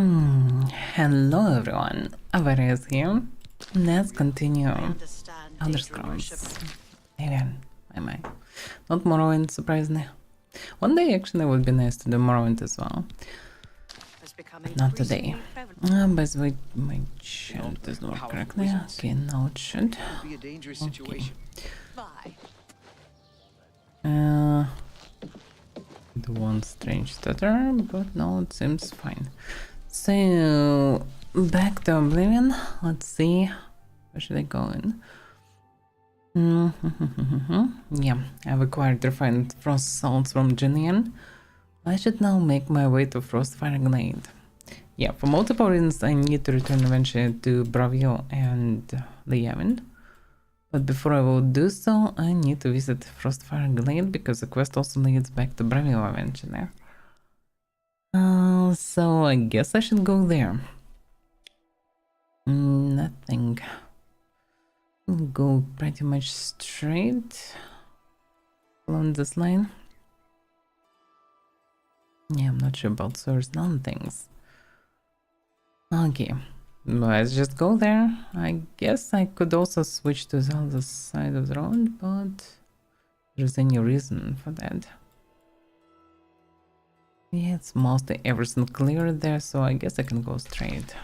Hello everyone, Avaira is here. Let's continue Elder Scrolls. Even, am I? Not Morrowind, surprisingly. One day actually would be nice to do Morrowind as well. But not today. By the way, my chat doesn't work correctly. Okay, now it should. Okay. The one strange stutter, but no, it seems fine. So, back to Oblivion. Let's see. Where should I go in? Yeah, I've acquired refined frost salts from Jinian. I should now make my way to Frostfire Glade. Yeah, for multiple reasons I need to return eventually to Bravio and the Yavin. But before I will do so, I need to visit Frostfire Glade because the quest also leads back to Bravio eventually. So I guess I should go there. Nothing. Go pretty much straight along this line. Yeah, I'm not sure about source none things. Okay, let's just go there. I guess I could also switch to the other side of the road, but there's any reason for that. Yeah, it's mostly everything clear there, so I guess I can go straight.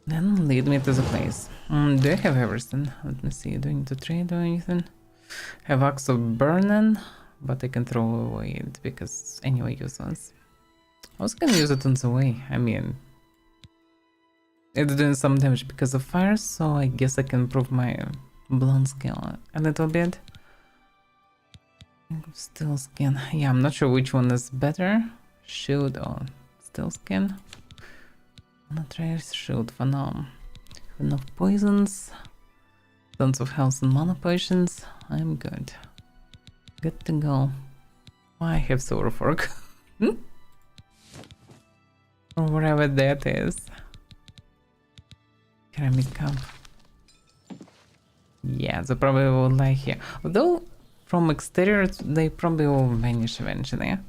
Then lead me to the place. Do I have everything? Let me see. Do I need to trade or anything? Have Axe of Burning, but I can throw away it because anyway useless. I was gonna use it on the way. I mean, it's doing some damage because of fire, so I guess I can improve my blunt skill a little bit. Steel skin. Yeah, I'm not sure which one is better. Shield or steel skin. I'm not try shield for now. Enough poisons. Tons of health and mana potions. I'm good. Good to go. Oh, I have Soul Fork. Or whatever that is. Ceramic cup. Yeah, they probably will lie here. Although from exterior, they probably will vanish eventually.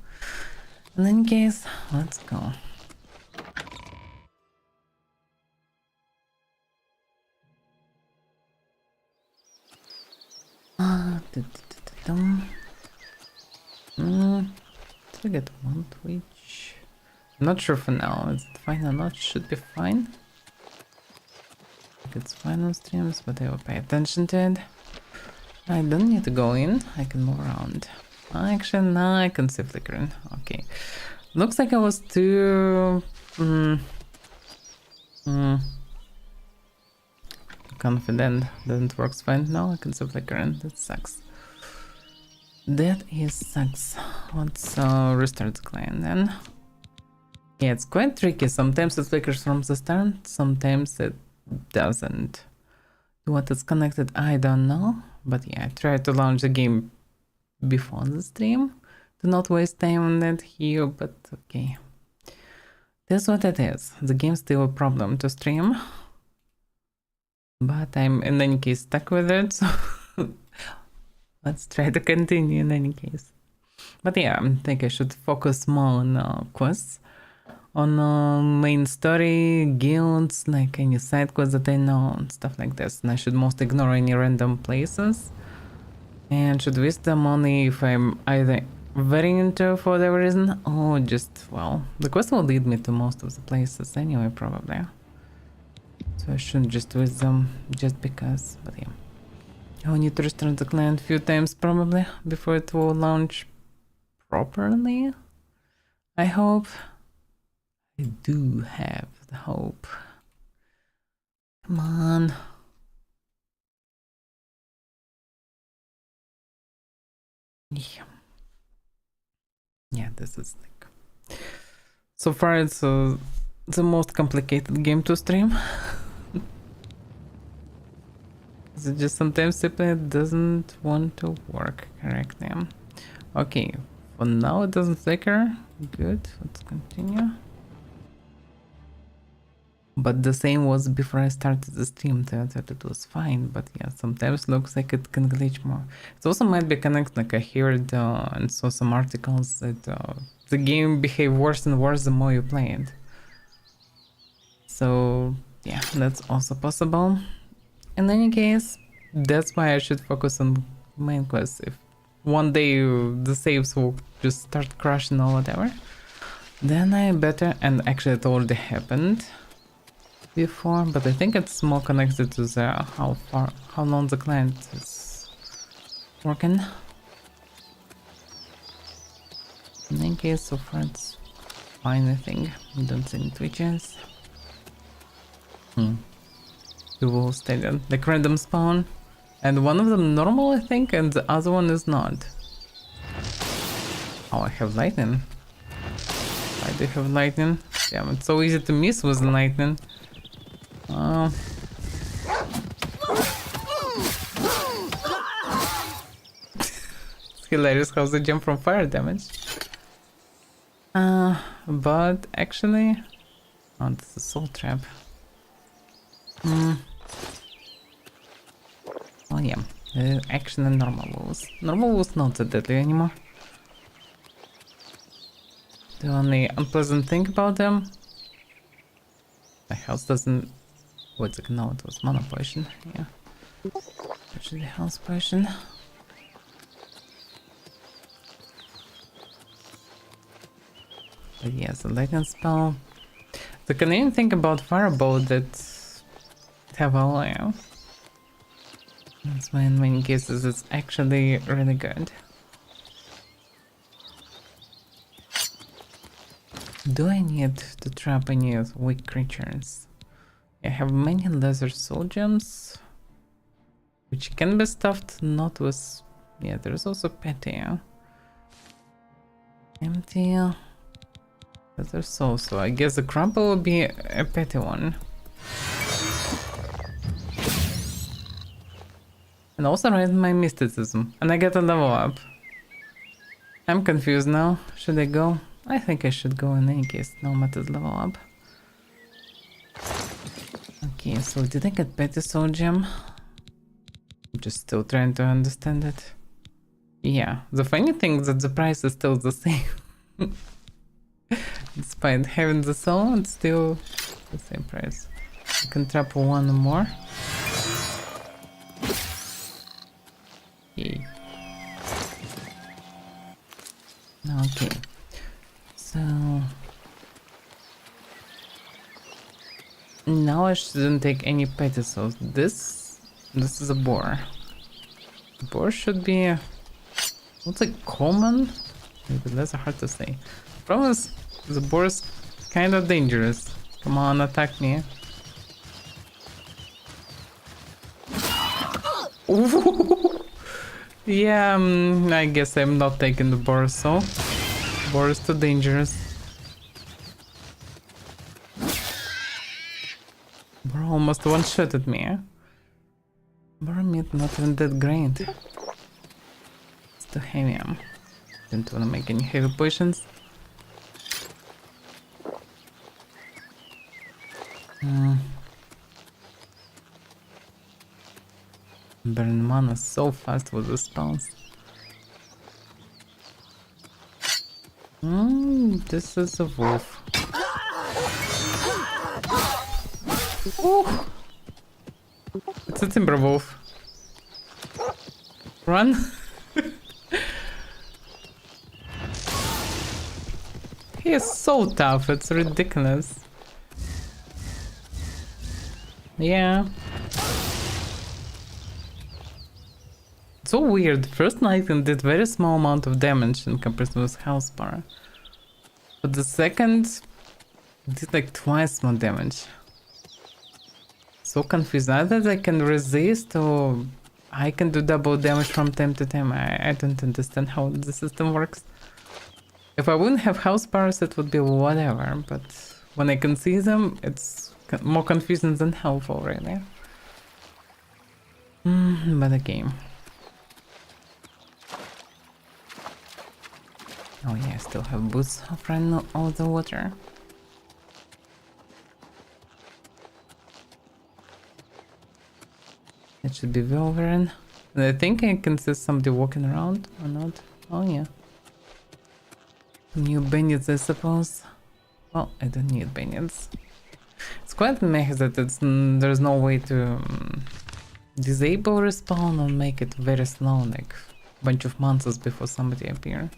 In any case, let's go. Did I get one Twitch? I'm not sure for now. Is it fine or not? Should be fine. I think it's fine on streams, but I will pay attention to it. I don't need to go in, I can move around. Actually, now I can see flickering. Okay. Looks like I was too... confident that it works fine. Now I can see flickering. That sucks. That is sucks. Let's restart the client then. Yeah, it's quite tricky. Sometimes it flickers from the start, sometimes it doesn't. To what it's connected, I don't know. But yeah, I tried to launch the game before the stream to not waste time on that here, but okay. That's what it is. The game's still a problem to stream. But I'm in any case stuck with it, so let's try to continue in any case. But yeah, I think I should focus more on quests. On main story, guilds, like any side quests that I know and stuff like this. And I should most ignore any random places. And should visit them only if I'm either very into for whatever reason or just, well, the quest will lead me to most of the places anyway, probably. So I shouldn't just visit them just because, but yeah. I'll need to restart the client a few times probably before it will launch properly. I hope. I do have the hope. Come on. Yeah. Yeah, this is like... So far it's the most complicated game to stream. It just sometimes simply doesn't want to work correctly. Okay, for now it doesn't flicker. Good, let's continue. But the same was before I started the stream, that it was fine, but yeah, sometimes looks like it can glitch more. It also might be connected, like I heard and saw some articles that the game behave worse and worse the more you play it. So yeah, that's also possible. In any case, that's why I should focus on main quest. If one day the saves will just start crashing or whatever, then I better, and actually it already happened before, but I think it's more connected to the how long the client is working. In any case, so far it's fine, I think. Don't see any twitches. We will stay there. Like random spawn. And one of them normal, I think, and the other one is not. Oh, I have lightning. I do have lightning. Damn, it's so easy to miss with the lightning. It's hilarious how they jump from fire damage. But actually... Oh, this is a soul trap. Oh yeah, action and normal wolves. Normal wolves not that deadly anymore. The only unpleasant thing about them... My house doesn't... What's it? No, it was mana potion, yeah. Actually health potion. But yes, the lightning spell. The convenient thing about Fireball that have all, yeah. That's why in many cases it's actually really good. Do I need to trap any weak creatures? I have many lesser soul gems, which can be stuffed not with... Yeah, there's also petty, yeah. Empty... Lesser soul, so I guess the crumple will be a petty one. And also raise my mysticism, and I get a level up. I'm confused now. Should I go? I think I should go in any case, no matter the level up. Okay, so did I get better soul gem? I'm just still trying to understand it. Yeah, the funny thing is that the price is still the same. Despite having the soul, it's still the same price. I can trap one more. Yay. Okay, so now I shouldn't take any petty souls. This is a boar. Boar should be what's it, common? Maybe that's hard to say. Problem is the boar is kind of dangerous. Come on, attack me. Yeah, I guess I'm not taking the boar, so boar is too dangerous. Boar almost one-shotted me. Boar meat not even that great. It's too heavy. Didn't want to make any heavy potions. Burn mana so fast with the spells. This is a wolf. Ooh. It's a timber wolf. Run. He is so tough, it's ridiculous. Yeah. So weird. First Lightning did very small amount of damage in comparison with House Bar. But the second did like twice more damage. So confused. Either I can resist or I can do double damage from time to time. I don't understand how the system works. If I wouldn't have House Bars, it would be whatever. But when I can see them, it's more confusing than helpful, really. But a game. Oh yeah, I still have boots of running all the water. It should be Wolverine. And I think I can see somebody walking around or not. Oh yeah. New banners, I suppose. Well, I don't need banners. It's It's quite amazing that there's no way to disable respawn and make it very slow, like a bunch of months before somebody appears.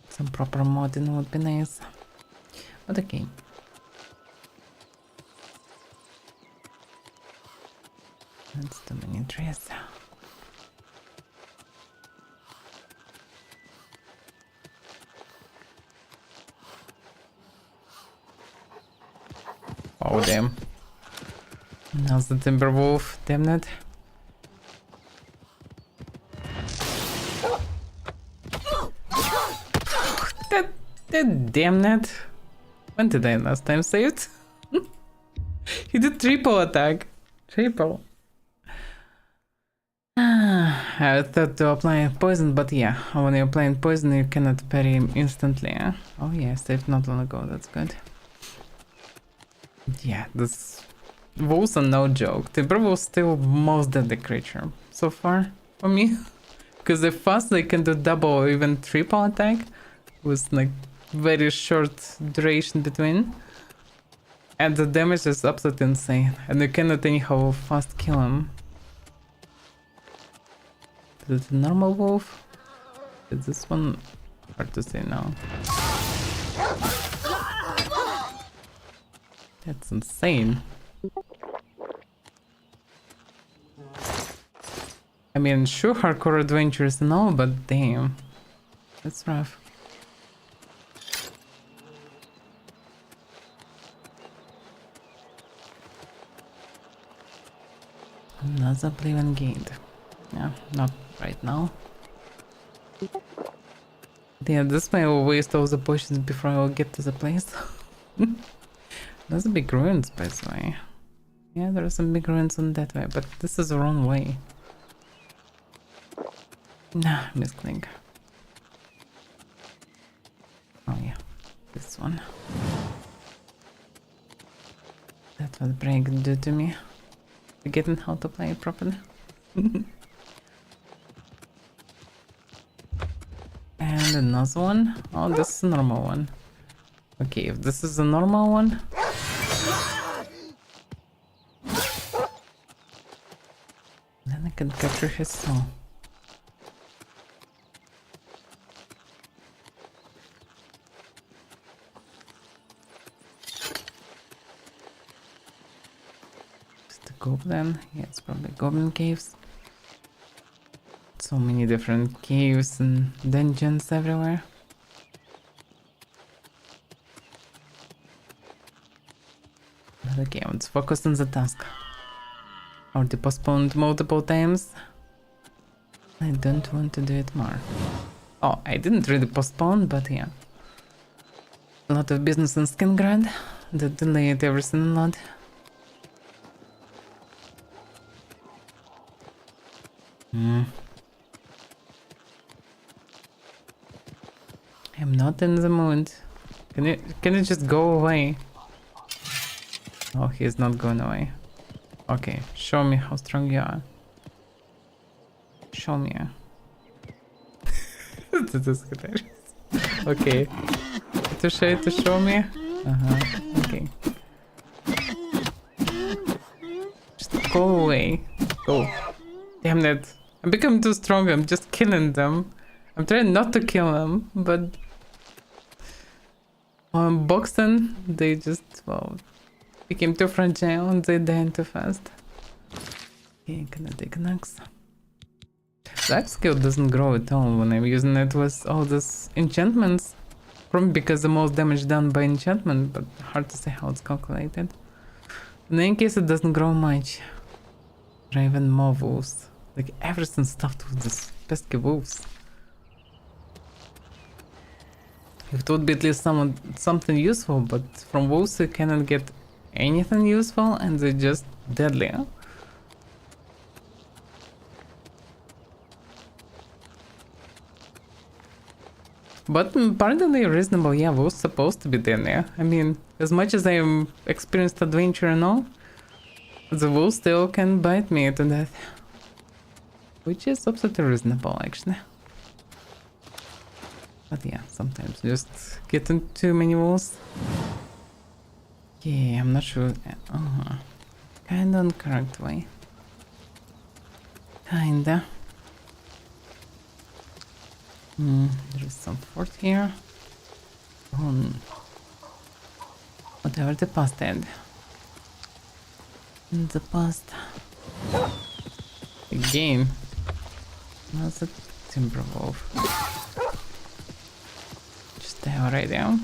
Some proper modding would be nice. But okay. That's too many trees. Oh damn. Now's the Timberwolf, damn it. That damn it. When did I last time say it? He did triple attack. Triple. I thought to apply poison, but yeah, when you're playing poison you cannot parry him instantly. Oh yeah, saved not long ago, that's good. Yeah, this wolves are no joke. Timberwolf's still most deadly creature so far for me. Because the fast they can do double or even triple attack with like very short duration between. And the damage is absolutely insane. And you cannot anyhow fast kill him. Is it a normal wolf? Is this one hard to say now? That's insane. I mean, sure, hardcore adventures and all, but damn. That's rough. Another Oblivion gained. Yeah, not right now. Yeah, this way I'll waste all the potions before I'll get to the place. There's big ruins, by the way. Yeah, there are some big ruins on that way, but this is the wrong way. Nah, misclick. Oh yeah, this one. That's what brain can do to me. Forgetting how to play it properly. And another one. Oh, this is a normal one. Okay, if this is a normal one. Then I can capture his soul. Goblin, yeah, it's probably goblin caves. So many different caves and dungeons everywhere. But okay, let's focus on the task. Already postponed multiple times. I don't want to do it more. Oh, I didn't really postpone, but yeah. A lot of business in Skingrad that delayed everything a lot. I'm not in the mood. Can you just go away? Oh, he's not going away. Okay, show me how strong you are. Show me. This is hilarious. Okay. To show me? Okay. Just go away. Go. Damn it. I'm becoming too strong. I'm just killing them. I'm trying not to kill them, but on Boxen, they just, well, became too fragile and they died too fast. Okay, gonna take an axe. That skill doesn't grow at all when I'm using it with all these enchantments. Probably because the most damage done by enchantment, but hard to say how it's calculated. In any case, it doesn't grow much. Or even more wolves. Like everything stuffed with this pesky wolves. If it would be at least something useful, but from wolves you cannot get anything useful and they're just deadly. Huh? But partly reasonable, yeah, wolves supposed to be deadly. I mean, as much as I am experienced adventure and all, the wolves still can bite me to death. Which is absolutely reasonable, actually. But yeah, sometimes just get into too many walls. Okay, I'm not sure. Kinda on correct way. Kinda. There is some fort here. Whatever the past had. In the past. Again. What's a timber wolf? Just there right there.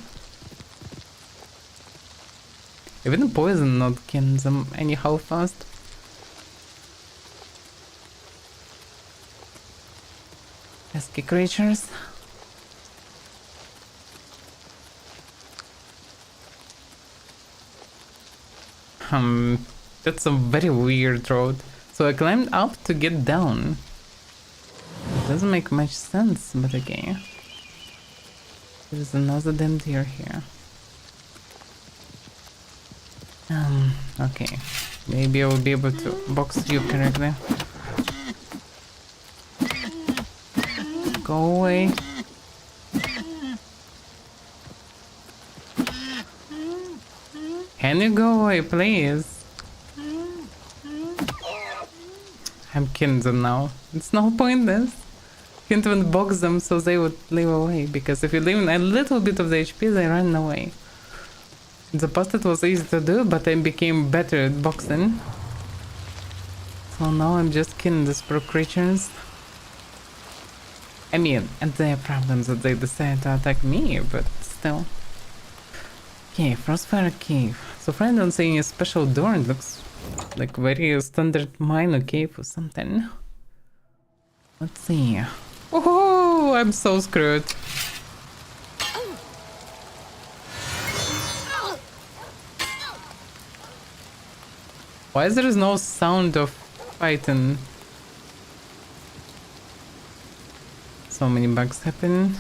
Even poison not killing them anyhow fast. Pesky creatures. That's a very weird road. So I climbed up to get down. It doesn't make much sense, but okay. There's another damn deer here. Okay. Maybe I will be able to box you correctly. Go away. Can you go away, please? I'm killing them now. It's no pointless. Can't even box them so they would leave away, because if you leave a little bit of the HP, they run away. In the past it was easy to do, but I became better at boxing. So now I'm just killing these poor creatures. I mean, and they have problems that they decide to attack me, but still. Okay, Frostfire Cave. So far I don't see any special door. It looks like very standard minor cave or something. Let's see. Oh, I'm so screwed. Why is there no sound of fighting? So many bugs happen.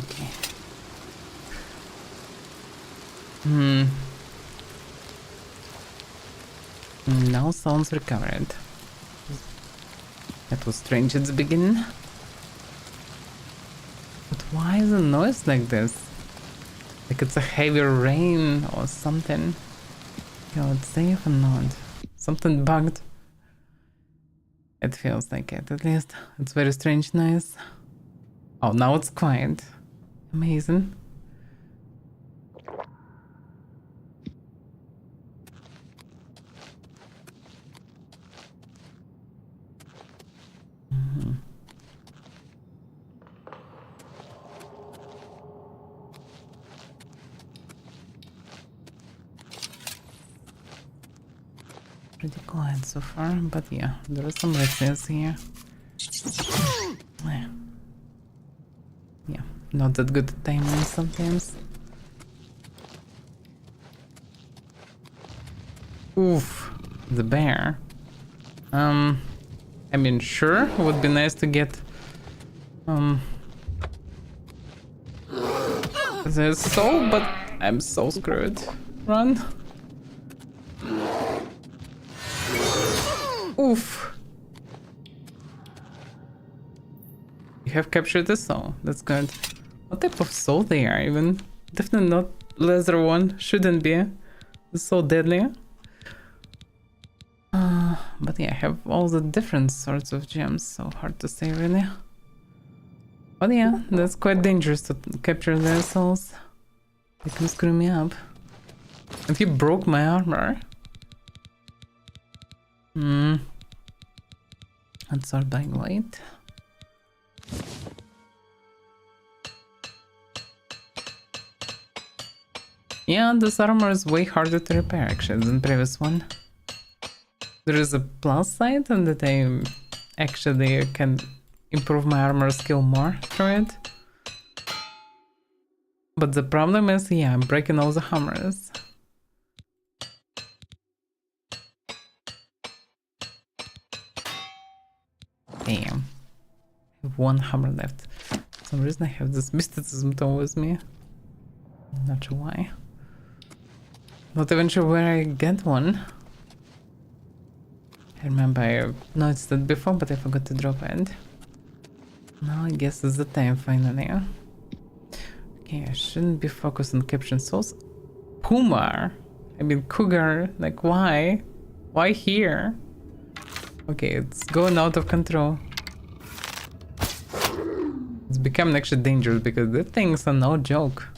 Okay. Now sounds recovered. That was strange at the beginning. But why is the noise like this? Like it's a heavy rain or something. Yeah, it's safe or not? Something bugged. It feels like it, at least. It's very strange noise. Oh, now it's quiet. Amazing. Pretty quiet so far, but yeah, there are some resistance here. Yeah, not that good at timing sometimes. Oof, the bear. I mean, sure, would be nice to get the soul, but I'm so screwed. Run. Oof. You have captured the soul. That's good. What type of soul they are even? Definitely not leather one. Shouldn't be. It's so deadly. But yeah, I have all the different sorts of gems. So hard to say really. But yeah, that's quite dangerous to capture their souls. They can screw me up. And he broke my armor. Let's start buying light. Yeah, this armor is way harder to repair actually than previous one. There is a plus side and that I actually can improve my armor skill more through it. But the problem is, yeah, I'm breaking all the hammers. Damn. I have one hammer left. For some reason I have this mysticism towards me. Not sure why. Not even sure where I get one. I remember I noticed it before, but I forgot to drop it. Now I guess it's the time finally. Okay, I shouldn't be focused on capturing souls. Puma! I mean cougar, like why? Why here? Okay, it's going out of control. It's becoming actually dangerous because the things are no joke.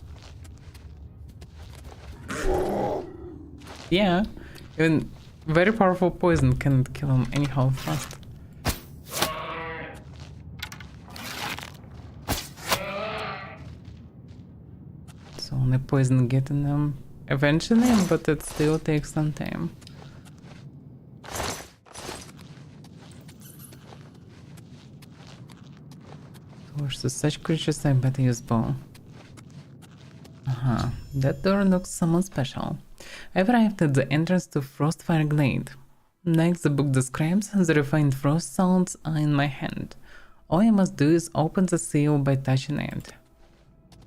Yeah, even very powerful poison can kill him anyhow fast. So only poison getting them eventually, but it still takes some time. Versus such creatures, I better use bow. That door looks somewhat special. I've arrived at the entrance to Frostfire Glade. Next, the book describes the refined frost salts are in my hand. All I must do is open the seal by touching it.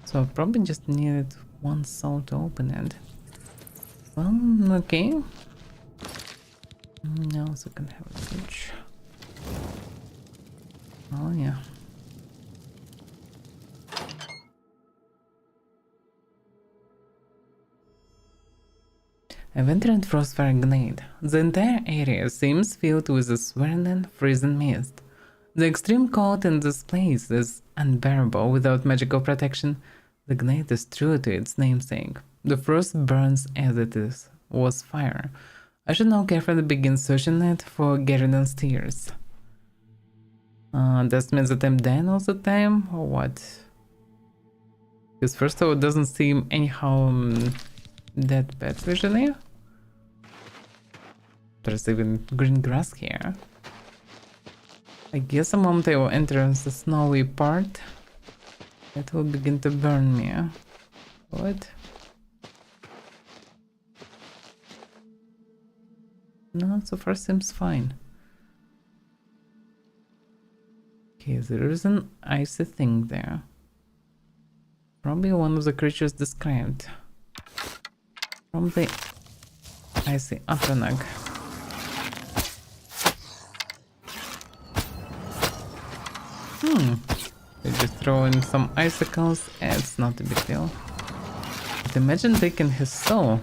So I probably just needed one soul to open it. Well, okay. Now also can have a switch. Oh yeah. I've entered Frostfire Glade. The entire area seems filled with a swirling, freezing mist. The extreme cold in this place is unbearable without magical protection. The glade is true to its namesake. The frost burns as it was fire. I should now carefully begin searching it for Geridan's tears. That means that I'm dying all the time, or what? Because first of all, it doesn't seem anyhow that bad usually. There's even green grass here. I guess the moment I will enter the snowy part, it will begin to burn me. What? No, so far seems fine. Okay, there is an icy thing there. Probably one of the creatures described. Probably icy Atronach. They just throw in some icicles, it's not a big deal. But imagine taking his soul.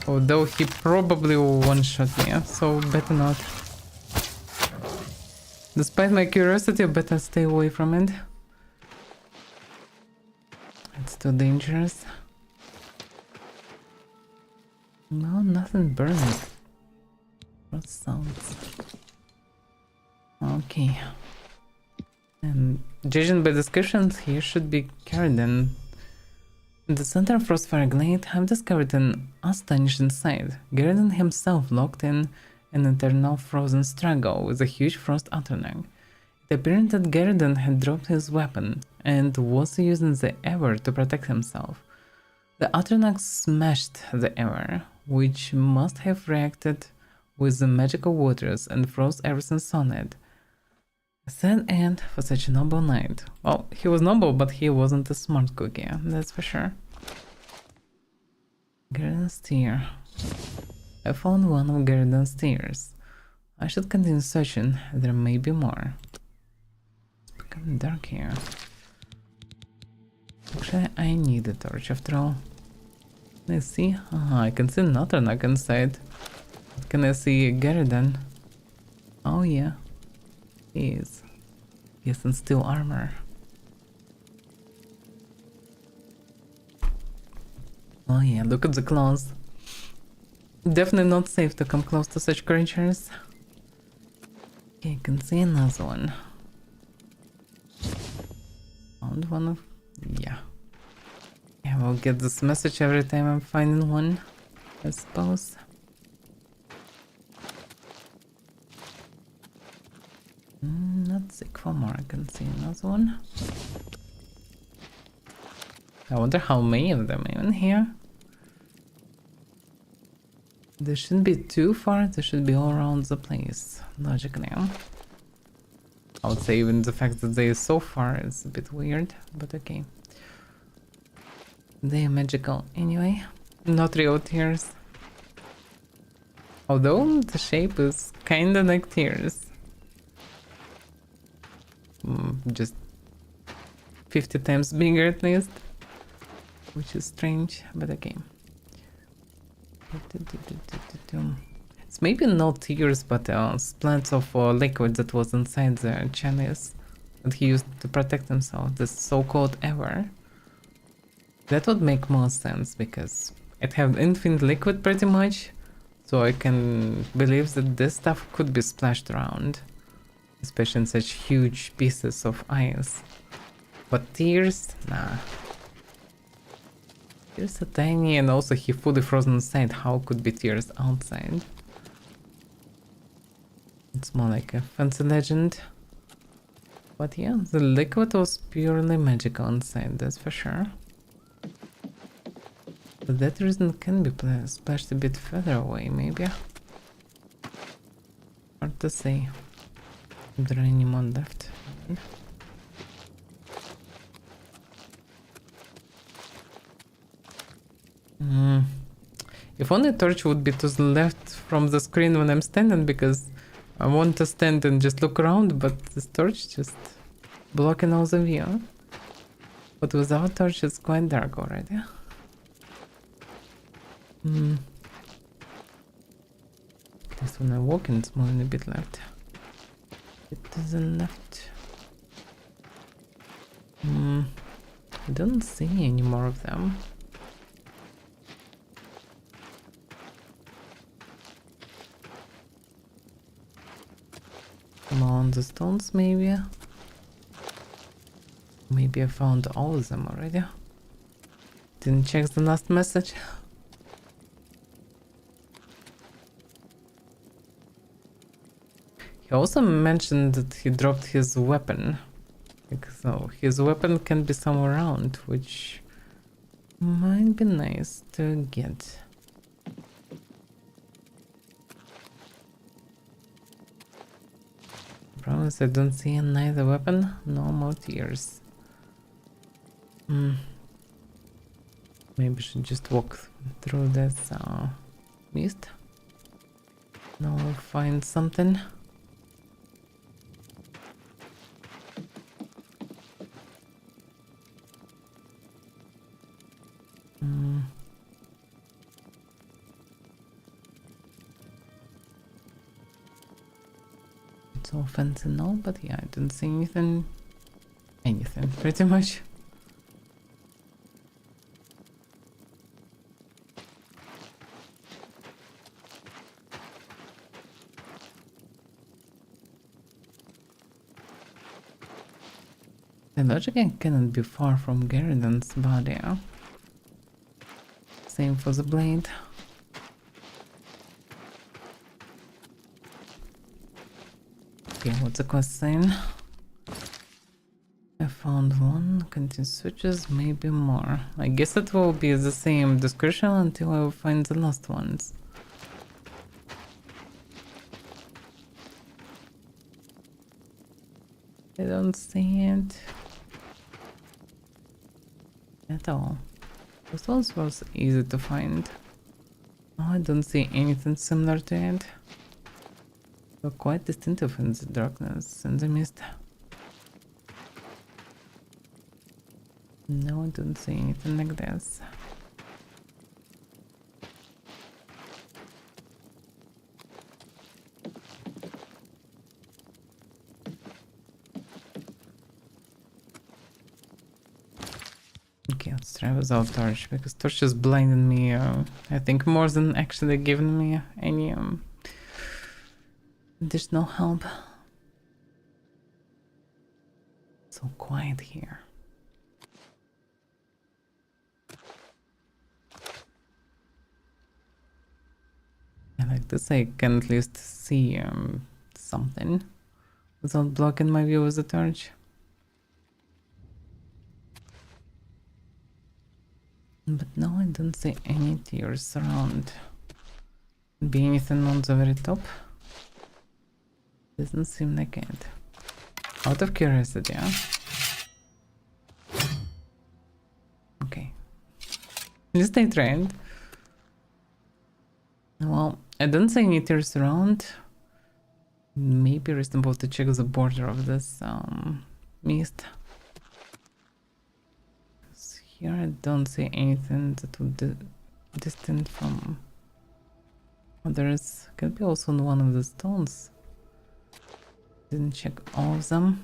Although he probably will one-shot me, so better not. Despite my curiosity, I better stay away from it. It's too dangerous. No, nothing burns. What sounds? Okay. And judging by descriptions, here should be Geridan. In the center of Frostfire Glade, I've discovered an astonishing sight. Geridan himself locked in an eternal frozen struggle with a huge frost Atronach. It appeared that Geridan had dropped his weapon and was using the Ever to protect himself. The Atronach smashed the Ever, which must have reacted with the magical waters and froze everything on it. A sad end for such a noble knight. Well, he was noble, but he wasn't a smart cookie, that's for sure. Geridan's tear. I found one of Geridan's tears. I should continue searching, there may be more. It's becoming dark here. Actually, I need a torch after all. Can I see? I can see Atronach inside. But can I see Geridan? Oh yeah. He is. He's in steel armor. Oh yeah, look at the claws. Definitely not safe to come close to such creatures. Okay, I can see another one. Found one of... yeah. Yeah, we'll get this message every time I'm finding one, I suppose. Not sick for more, I can see another one. I wonder how many of them even here. They shouldn't be too far, they should be all around the place, logically. I would say even the fact that they are so far is a bit weird, but okay. They are magical anyway, not real tears. Although the shape is kinda like tears. Just 50 times bigger at least. Which is strange, but okay. It's maybe not tears, but splats of liquid that was inside the chalice that he used to protect himself, this so-called Avaira. That would make more sense because it had infinite liquid pretty much, so I can believe that this stuff could be splashed around, especially in such huge pieces of ice. But tears? Nah. Tears are tiny, and also he fully frozen inside. How could be tears outside? It's more like a fancy legend. But yeah, the liquid was purely magical inside, that's for sure. For that reason can be splashed a bit further away, maybe. Hard to say. Is there any more left? If only torch would be to the left from the screen when I'm standing, because I want to stand and just look around, but this torch just blocking all the view. But without torch it's quite dark already. At least when I walk in it's moving a bit left. It to the left. I don't see any more of them. More on the stones maybe. Maybe I found all of them already. Didn't check the last message. He also mentioned that he dropped his weapon. So his weapon can be somewhere around, which might be nice to get. Promise I don't see neither weapon, no more tears. Maybe I should just walk through this mist. Now I'll find something. It's all fancy and all, but yeah, I didn't see anything pretty much. The logic cannot be far from Garridan's body. Same for the blade. Okay, what's the quest saying? I found one, continue searches, maybe more. I guess it will be the same description until I will find the last ones. I don't see it at all. This one was easy to find. Oh, I don't see anything similar to it. They're quite distinctive in the darkness and the mist. No, I don't see anything like this. Okay, let's try without torch, because torch is blinding me, I think more than actually giving me any additional help. So quiet here. And like this I can at least see something without blocking my view with the torch. But no, I don't see any tears around. Be anything on the very top? Doesn't seem like it. Out of curiosity, huh? Okay. At least I tried. Well, I don't see any tears around. Maybe reasonable to check the border of this mist. Here I don't see anything that would be distant from others. Could be also on one of the stones. Didn't check all of them.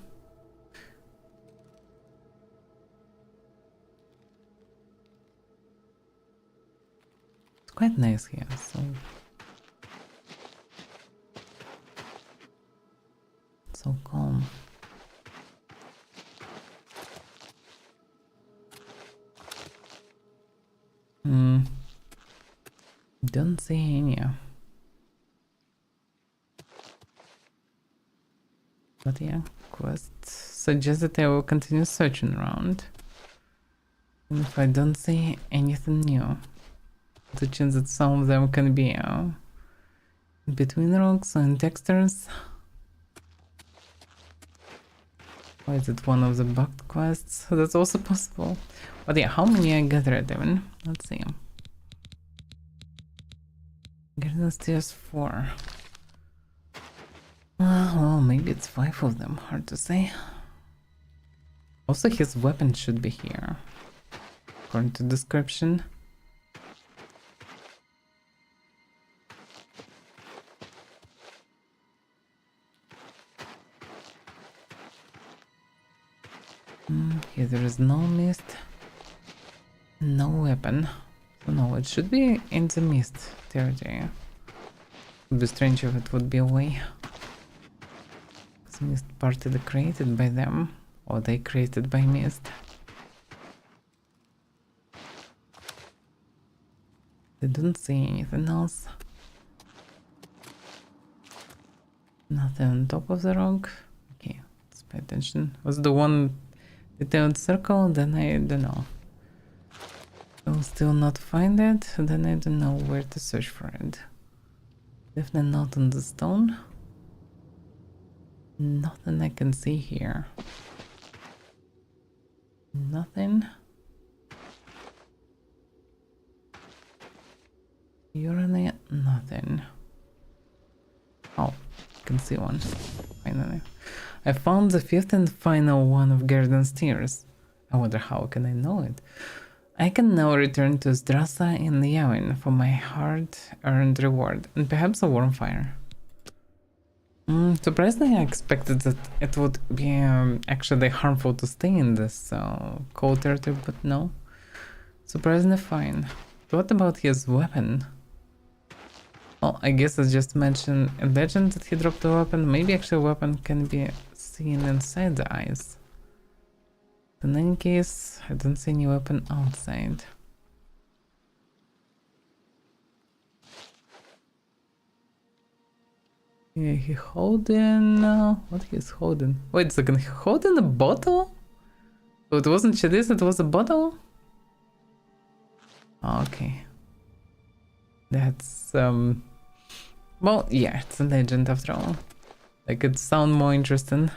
It's quite nice here, so calm. Don't see any. But yeah, quest suggests that I will continue searching around. And if I don't see anything new, the chance that some of them can be between rocks and textures. Or is it one of the bugged quests? That's also possible. But yeah, how many I gathered even? Let's see. Garden stairs 4. Well, maybe it's 5 of them, hard to say. Also, his weapon should be here, according to description. Here there is no mist, no weapon. So no, it should be in the mist territory. It would be strange if it would be away. This mist partly created by them, or they created by mist. I don't see anything else. Nothing on top of the rock. Okay, let's pay attention. Was the one detailed circle? Then I don't know. I'll still not find it, then I don't know where to search for it. Definitely not on the stone. Nothing I can see here. Nothing. Urinate, nothing. Oh, I can see one. Finally. I found the 5th and final one of Garden Stairs. I wonder how can I know it. I can now return to Zdrasa in Yavin for my hard-earned reward, and perhaps a warm fire. Surprisingly, I expected that it would be actually harmful to stay in this cold territory, but no. Surprisingly fine. What about his weapon? Well, I guess I just mentioned a legend that he dropped a weapon. Maybe actually a weapon can be seen inside the eyes. In any case, I don't see any weapon outside. Yeah, he holding... what he's holding? Wait a second, he holding a bottle? So it wasn't chalice, it was a bottle? Okay. That's, well, yeah, it's a legend after all. Like, it sounds more interesting.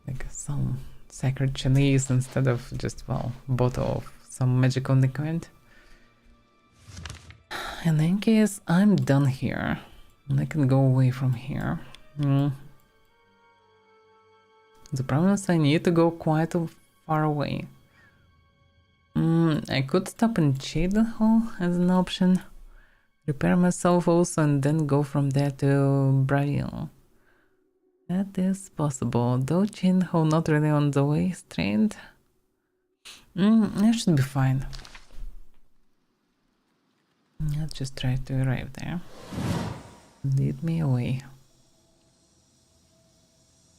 Like, some sacred chalice instead of just, well, bottle of some magical liquid. In any case, I'm done here. And I can go away from here. The problem is I need to go quite far away. I could stop in Cheadle as an option. Repair myself also and then go from there to Brazil. That is possible, though Cheadle not really on the way straight. I should be fine. Let's just try to arrive there. Lead me away.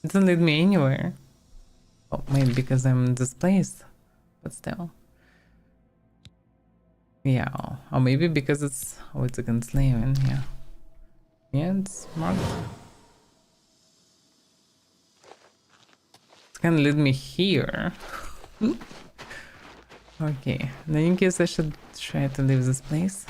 It doesn't lead me anywhere. Oh, maybe because I'm displaced, but still. Yeah, or maybe because it's... oh, it's against Lehman, yeah. Yeah, it's marked. It's gonna lead me here. Okay, in any case I should try to leave this place.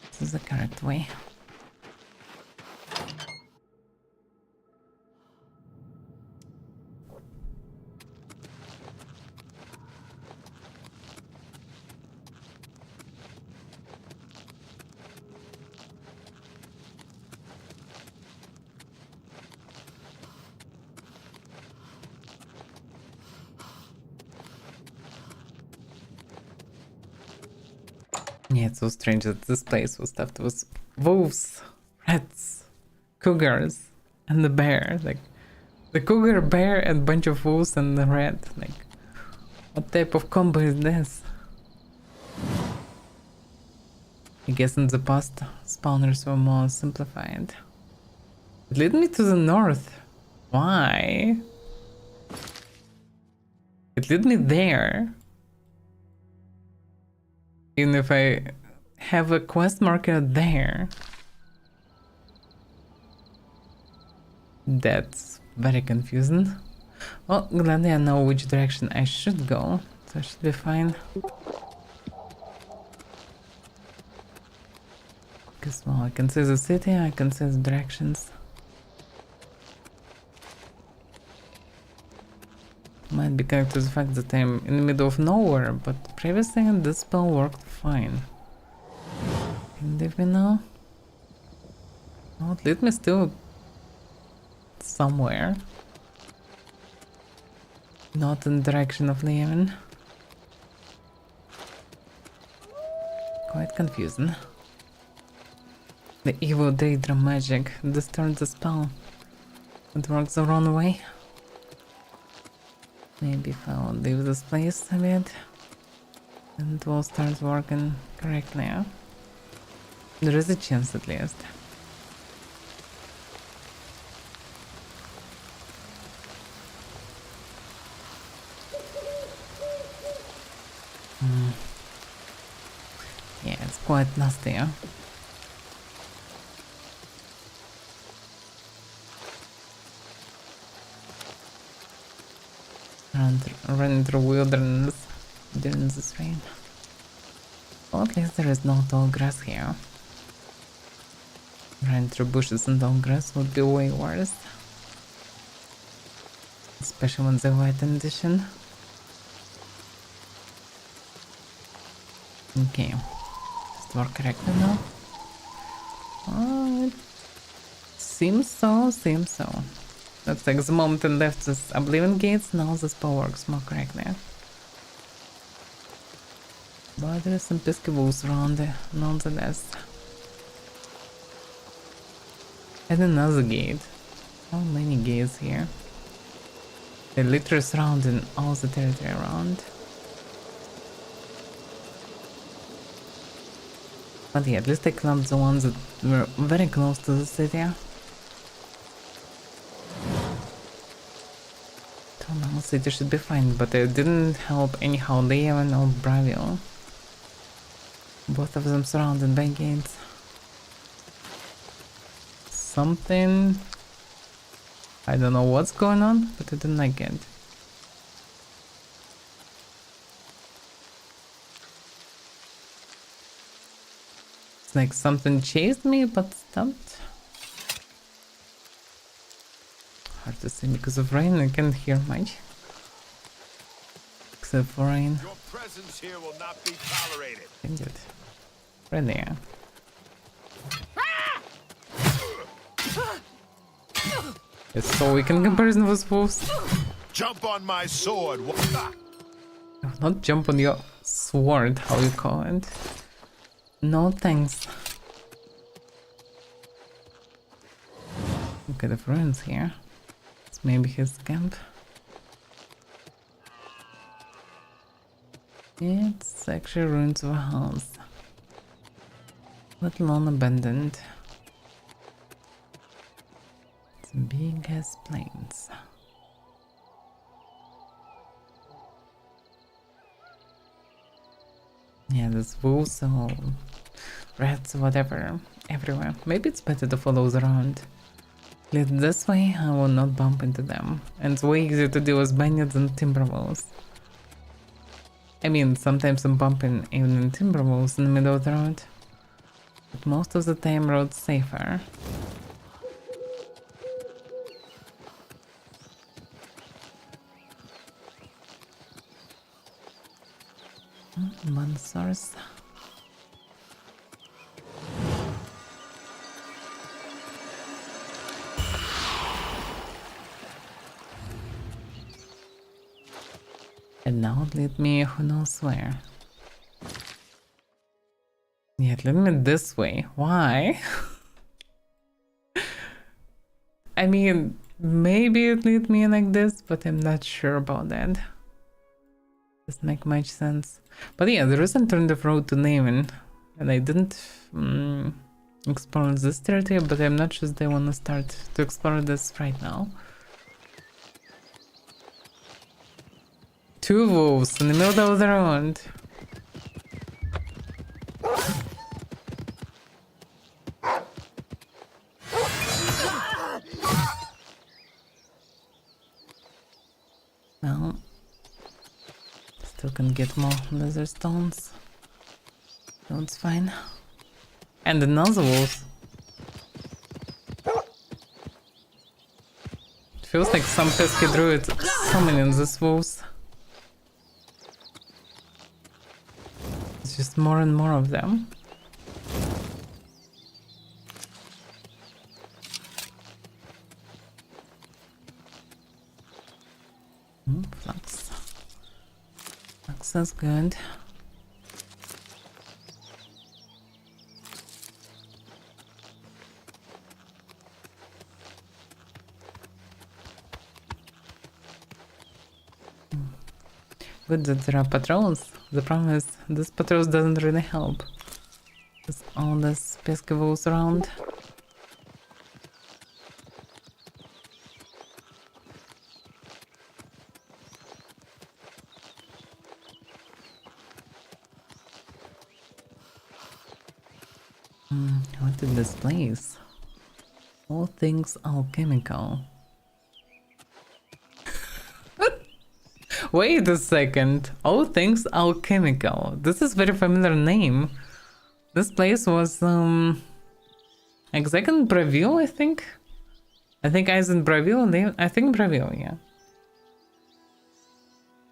This is the correct way. Yeah, it's so strange that this place was stuffed with wolves, rats, cougars, and the bear. Like, the cougar, bear, and bunch of wolves and the rat. Like, what type of combo is this? I guess in the past, spawners were more simplified. It led me to the north. Why? It led me there. Even if I have a quest marker there. That's very confusing. Well, gladly I know which direction I should go, so I should be fine. Because, well, I can see the city, I can see the directions. Might be connected to the fact that I'm in the middle of nowhere, but previously this spell worked fine. Can you leave me now? Oh, it led me still somewhere. Not in the direction of leaving. Quite confusing. The evil Daedra magic distorts the spell. It works the wrong way. Maybe if I'll leave this place a bit, then it will start working correctly. Yeah? There is a chance at least. Yeah, it's quite nasty. Yeah? Running through wilderness during this rain. Well, at least there is no tall grass here. Running through bushes and tall grass would be way worse. Especially when the white edition. Okay. Does it work correctly now? Oh, it seems so. Looks like the moment I left this Oblivion gates, now the spell works more correctly. But there is some pesky wolves around there, nonetheless. And another gate. How many gates here? They're literally surrounding all the territory around. But yeah, at least I clamped the ones that were very close to the city. Town city should be fine, but it didn't help anyhow Leon or Bravio. Both of them surrounded by gates. Something... I don't know what's going on, but I didn't like it. It's like something chased me, but stopped. Hard to say because of rain, I can't hear much. Except for rain. Your presence here will not be tolerated. Indeed. Right there. It's so weak in comparison with wolves. Jump on my sword. Not jump on your sword, how you call it. No thanks. Look at the ruins here. It's maybe his camp. It's actually ruins of a house. Let alone abandoned. It's big as plains. Yeah, there's wolves or rats, whatever, everywhere. Maybe it's better to follow around. At least this way I will not bump into them. And it's way easier to deal with bandits than timberwolves. I mean, sometimes I'm bumping even in timberwolves in the middle of the road. But most of the time road's safer. One source. And now it lead me who knows where. It led me this way. Why? I mean, maybe it led me like this, but I'm not sure about that. Doesn't make much sense. But yeah, there is an alternative road to Naaman, and I didn't explore this territory, but I'm not sure they want to start to explore this right now. Two wolves in the middle of the road. Well, still can get more laser stones. So it's fine. And another wolf. It feels like some pesky druid summoning these wolves. It's just more and more of them. Flux. Flux is good. Good that there are patrols. The problem is this patrols doesn't really help. There's all this pesky wolves around. What is this place? All things alchemical. Wait a second. All things alchemical. This is very familiar name. This place was exact in Bravil, I think. I think I was in Bravil. I think Bravil, yeah.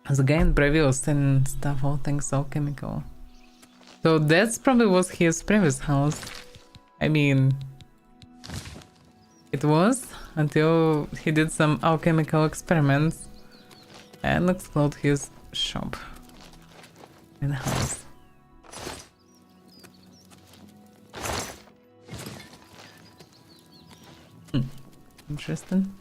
As a guy in Bravil selling stuff, all things alchemical. So that's probably was his previous house. I mean, it was until he did some alchemical experiments and exploded his shop and house. Interesting.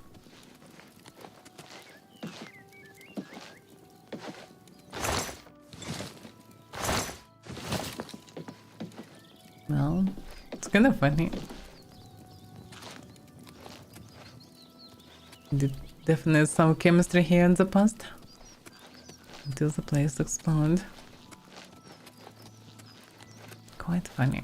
Well, it's kind of funny. Definitely some chemistry here in the past. Until the place exploded. Quite funny.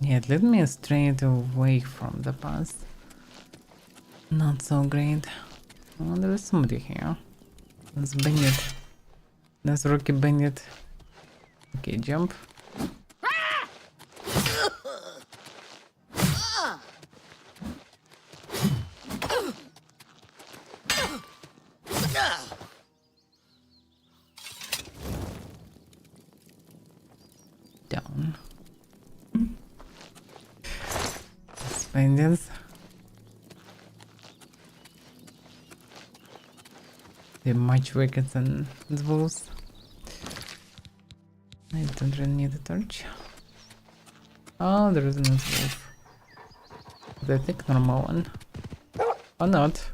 Yeah, it led me straight away from the past. Not so great. Oh, there is somebody here. That's Bandit. That's Rocky Bandit. Okay, jump. Down. Bandits. They're much weaker than the wolves. I don't really need a torch. Oh, there is another wolf. I think normal one. Or not.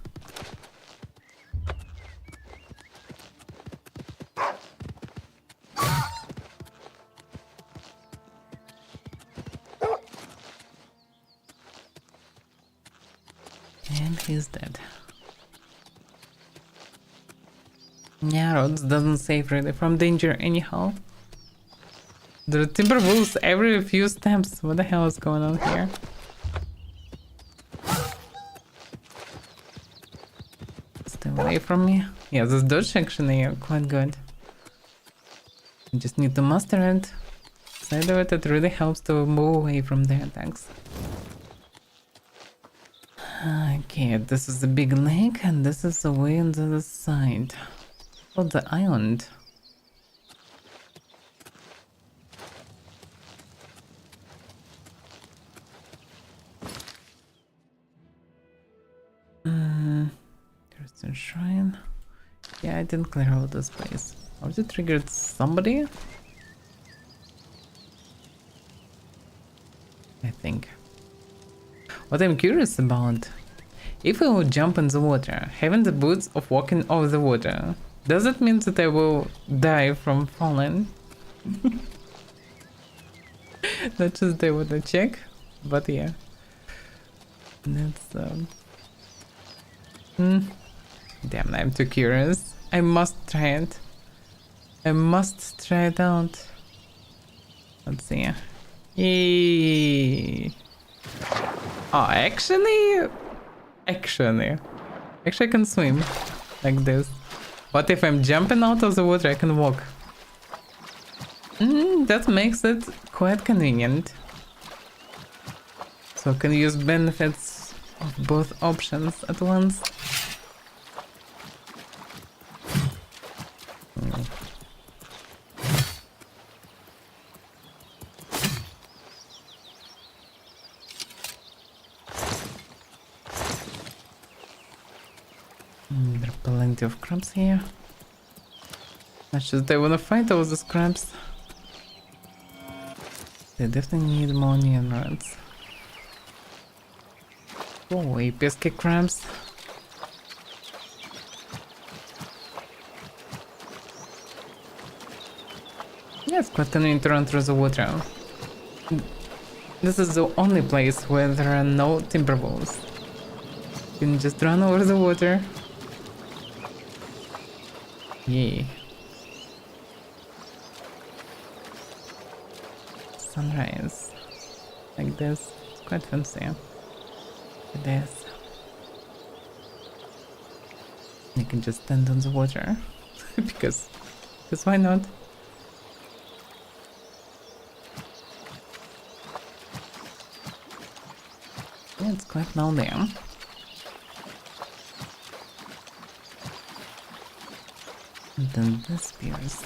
And he's dead. Yeah, roads doesn't save really from danger anyhow. There are timber wolves every few steps. What the hell is going on here? Stay away from me. Yeah, this dodge actually quite good. You just need to master it. Side of it, it really helps to move away from their attacks. Okay, this is the big lake and this is the way on the other side. Oh, the island. I didn't clear out this place. Or it triggered somebody? I think. What I'm curious about, if I would jump in the water, having the boots of walking over the water, does it mean that I will die from falling? Not just I wanna check, but yeah. That's damn, I'm too curious. I must try it. I must try it out. Let's see. Yay. Oh, actually I can swim like this. But if I'm jumping out of the water, I can walk. That makes it quite convenient. So I can use benefits of both options at once. There are plenty of crabs here. Not sure they wanna fight all these crabs. They definitely need more neon rods. Oh, pesky crabs. Yeah, it's quite convenient to run through the water. This is the only place where there are no timber walls. You can just run over the water. Yay. Sunrise. Like this. It's quite fancy. It is. You can just stand on the water. because why not? Yeah, it's quite now there. And then this appears.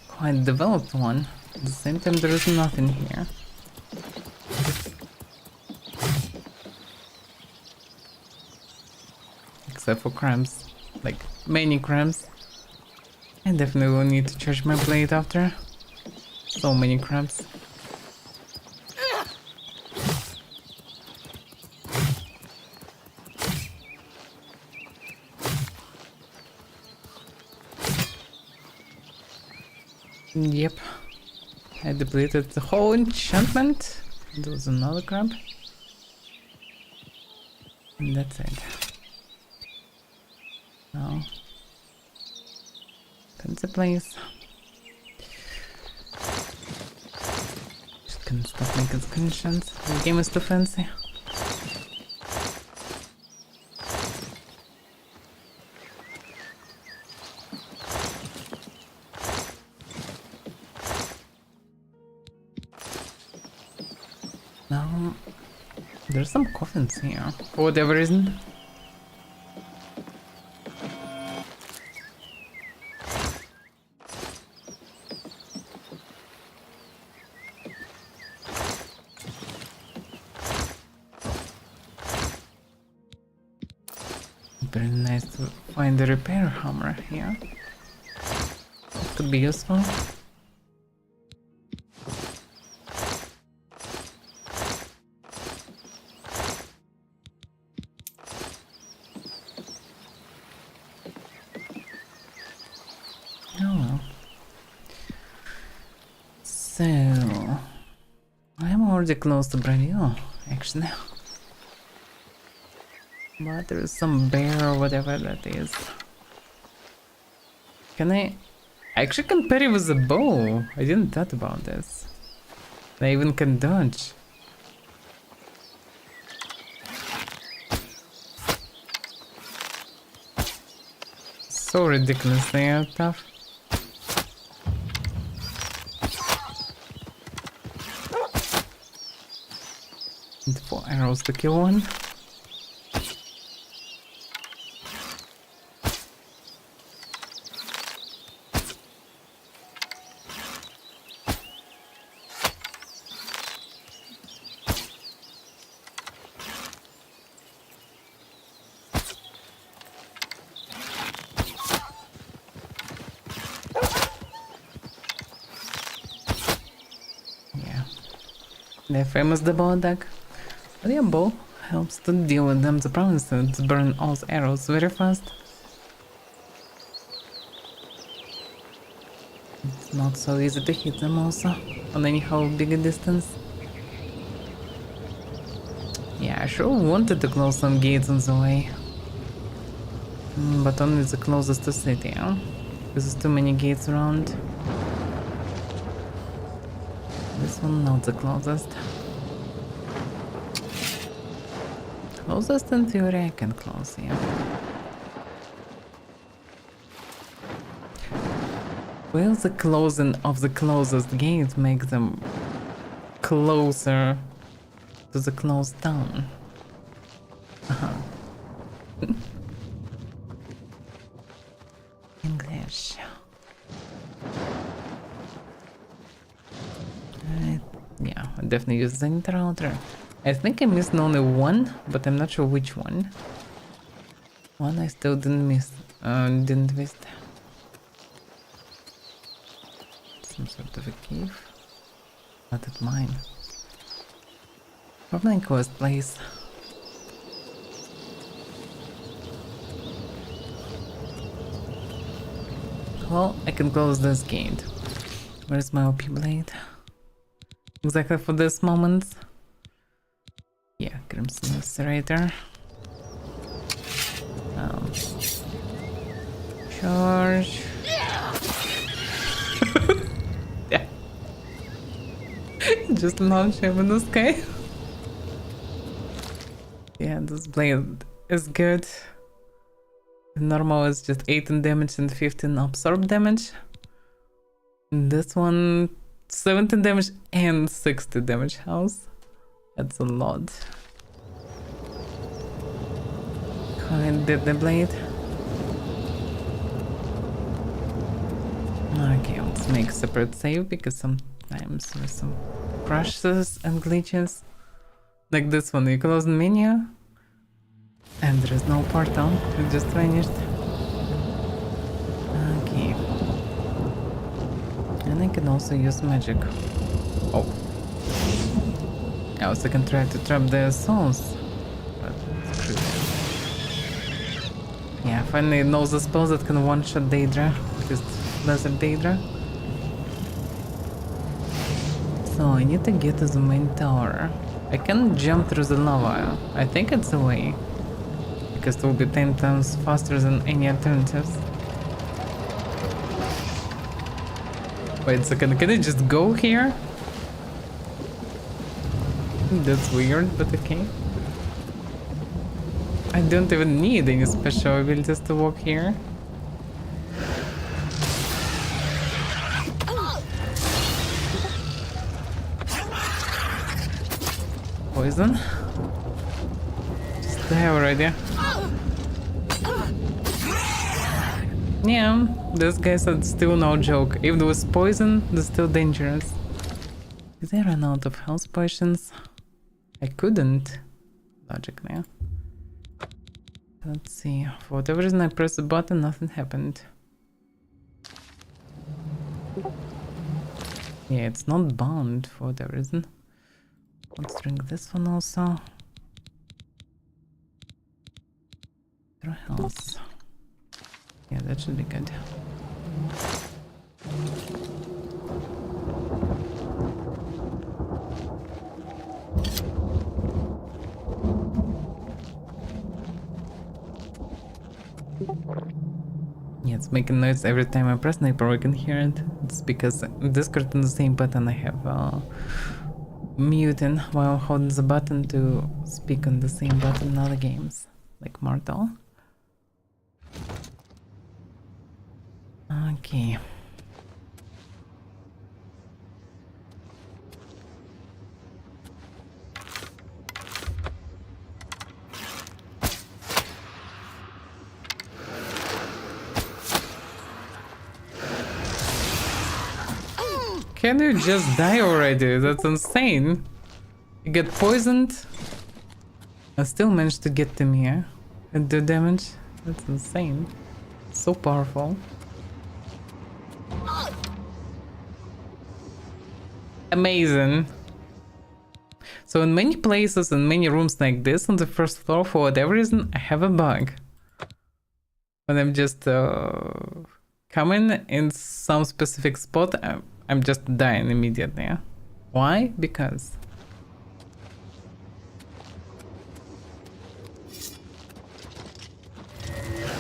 Quite developed one. At the same time, there is nothing here. Except for crabs. Like, many crabs. I definitely will need to charge my blade after. So many crabs. Yep. I depleted the whole enchantment. There was another crab. And that's it. Now. That's the place. Just gonna stop making screenshots. The game is too fancy. Now, there's some coffins here, for whatever reason. Very nice to find the repair hammer here. It could be useful. So, I'm already close to Brazil, actually. But there is some bear or whatever that is. Can I actually can parry with a bow? I didn't thought about this. I even can dodge. So ridiculous, they are tough. And 4 arrows to kill one. They're famous about attack. But yeah, bow helps to deal with them. The problem is to burn all the arrows very fast. It's not so easy to hit them also, on anyhow big a distance. Yeah, I sure wanted to close some gates on the way. But only the closest to city, huh? Because there's too many gates around. This one not the closest. Closest in theory I can close, yeah. Will the closing of the closest gate make them closer to the closed town? English. Yeah, I definitely use the interrouter. I think I missed only one, but I'm not sure which one. One I still didn't miss. Didn't miss. Some sort of a cave. Not at mine. Probably in quest place. Well, I can close this gate. Where's my OP blade? Exactly for this moment. Yeah, Crimson Macerator. Charge. Yeah. Just launch him in the sky. Yeah, this blade is good. Normal is just 18 damage and 15 absorb damage. This one 17 damage and 60 damage house. That's a lot. I did the blade. Okay, let's make a separate save because sometimes there's some crashes and glitches. Like this one, you close the menu and there is no portal, it just vanished. Okay. And I can also use magic. Oh. I also can try to trap their souls. But screw that. Yeah, finally knows the spells that can one-shot Daedra. Just Desert Daedra. So I need to get to the main tower. I can jump through the lava. I think it's a way. Because it will be 10 times faster than any alternatives. Wait a second, can I just go here? That's weird, but okay. I don't even need any special abilities to walk here. Poison? Just die already. Yeah, this guy said still no joke. If there was poison, it's still dangerous. Did I run out of health potions? I couldn't. Logically. Let's see. For whatever reason I pressed the button, nothing happened. Yeah, it's not bound for whatever reason. Let's drink this one also. Zero health. Yeah, that should be good. Yeah, it's making noise every time I press sniper, I can hear it. It's because Discord on the same button I have muting while holding the button to speak on the same button in other games, like Mortal. Okay. Can you just die already? That's insane. You get poisoned and still manage to get them here and do damage. That's insane. So powerful. Amazing. So in many places, in many rooms like this on the first floor, for whatever reason, I have a bug. When I'm just coming in some specific spot, I'm just dying immediately. Why? Because...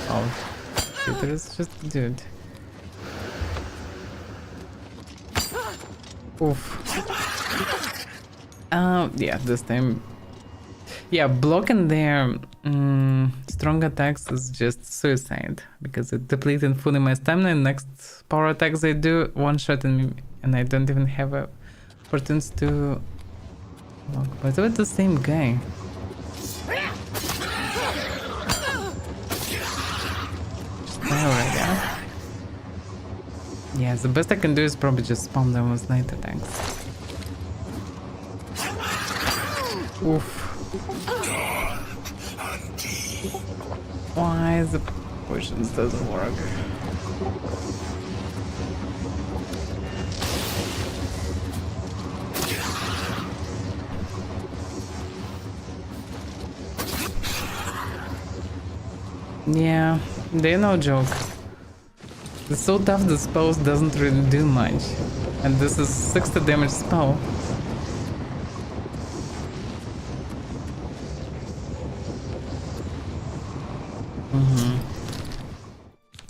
Oh, Peter is just a dude. Oof. Yeah, this time. Yeah, blocking their strong attacks is just suicide because it depleted fully my stamina. And next power attacks they do one-shot me, and I don't even have a opportunity to block. But it's the same guy. Just die already, huh? Yeah, the best I can do is probably just spam them with light attacks. Oof. Why the potions doesn't work? Yeah, they're no joke. It's so tough the spell doesn't really do much. And this is 60 damage spell.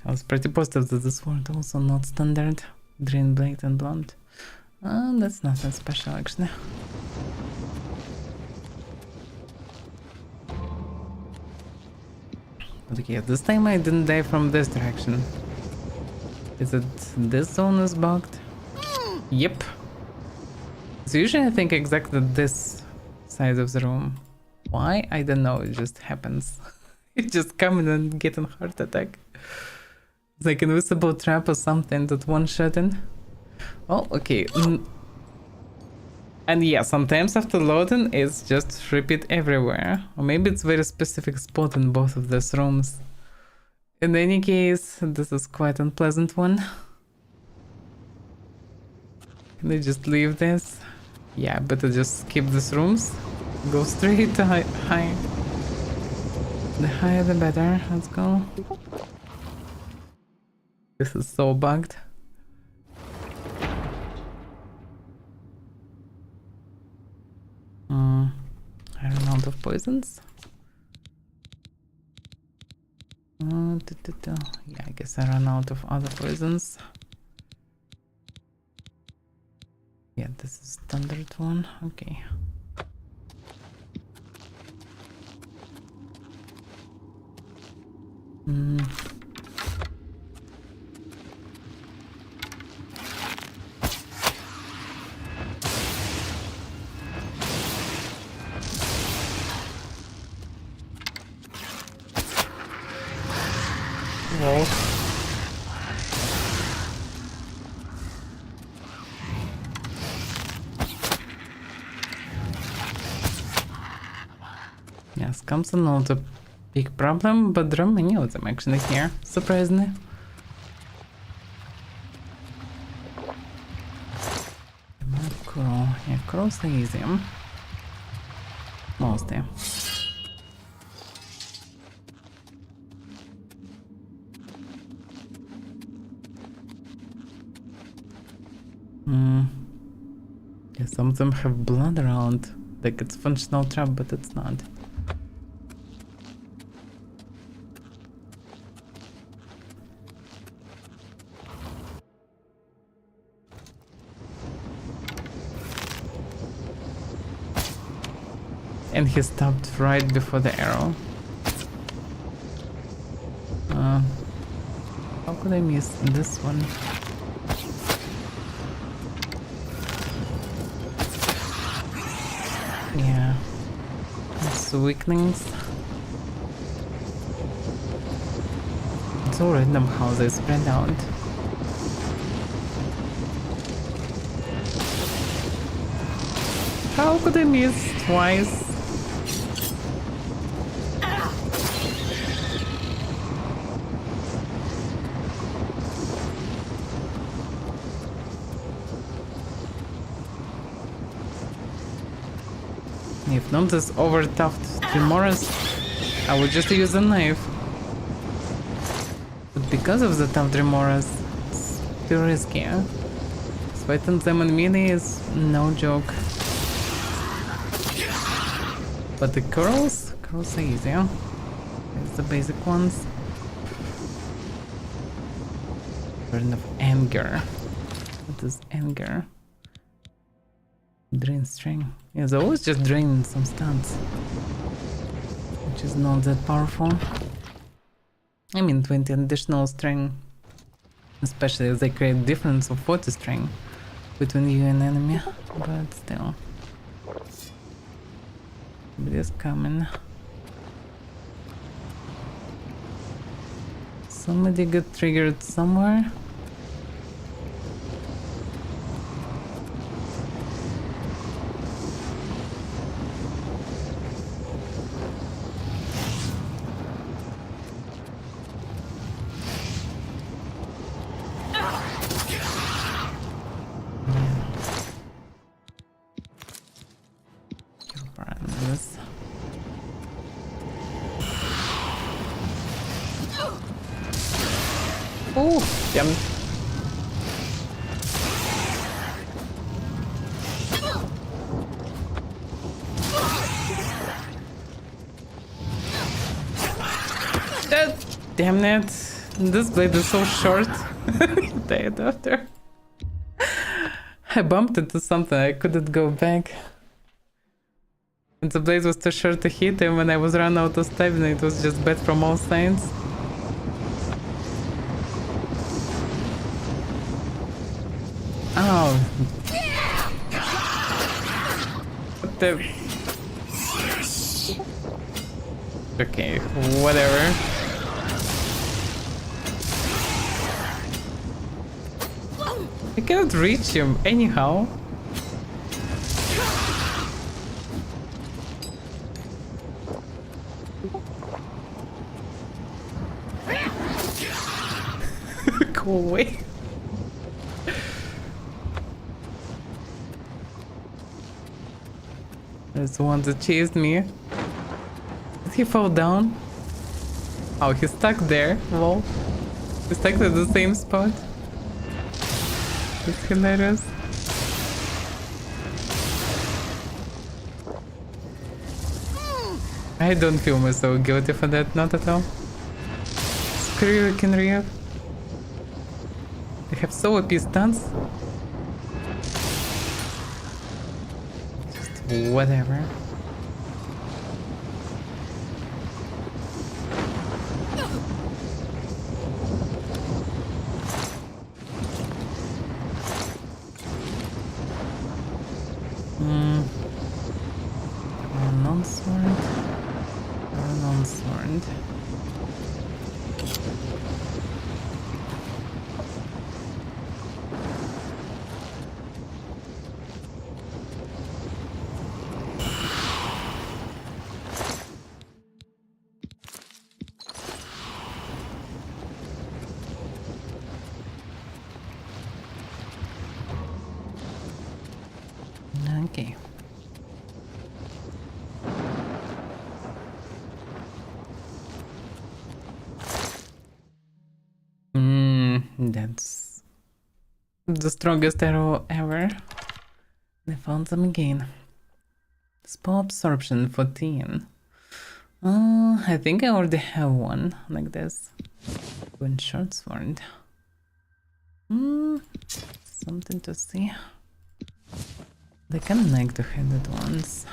I was pretty positive that this word also not standard. Drain Blade and Blunt. That's nothing special actually. But okay, this time I didn't die from this direction. Is it this zone is bugged? Yep. So usually I think exactly this side of the room. Why? I don't know, it just happens. It just coming and getting heart attack. It's like invisible trap or something that one-shotting. Oh, okay. And yeah, sometimes after loading, it's just repeat everywhere. Or maybe it's very specific spot in both of these rooms. In any case, this is quite unpleasant one. Can I just leave this? Yeah, better just skip these rooms. Go straight to high. The higher the better. Let's go. This is so bugged. I ran out of poisons. Yeah, I guess I ran out of other poisons. Yeah, this is standard one. Okay. Whoa. Yes, comes not a big problem, but there are many of them actually here, surprisingly. Crow. Yeah, crows are easy. Mostly. Yeah, some of them have blood around. Like it's functional trap, but it's not. And he stopped right before the arrow. How could I miss this one? Yeah. It's weaklings. It's so random how they spread out. How could I miss twice? If not this over-toughed Tremoras, I would just use a knife. But because of the tough Tremoras, it's too risky. Fighting them in melee is no joke. But the curls are easier. It's the basic ones. Burn of anger. What is anger? Drain string. Yeah, they always just drain some stats, which is not that powerful. I mean 20 additional string, especially as they create difference of 40 string between you and enemy, but still. It is coming. Somebody got triggered somewhere. Oh, damn. Damn it. This blade is so short. Died after. I bumped into something, I couldn't go back. And the blade was too short to hit, and when I was run out of stamina, it was just bad from all sides. Oh. What the... Okay, whatever. I cannot reach him anyhow. Go away. There's the one that chased me. Did he fall down? Oh, he's stuck there. Lol. He's stuck at the same spot. It's hilarious. I don't feel myself guilty for that, not at all. Screw you, Kenryu. They have so OP stunts. Just whatever. Non-sword or non-sword. Okay. That's the strongest arrow ever. I found them again. Spell absorption 14. I think I already have one like this. One short sword. Something to see. They kind of like two-handed ones.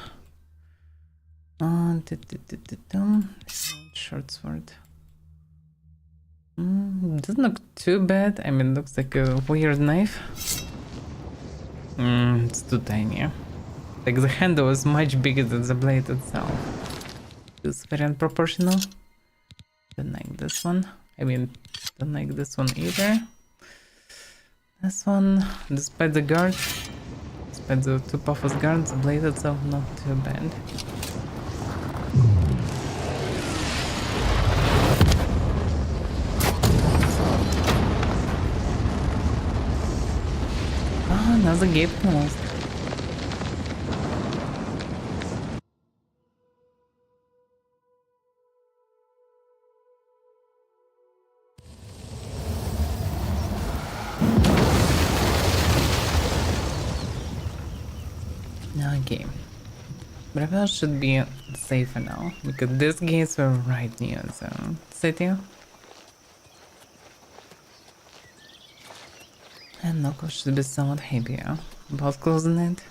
Short sword. Doesn't look too bad. I mean, looks like a weird knife. It's too tiny. Like the handle is much bigger than the blade itself. It's very unproportional. Don't like this one. I mean, don't like this one either. This one, despite the guard, despite the two toughest guards, the blade itself not too bad. Another gate closed. Okay. Bravo should be safer now, because these gates were right near the city. And Noko should be somewhat happier about closing it.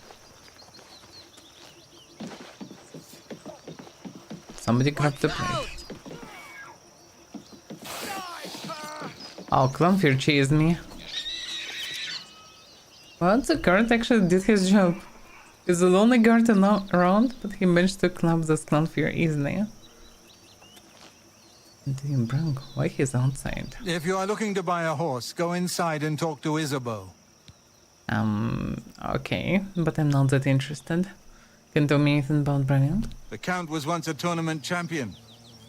Somebody grabbed the plate. Oh, Clownfear chased me. Well, the guard actually did his job. He's the only guard around, but he managed to club this Clownfear easily. Damn, Bronk, why he's outside? If you are looking to buy a horse, go inside and talk to Isabeau. Okay, but I'm not that interested. Can you tell me anything about Brian? The Count was once a tournament champion.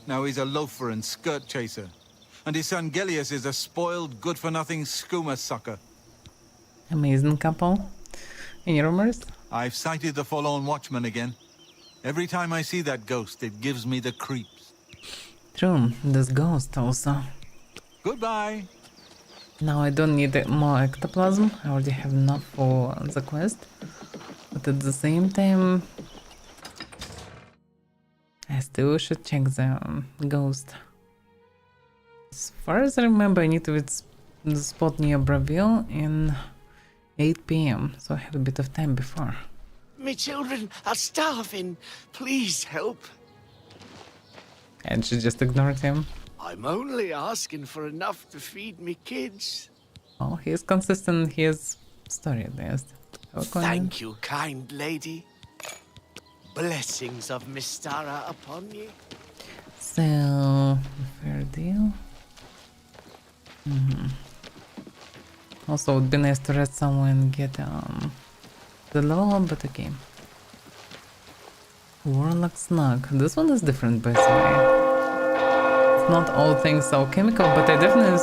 Now he's a loafer and skirt chaser. And his son Gellius is a spoiled, good-for-nothing skooma sucker. Amazing couple. Any rumors? I've sighted the Forlorn Watchman again. Every time I see that ghost, it gives me the creeps. True, this ghost also. Goodbye. Now I don't need more ectoplasm, I already have enough for the quest. But at the same time, I still should check the ghost. As far as I remember, I need to visit the spot near Braville in 8 p.m, so I have a bit of time before. Me children are starving. Please help. And she just ignored him. I'm only asking for enough to feed me kids. Oh, he's consistent in his story at least. Thank you, kind lady. Blessings of Mystara upon you. So, fair deal. Also, it would be nice to rest somewhere and get the level up, but okay. Warlock Snug. This one is different, by the way. It's not all things alchemical, but I definitely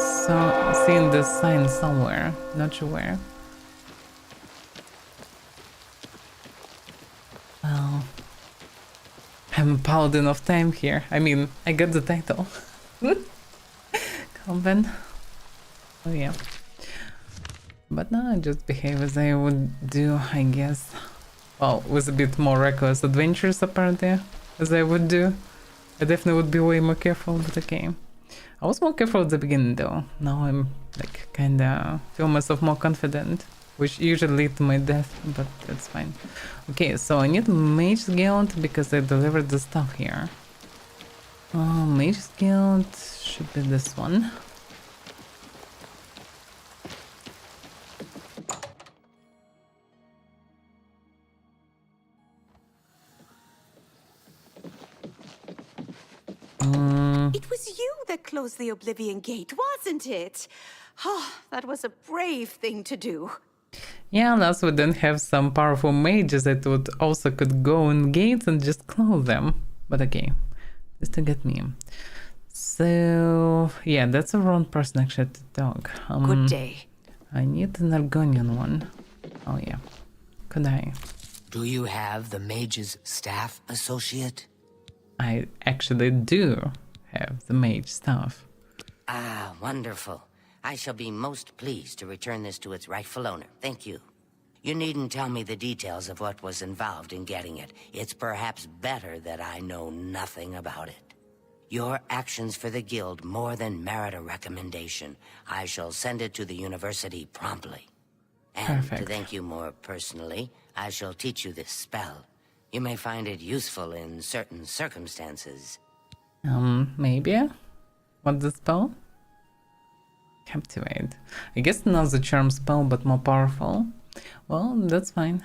seen this sign somewhere. Not sure where. Well, I'm a paladin of time here. I mean, I got the title. Convent. Oh yeah. But now I just behave as I would do, I guess. Well, with a bit more reckless adventures apparently, as I would do. I definitely would be way more careful, but okay. I was more careful at the beginning though. Now I'm like kinda feel myself more confident, which usually lead to my death, but that's fine. Okay, so I need Mage Guild because I delivered the stuff here. Mage Guild should be this one. It was you that closed the Oblivion Gate, wasn't it? Oh, that was a brave thing to do. Yeah, unless we don't have some powerful mages that would also could go in gates and just close them. But okay, just to get me. So, yeah, that's a wrong person actually to talk. Good day. I need an Argonian one. Oh yeah, could I? Do you have the mage's staff associate? I actually do have the mage staff. Ah, wonderful. I shall be most pleased to return this to its rightful owner. Thank you. You needn't tell me the details of what was involved in getting it. It's perhaps better that I know nothing about it. Your actions for the guild more than merit a recommendation. I shall send it to the university promptly. And Perfect. to thank you more personally, I shall teach you this spell. You may find it useful in certain circumstances. Maybe? What's the spell? Captivate. I guess not the charm spell, but more powerful. Well, that's fine.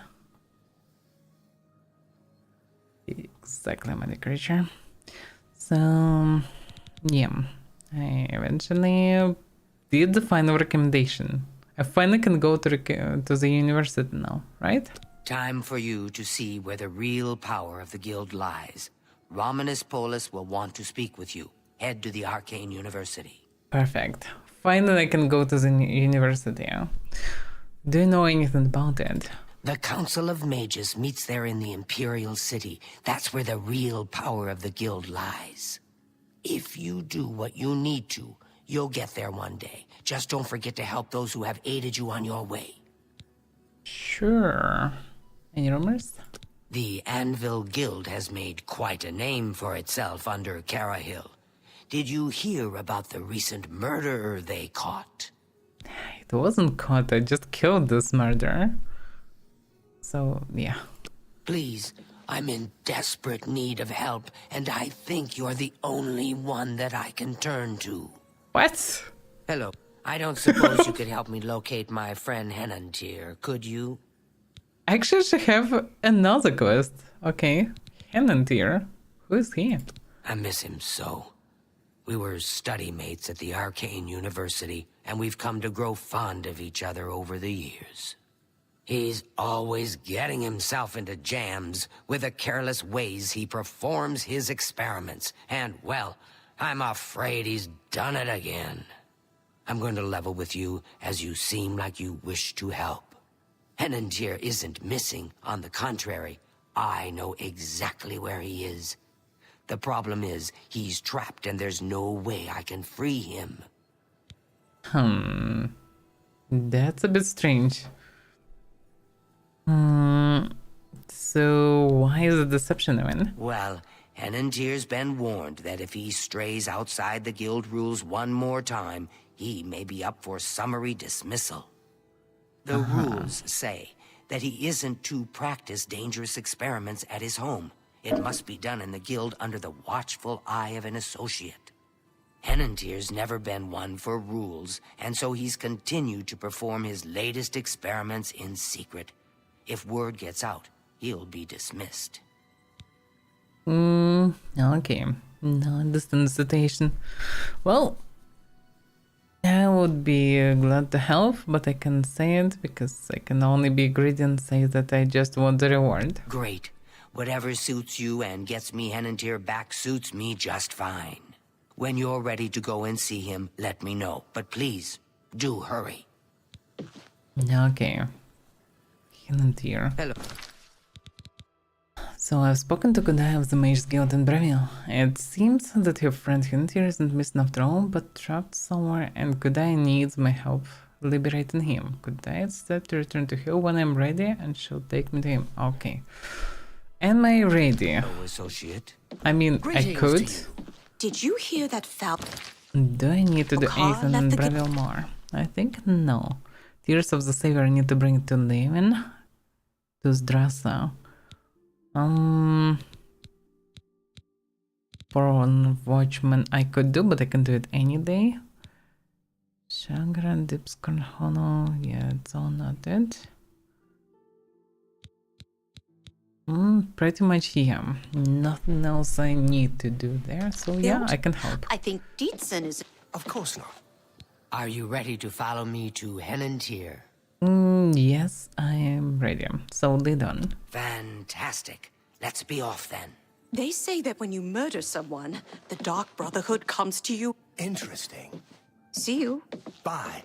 Exactly my creature. So, yeah. I eventually did the final recommendation. I finally can go to the university now, right? Time for you to see where the real power of the guild lies. Romanus Polus will want to speak with you. Head to the Arcane University. Perfect. Finally I can go to the university. Do you know anything about it? The Council of Mages meets there in the Imperial City. That's where the real power of the guild lies. If you do what you need to, you'll get there one day. Just don't forget to help those who have aided you on your way. Sure. Any rumors? The Anvil Guild has made quite a name for itself under Carahill. Did you hear about the recent murderer they caught? It wasn't caught, I just killed this murderer. So, yeah. Please, I'm in desperate need of help, and I think you're the only one that I can turn to. What? Hello. I don't suppose you could help me locate my friend Henantier, could you? Actually, she have another quest. Okay. Henantier. Who is he? I miss him so. We were study mates at the Arcane University, and we've come to grow fond of each other over the years. He's always getting himself into jams with the careless ways he performs his experiments, and, well, I'm afraid he's done it again. I'm going to level with you, as you seem like you wish to help. Henantier isn't missing. On the contrary, I know exactly where he is. The problem is, he's trapped and there's no way I can free him. That's a bit strange. So why is the deception even? Well, Henantier's been warned that if he strays outside the guild rules one more time, he may be up for summary dismissal. The rules say that he isn't to practice dangerous experiments at his home. It must be done in the guild under the watchful eye of an associate. Henantier's never been one for rules, and so he's continued to perform his latest experiments in secret. If word gets out, he'll be dismissed. Okay. No, I understand the situation. Well, I would be glad to help, but I can say it because I can only be greedy and say that I just want the reward. Great. Whatever suits you and gets me Henantier back suits me just fine. When you're ready to go and see him, let me know. But please, do hurry. Okay. Henantier. Hello. So I've spoken to Kodai of the Mage's Guild in Breville. It seems that your friend Henantier isn't missing after all, but trapped somewhere, and Kodai needs my help liberating him. Kodai is set to return to Hill when I'm ready, and she'll take me to him. Okay. Am I ready? Hello, associate. I mean, Greetings I could. to you. Did you hear that foul? Do I need to do Carl anything left in the Breville more? I think no. Tears of the Savior I need to bring to Levin. To Zdrasa. For one watchman I could do, but I can do it any day. Shagra, Dips, Hono. Yeah, it's all not it. Pretty much, yeah. Nothing else I need to do there, so yeah, I can help. I think Dietzen is... Of course not. Are you ready to follow me to Henantier? Yes, I am ready. So lead on. Fantastic. Let's be off then. They say that when you murder someone, the Dark Brotherhood comes to you. Interesting. See you. Bye.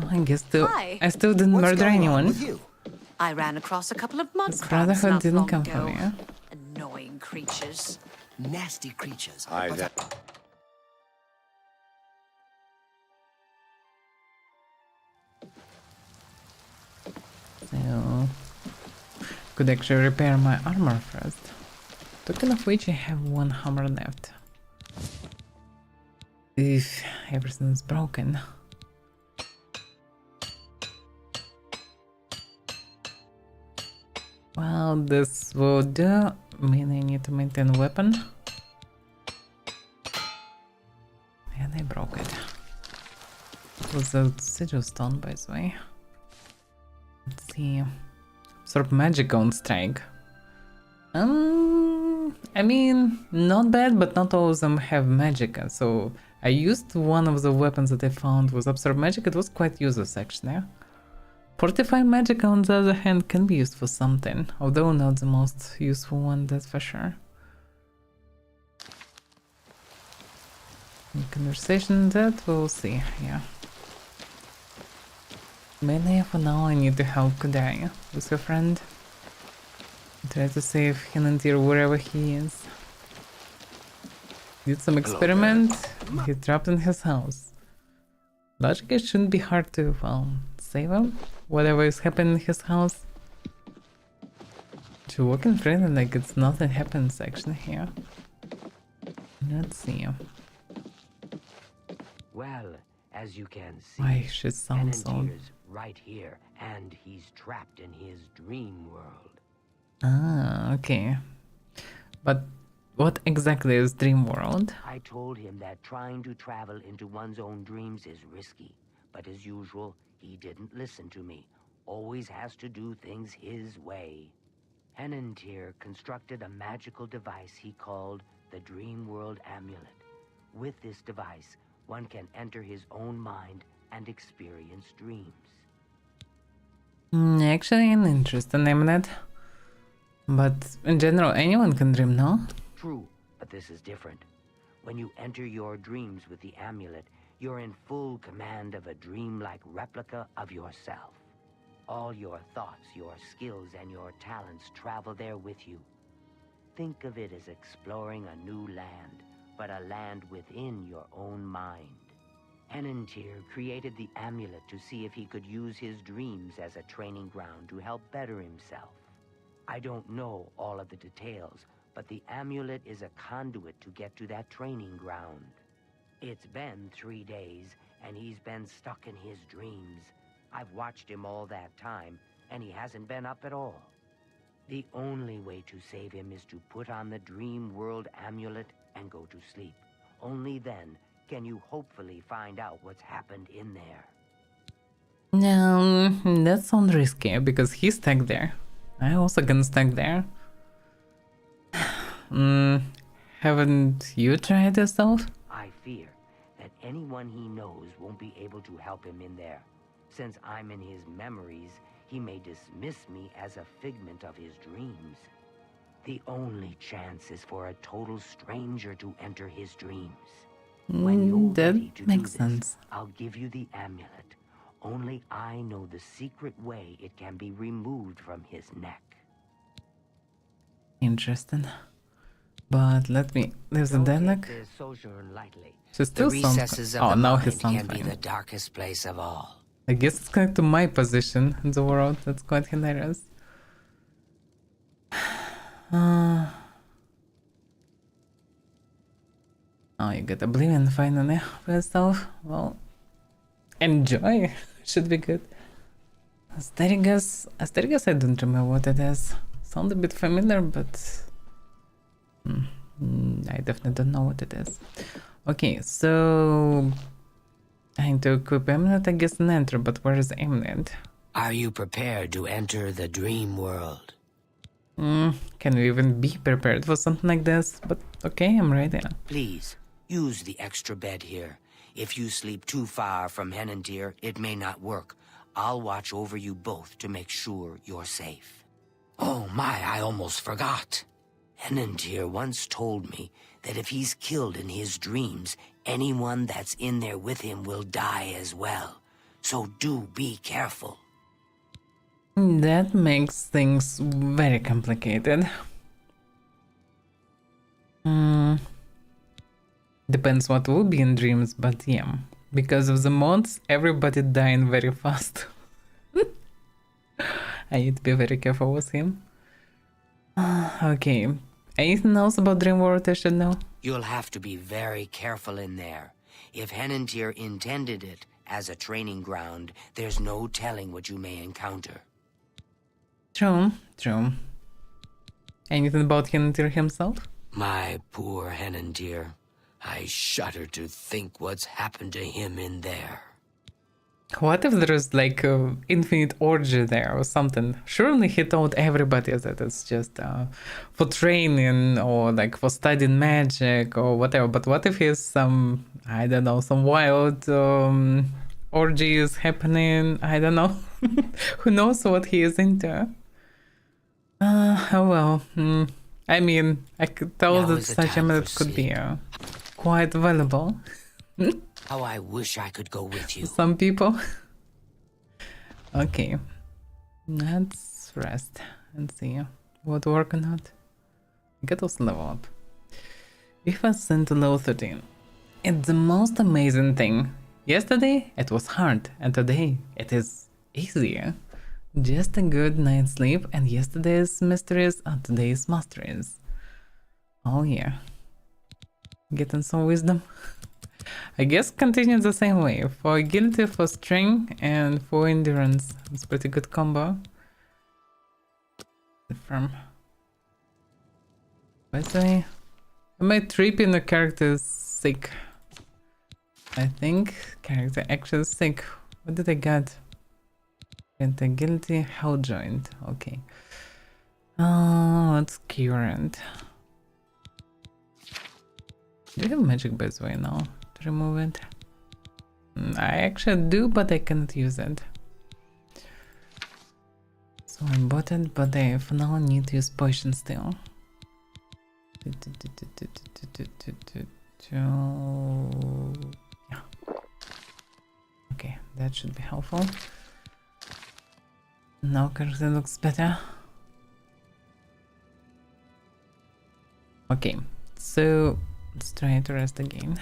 I guess Hi. I still didn't What's murder going on anyone. with you? I ran across a couple of mud crabs Brotherhood not didn't long come for ago. me. Annoying creatures. Nasty creatures. I So could actually repair my armor first. Talking of which, I have one hammer left. If everything's broken. Well, this would do. Mean I need to maintain a weapon. And I broke it. It was a sigil stone, by the way. Let's see. Absorb magic on strike. I mean, not bad, but not all of them have magic. So I used one of the weapons that I found was absorb magic. It was quite useless actually. Fortify magic, on the other hand, can be used for something, although not the most useful one, that's for sure. In conversation, that we'll see, yeah. Mainly for now I need to help Kodai with her friend. Try to save Henantier wherever he is. Did some experiment, he trapped in his house. Logically, it shouldn't be hard to, well, save him. Whatever is happening in his house. To walk in freely like it's nothing happens actually here. Let's see. Well, as you can see, Why she sounds so... Enantir's right here, and he's trapped in his dream world. Ah, okay. But what exactly is dream world? I told him that trying to travel into one's own dreams is risky, but as usual, he didn't listen to me. Always has to do things his way. Enantir constructed a magical device he called the Dream World Amulet. With this device, one can enter his own mind and experience dreams. Actually an interesting amulet. But in general, anyone can dream, no? True, but this is different. When you enter your dreams with the amulet, you're in full command of a dream-like replica of yourself. All your thoughts, your skills, and your talents travel there with you. Think of it as exploring a new land, but a land within your own mind. Enantir created the amulet to see if he could use his dreams as a training ground to help better himself. I don't know all of the details, but the amulet is a conduit to get to that training ground. It's been 3 days, and he's been stuck in his dreams. I've watched him all that time, and he hasn't been up at all. The only way to save him is to put on the Dream World Amulet and go to sleep. Only then can you hopefully find out what's happened in there. No, that sounds risky because he's stuck there. I also can stuck there. Haven't you tried yourself? I fear that anyone he knows won't be able to help him in there. Since I'm in his memories, he may dismiss me as a figment of his dreams. The only chance is for a total stranger to enter his dreams. When you're That ready to makes do sense. this, I'll give you the amulet. Only I know the secret way it can be removed from his neck. Interesting. But let me... There's a Don't dialogue. take the sojourn lightly. She The still sounds... recesses of Oh, the now he mind sounds can be fine. the darkest place of all. I guess it's connected to my position in the world. That's quite hilarious. Oh, you got Oblivion finally for yourself. Well, enjoy. Should be good. Asterigos, I don't remember what it is. Sound a bit familiar, but I definitely don't know what it is. Okay, so I need to equip Amulet, I guess, and enter, but where is Amulet? Are you prepared to enter the dream world? Can we even be prepared for something like this? But okay, I'm ready. Please, use the extra bed here. If you sleep too far from Enantir, it may not work. I'll watch over you both to make sure you're safe. Oh my, I almost forgot. Enantir once told me that if he's killed in his dreams, anyone that's in there with him will die as well. So do be careful. That makes things very complicated. Depends what will be in dreams, but yeah. Because of the mods, everybody dying very fast. I need to be very careful with him. Okay. Anything else about Dream World I should know? You'll have to be very careful in there. If Enantir intended it as a training ground, there's no telling what you may encounter. True. Anything about Enantir himself? My poor Enantir. I shudder to think what's happened to him in there. What if there is like a infinite orgy there or something? Surely he told everybody that it's just for training or like for studying magic or whatever. But what if he's some, I don't know, some wild orgy is happening? I don't know. Who knows what he is into? Oh well. I mean, I could tell Now that is the such a time method for could be sleep. quite valuable. How I wish I could go with you. Some people. Okay, let's rest and see what work or not. Get us level up. If I sent to level 13, it's the most amazing thing. Yesterday it was hard, and today it is easier. Just a good night's sleep, and yesterday's mysteries are today's masteries. Oh yeah. Getting some wisdom. I guess continue the same way. For agility, for strength, and for endurance. It's pretty good combo. From. By the way, my tripping the character is sick. I think character actually sick. What did I get? And agility, hell joint. Okay. Let's current. Do you have magic by the way now to remove it? I actually do, but I cannot use it. So I bought it, but I for now need to use potion still. Yeah. Okay, that should be helpful. Now character looks better. Okay, so let's try to rest again.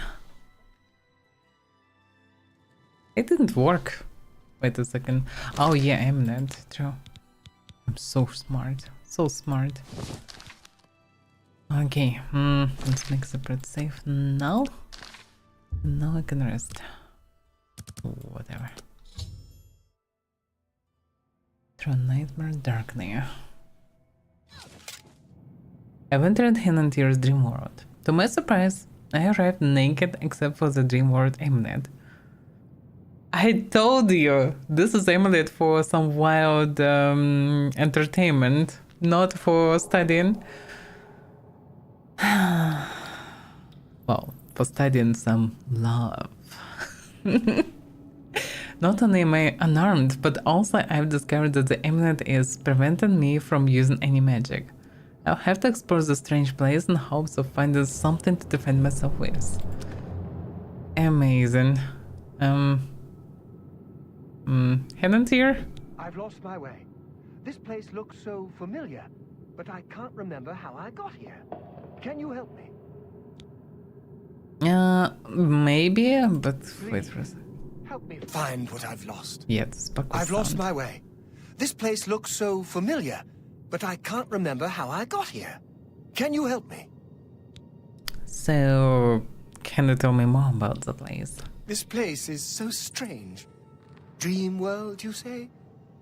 It didn't work. Wait a second. Oh yeah, I'm not true. I'm so smart. So smart. Okay, let's make separate save now. Now I can rest. Whatever. Through Nightmare Darkly. I've entered Hinantier's dream world. To my surprise, I arrived naked except for the dream world amulet. I told you, this is amulet for some wild entertainment, not for studying. Well, for studying some love. Not only am I unarmed, but also I've discovered that the amulet is preventing me from using any magic. I'll have to explore the strange place in hopes of finding something to defend myself with. Amazing. Hinantier? I've lost my way. This place looks so familiar, but I can't remember how I got here. Can you help me? Maybe, but wait for a second. Help me find what I've lost. Yes, I've lost my way. This place looks so familiar, but I can't remember how I got here. Can you help me? So, can you tell me more about the place? This place is so strange. Dream world, you say?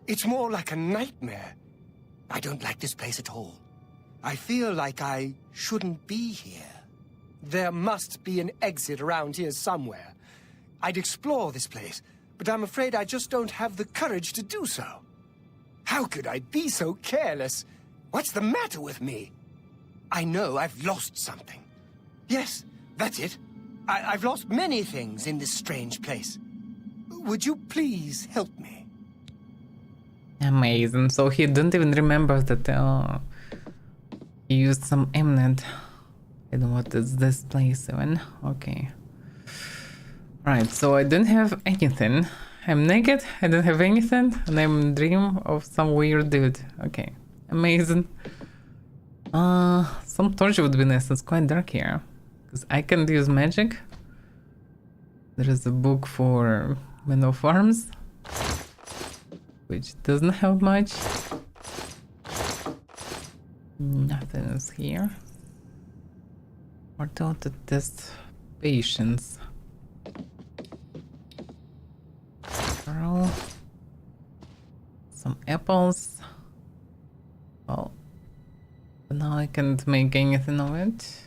It's more like a nightmare. I don't like this place at all. I feel like I shouldn't be here. There must be an exit around here somewhere. I'd explore this place, but I'm afraid I just don't have the courage to do so. How could I be so careless? What's the matter with me? I know I've lost something. Yes, that's it. I've lost many things in this strange place. Would you please help me? Amazing. So he didn't even remember that he used some amulet. And what is this place even? Okay. Right, so I don't have anything. I'm naked, I don't have anything, and I'm in dream of some weird dude. Okay. Amazing. Some torch would be nice. It's quite dark here. Because I can't use magic. There is a book for Men of Arms, which doesn't help much. Nothing is here. Or to test patience. Throw some apples. Oh, but now I can't make anything of it.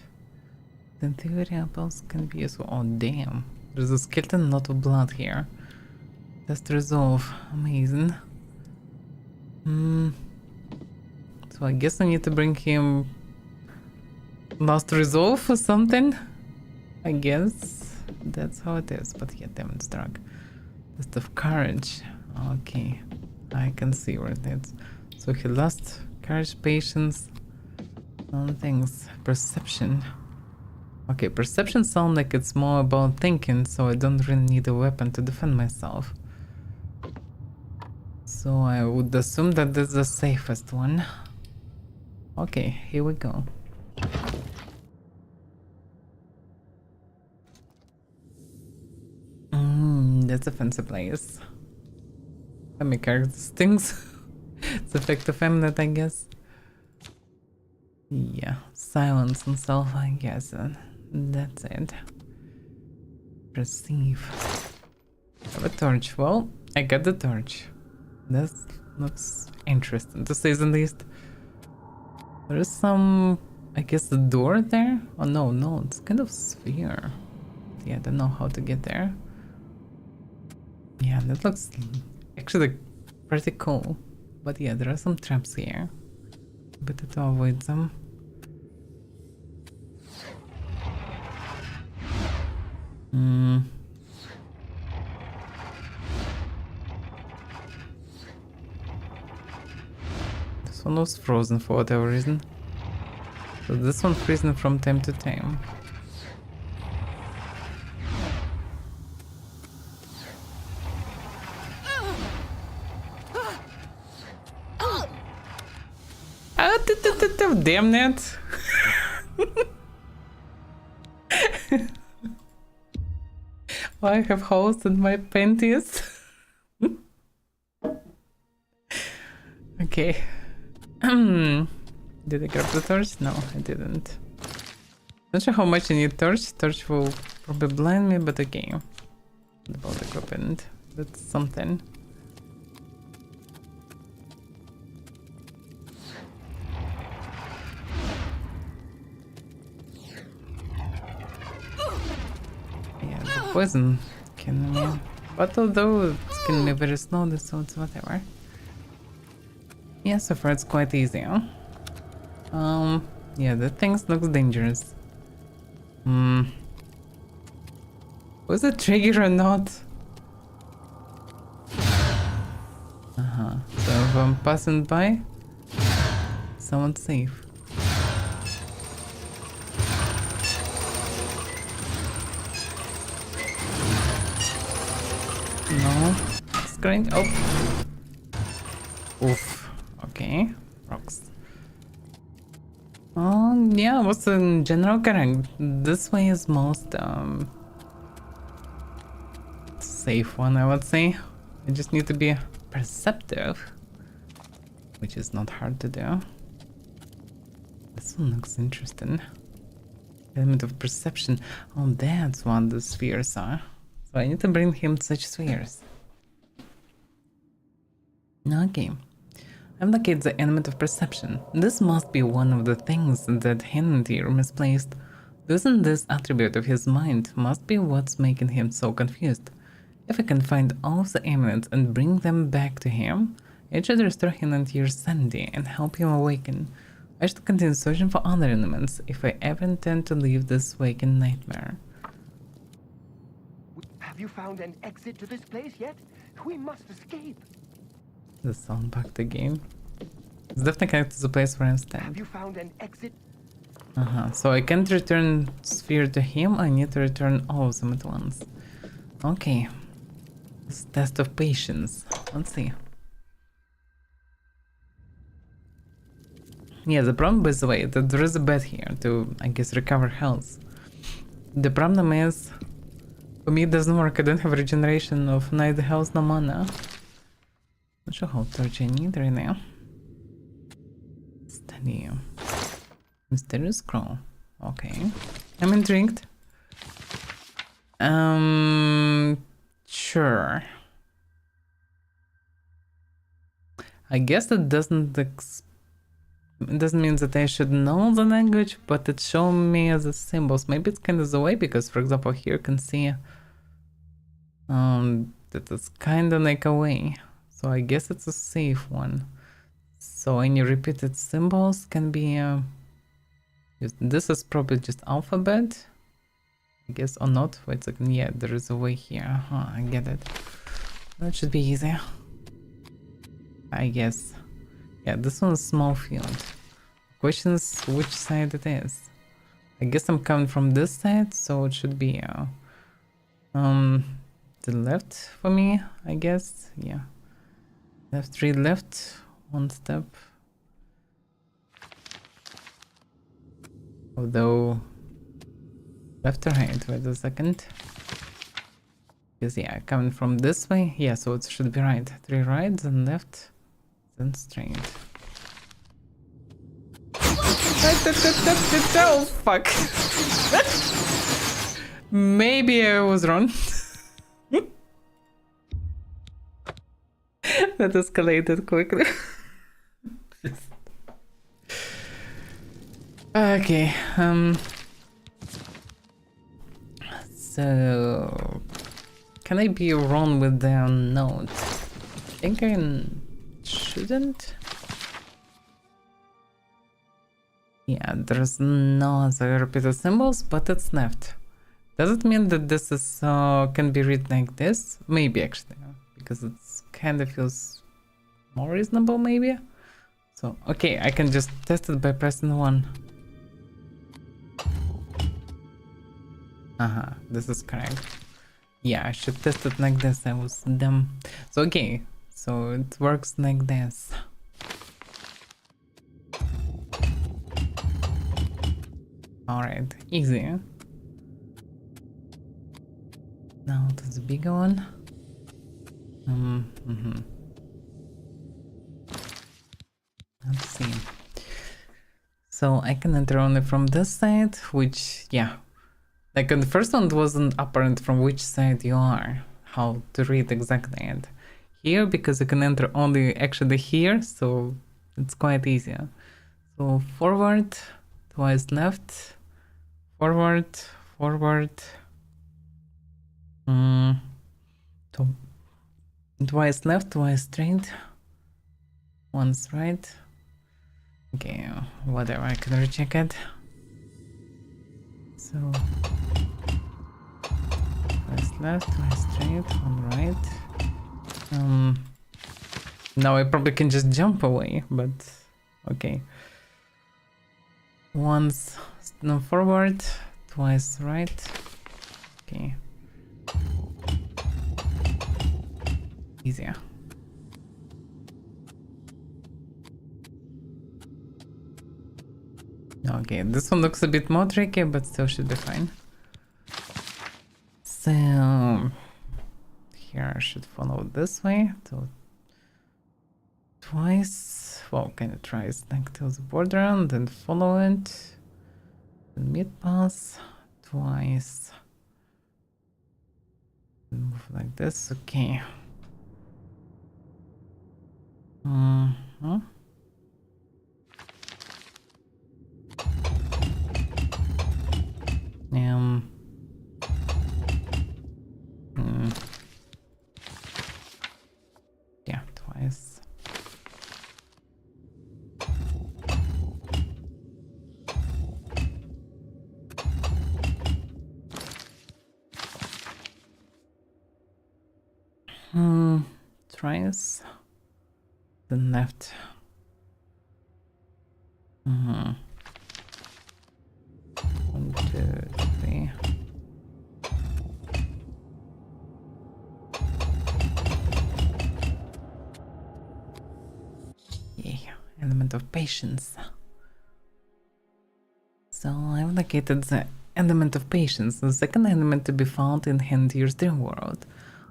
In theory, apples can be useful. Oh damn, there's a skeleton, lot of blood here. Just resolve. Amazing. So I guess I need to bring him last resolve or something. I guess that's how it is. But yeah, damn, it's dark. Test of courage. Okay, I can see where it is. So he lost courage, patience, on things. Perception. Okay, perception sounds like it's more about thinking, so I don't really need a weapon to defend myself. So I would assume that this is the safest one. Okay, here we go. That's a fancy place. Let me carry these things. It's effective amulet, I guess. Yeah, silence and self, I guess. That's it. Perceive. Have a torch. Well, I got the torch. That looks interesting, to say the least. There is some, I guess, the door there? Oh no, it's kind of sphere. Yeah, I don't know how to get there. Yeah, that looks actually pretty cool. But yeah, there are some traps here. Better to avoid them. This one was frozen for whatever reason. So this one's frozen from time to time. Damn it! I have holes in my panties. Okay. Did I grab the torch? No, I didn't. Not sure how much I need torch. Torch will probably blind me, but okay. About equipment. That's something. Yeah, the poison killing me. But although it's killing me very slowly, so it's whatever. Yeah, so far it's quite easy, huh? Yeah, the things looks dangerous. Was it trigger or not? So if I'm passing by, someone's safe. No. Screen. Oh. Oof. Okay. Rocks. Yeah, what's in general correct? This way is most safe one, I would say. I just need to be perceptive, which is not hard to do. This one looks interesting. Element of perception. Oh, that's what the spheres are. So I need to bring him such spheres. Okay. I've located the element of perception. This must be one of the things that Henry misplaced. Losing this attribute of his mind must be what's making him so confused. If I can find all of the amulets and bring them back to him, it should restore him into your sanity and help him awaken. I should continue searching for other elements if I ever intend to leave this waking nightmare. Have you found an exit to this place yet? We must escape. The sound back again. It's definitely connected to the place where I stand. Have you found an exit? So I can't return sphere to him, I need to return all of them at once. Okay. This test of patience. Let's see. Yeah, the problem, by the way, that there is a bed here to, I guess, recover health. The problem is, for me it doesn't work. I don't have regeneration of neither health nor mana. Not sure how torch I need right now. Study. Mysterious scroll. Okay. I'm intrigued. Sure. I guess it doesn't mean that I should know the language, but it's showing me as a symbols. Maybe it's kind of the way, because for example here you can see that it's kind of like a way. So I guess it's a safe one. So any repeated symbols can be used. This is probably just alphabet, I guess, or not. Wait a second. Yeah, there is a way here. I get it. That should be easy, I guess. Yeah, this one's small field. Question is which side it is. I guess I'm coming from this side, so it should be the left for me, I guess. Yeah. Left, 3 left, 1 step. Although left or right, wait a second. Because yeah, coming from this way, yeah, so it should be right. 3 rights and left then straight. Oh fuck. Maybe I was wrong. That escalated quickly. Okay, so can I be wrong with the note? I think I shouldn't. Yeah, there's no other repeated symbols, but it's left. Does it mean that this is can be read like this? Maybe actually, because it's kind of feels more reasonable, maybe. So okay, I can just test it by pressing 1. This is correct. Yeah, I should test it like this. I was dumb. So okay, so it works like this. Alright, easy. Now to the bigger one. Let's see. So I can enter only from this side, which, yeah. Like on the first one, it wasn't apparent from which side you are, how to read exactly. And here, because you can enter only actually here, so it's quite easy. So forward, twice left, forward, forward, twice left, twice straight, once right. Okay, whatever, I can recheck it. So twice left, twice straight, one right. Now I probably can just jump away, but okay. Once forward, twice right. Okay. Easier. Okay, this one looks a bit more tricky, but still should be fine. So here I should follow this way. So twice. Well, can I try like to the border and then follow it? Then mid pass twice. Move like this. Okay. Yeah, twice. Twice. Then left. 1, 2, 3. Yeah, element of patience. So I've located the element of patience, the second element to be found in Handier's dream world.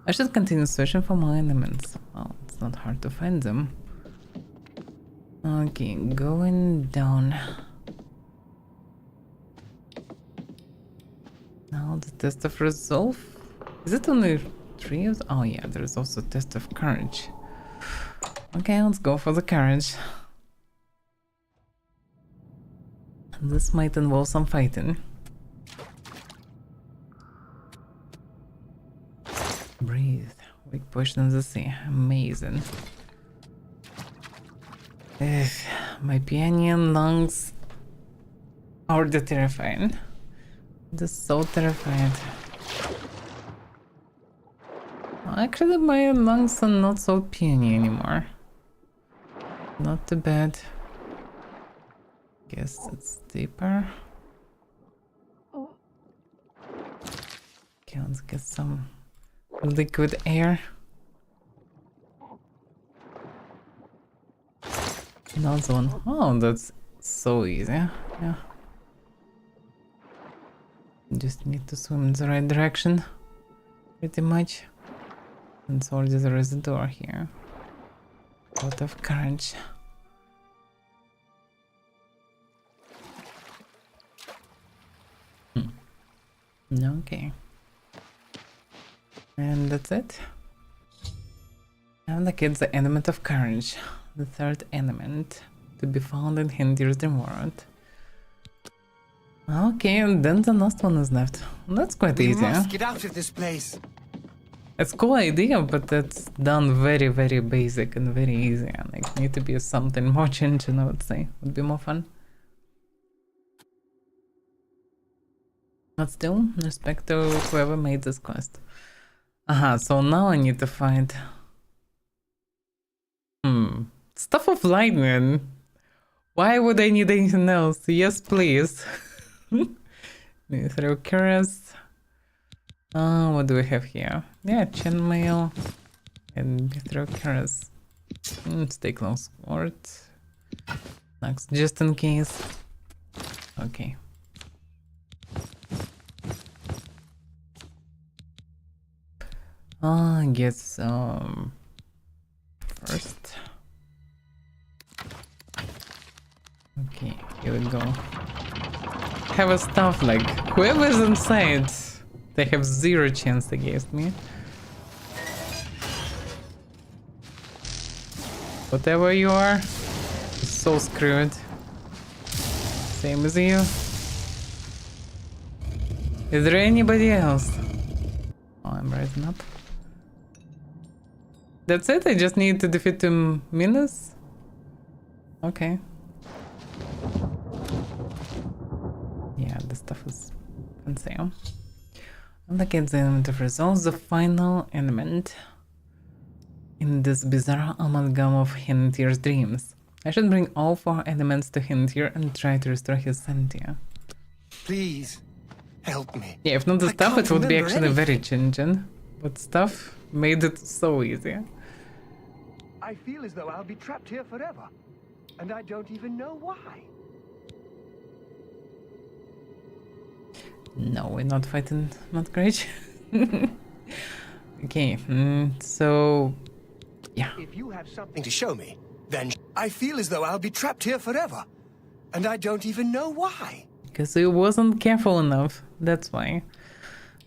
I should continue searching for more elements. Well, it's not hard to find them. Okay, going down. Now the test of resolve. Is it only 3? Oh yeah, there is also test of courage. Okay, let's go for the courage. This might involve some fighting. Breathe. Weak portion of the sea. Amazing. My pianian lungs are terrifying. Just so terrified. Actually, my lungs are not so peony anymore. Not too bad. Guess it's deeper. Okay, let's get some liquid air. Another one. Oh, that's so easy. Yeah. Just need to swim in the right direction. Pretty much. And so there is a door here. Pot of courage. Okay. And that's it. And the the element of courage. The third element to be found in Hindir's reward. Okay, and then the last one is left. That's quite We easy. must get out of this place. It's a cool idea, but it's done very, very basic and very easy. And like, need to be something more changing, I would say. Would be more fun. But still, respect to whoever made this quest. So now I need to find... Stuff of lightning. Why would I need anything else? Yes, please. Throw curious. What do we have here? Yeah, chainmail. And throw curious. Stay close sword. Next, just in case. Okay. Get some first. Okay, here we go. Have a stuff like whoever's inside, they have 0 chance against me. Whatever you are, you're so screwed. Same as you. Is there anybody else? Oh, I'm rising up. That's it? I just need to defeat the Minas? Okay. Yeah, this stuff is insane. And again, the element of resolve, the final element in this bizarre amalgam of Hindir's dreams. I should bring all 4 elements to Hindir and try to restore his sanity. Please, help me. Yeah, if not the I stuff, can't it would be remember actually very anything. challenging. But stuff made it so easy. I feel as though I'll be trapped here forever. And I don't even know why. No, we're not fighting, not great. Okay, so... Yeah. If you have something to show me, then I feel as though I'll be trapped here forever. And I don't even know why. Because I wasn't careful enough, that's why.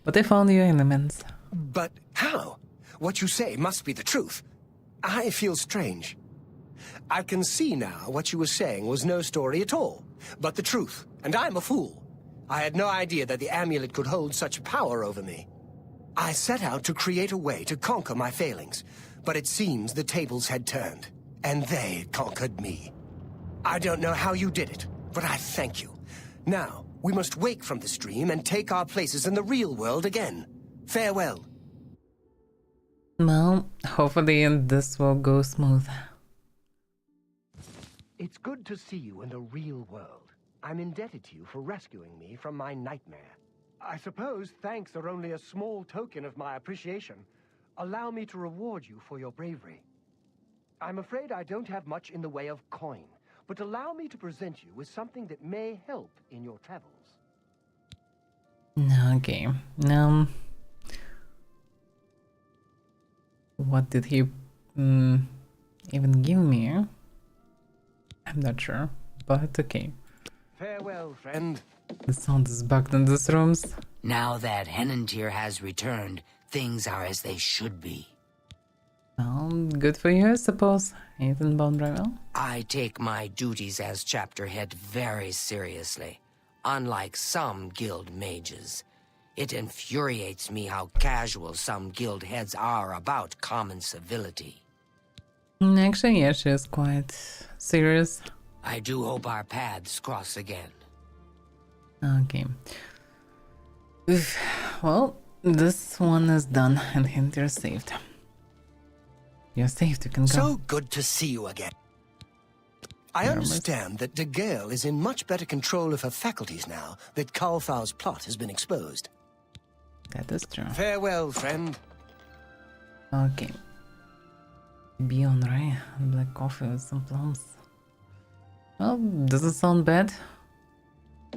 But I found your elements. But how? What you say must be the truth. I feel strange. I can see now what you were saying was no story at all, but the truth, and I'm a fool. I had no idea that the amulet could hold such power over me. I set out to create a way to conquer my failings, but it seems the tables had turned, and they conquered me. I don't know how you did it, but I thank you. Now, we must wake from this dream and take our places in the real world again. Farewell. Well, hopefully this will go smooth. It's good to see you in the real world. I'm indebted to you for rescuing me from my nightmare. I suppose thanks are only a small token of my appreciation. Allow me to reward you for your bravery. I'm afraid I don't have much in the way of coin, but allow me to present you with something that may help in your travels. Okay, what did he even give me? I'm not sure, but okay. Farewell, friend. The sound is bugged in these rooms. Now that Henantir has returned, things are as they should be. Well, good for you, I suppose. Anything about rival? I take my duties as chapter head very seriously, unlike some guild mages. It infuriates me how casual some guild heads are about common civility. Actually, yeah, she is quite serious. I do hope our paths cross again. Okay. Oof. Well, this one is done and you're saved. You're saved, you can go. So good to see you again. I understand that De Gale is in much better control of her faculties now that Kalthar's plot has been exposed. That is true. Farewell, friend. Okay. Be on Ray and black coffee with some plums. Well, doesn't sound bad.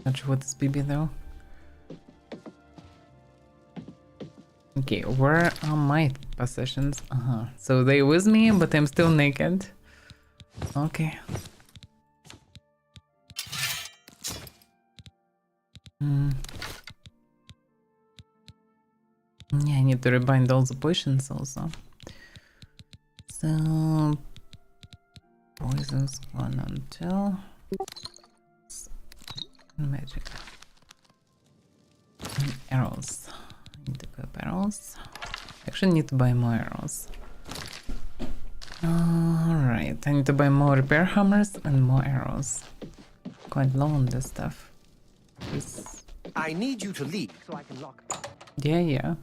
Not sure what is BB though. Okay, where are my possessions? So they with me, but I'm still naked. Okay. Yeah, I need to rebind all the potions also. So poison's gone until magic. And arrows. I need to equip arrows. Actually need to buy more arrows. Alright, I need to buy more repair hammers and more arrows. Quite low on this stuff. I need you to leave so I can lock. Yeah.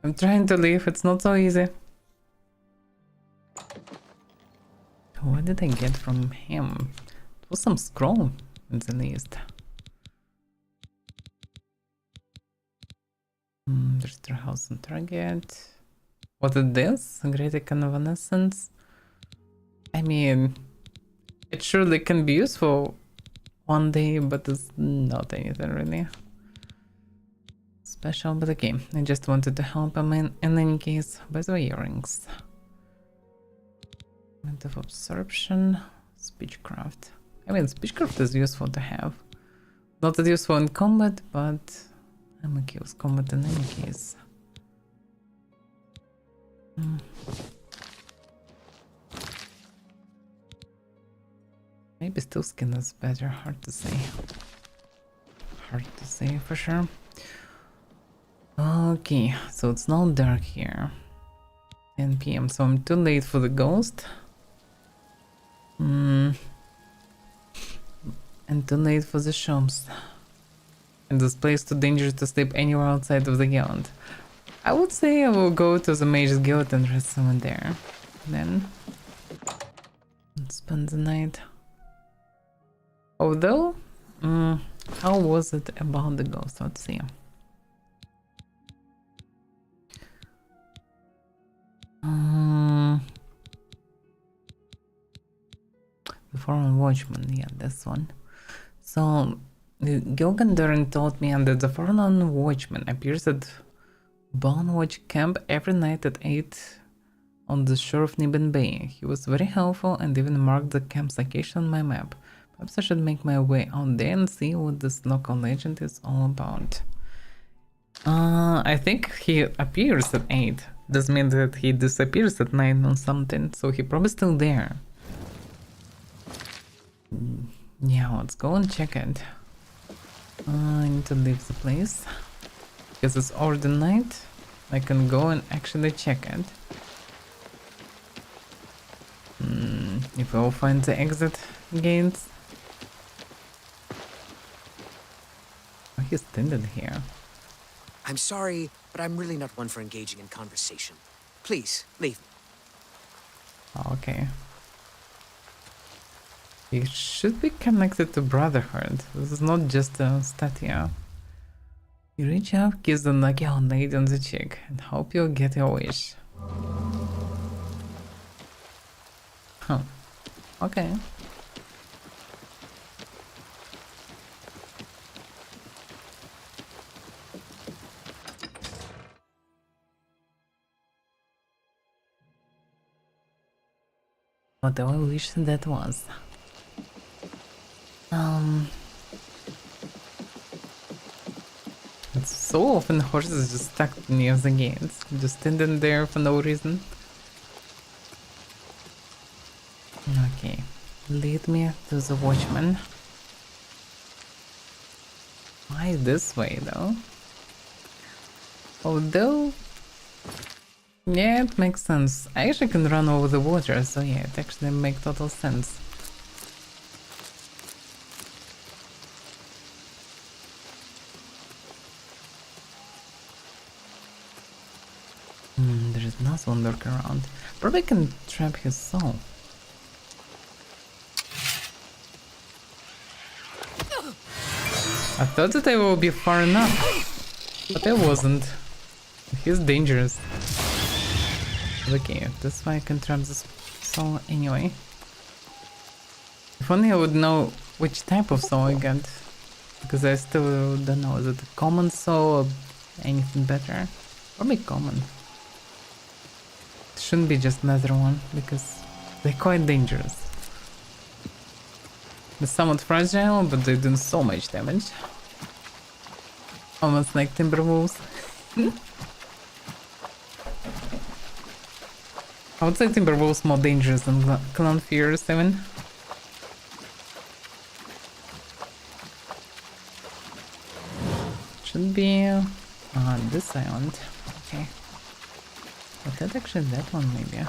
I'm trying to leave, it's not so easy. What did I get from him? It was some scroll at the least. There's their house on target. What is this? Great evanescence. I mean, it surely can be useful one day, but it's not anything really special. But okay, I just wanted to help him in any case. By the way, earrings. Moment of absorption. Speechcraft. I mean, speechcraft is useful to have. Not that useful in combat, but I'm okay with combat in any case. Maybe still skin is better, hard to say. Hard to say for sure. Okay, so it's now dark here. 10 PM, so I'm too late for the ghost. And too late for the shops. And this place too dangerous to sleep anywhere outside of the guild. I would say I will go to the Mage's Guild and rest someone there. Then spend the night. Although, how was it about the ghost? Let's see. The Foreign Watchman, yeah, this one. So, Gilgandarin told me that the Foreign Watchman appears at Bonewatch Camp every night at 8 on the shore of Niben Bay. He was very helpful and even marked the camp's location on my map. Perhaps I should make my way out there and see what this local legend is all about. I think he appears at 8. Does mean that he disappears at 9 or something, so he probably still there. Yeah, let's go and check it. I need to leave the place. Because it's already night. I can go and actually check it. If I'll find the exit gates. Oh, he's standing here. I'm sorry, but I'm really not one for engaging in conversation. Please, leave. Oh, okay. He should be connected to Brotherhood. This is not just a statue. You reach out, kiss the knockout lady on the cheek, and hope you'll get your wish. Huh. Okay. What I wish that was. It's so often horses just stuck near the gates, just standing there for no reason. Okay, lead me to the watchman. Why this way though? Although, yeah, it makes sense. I actually can run over the water, so yeah, it actually makes total sense. There is another one lurking around. Probably can trap his soul. I thought that I will be far enough, but I wasn't. He's dangerous. Okay, that's why I can trap this soul anyway. If only I would know which type of soul I got, because I still don't know. Is it a common soul or anything better? Probably common. It shouldn't be just another one, because they're quite dangerous. They're somewhat fragile, but they're doing so much damage. Almost like Timberwolves. I would say Timberwolves more dangerous than Clan Fear 7. Should be this island. Okay. But that actually that one maybe. I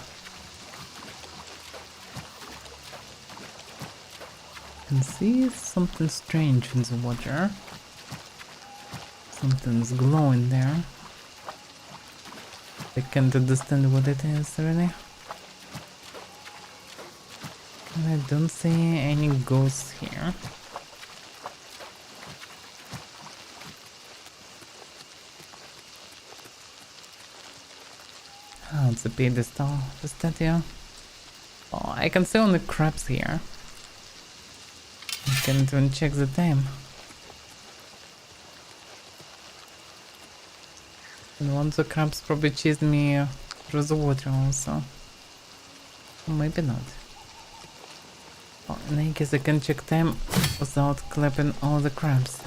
can see something strange in the water. Something's glowing there. I can't understand what it is really. And I don't see any ghosts here. Oh, it's a pedestal, the statue. Oh, I can see only crabs here. I can't even check the time. And one of the crabs probably chased me through the water also. Or maybe not. Oh, in any case I can check time without clapping all the crabs.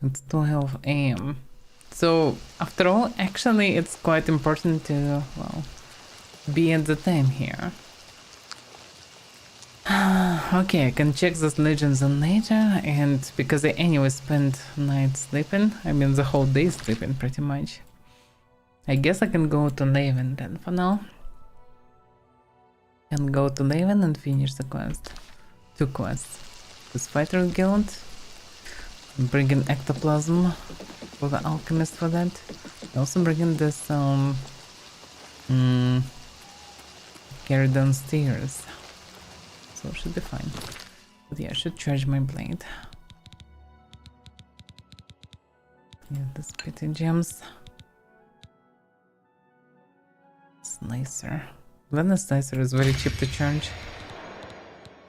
It's 12 AM. So, after all, actually it's quite important to, well, be at the time here. Okay, I can check those legends on later, and because I anyway spent night sleeping, I mean the whole day sleeping pretty much. I guess I can go to Laven then for now. And go to Laven and finish the quest. 2 quests. This Fighter Guild. Bring in ectoplasm for the alchemist for that. I also bring in this carry downstairs. So should be fine. But yeah, I should charge my blade. Yeah, this pretty gems. Slicer. Blender Slicer is very cheap to charge.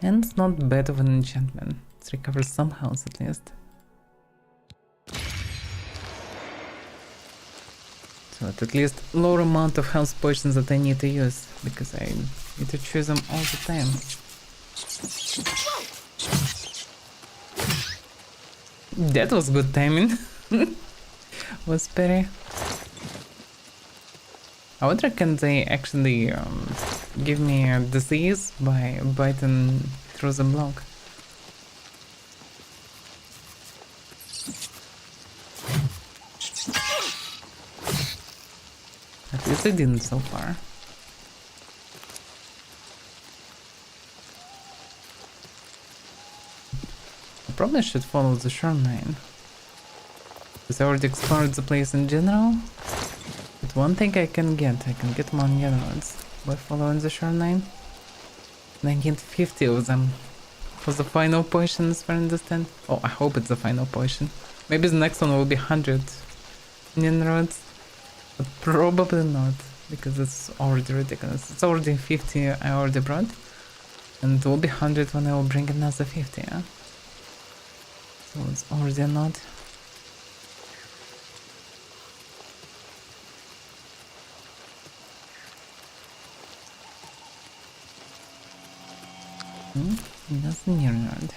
And it's not bad of an enchantment. It recovers some health at least. So at least lower amount of health potions that I need to use, because I need to choose them all the time. That was good timing. Was Perry. I would reckon they actually give me a disease by biting through the block. At least I didn't so far. I probably should follow the shoreline. Because I already explored the place in general. But one thing I can get more emeralds by following the shoreline. And I need 50 of them for the final potion, as far as I understand. Oh, I hope it's the final potion. Maybe the next one will be 100 emeralds. But probably not, because it's already ridiculous. It's already 50 I already brought. And it will be 100 when I will bring another 50, yeah? So it's already not. Nothing near yard.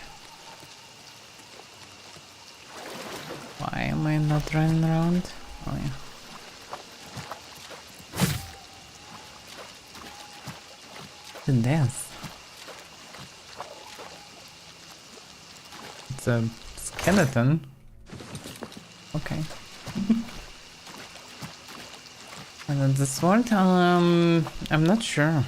Why am I not running around? Oh yeah. The death. It's a skeleton. Okay. And then the sword, I'm not sure.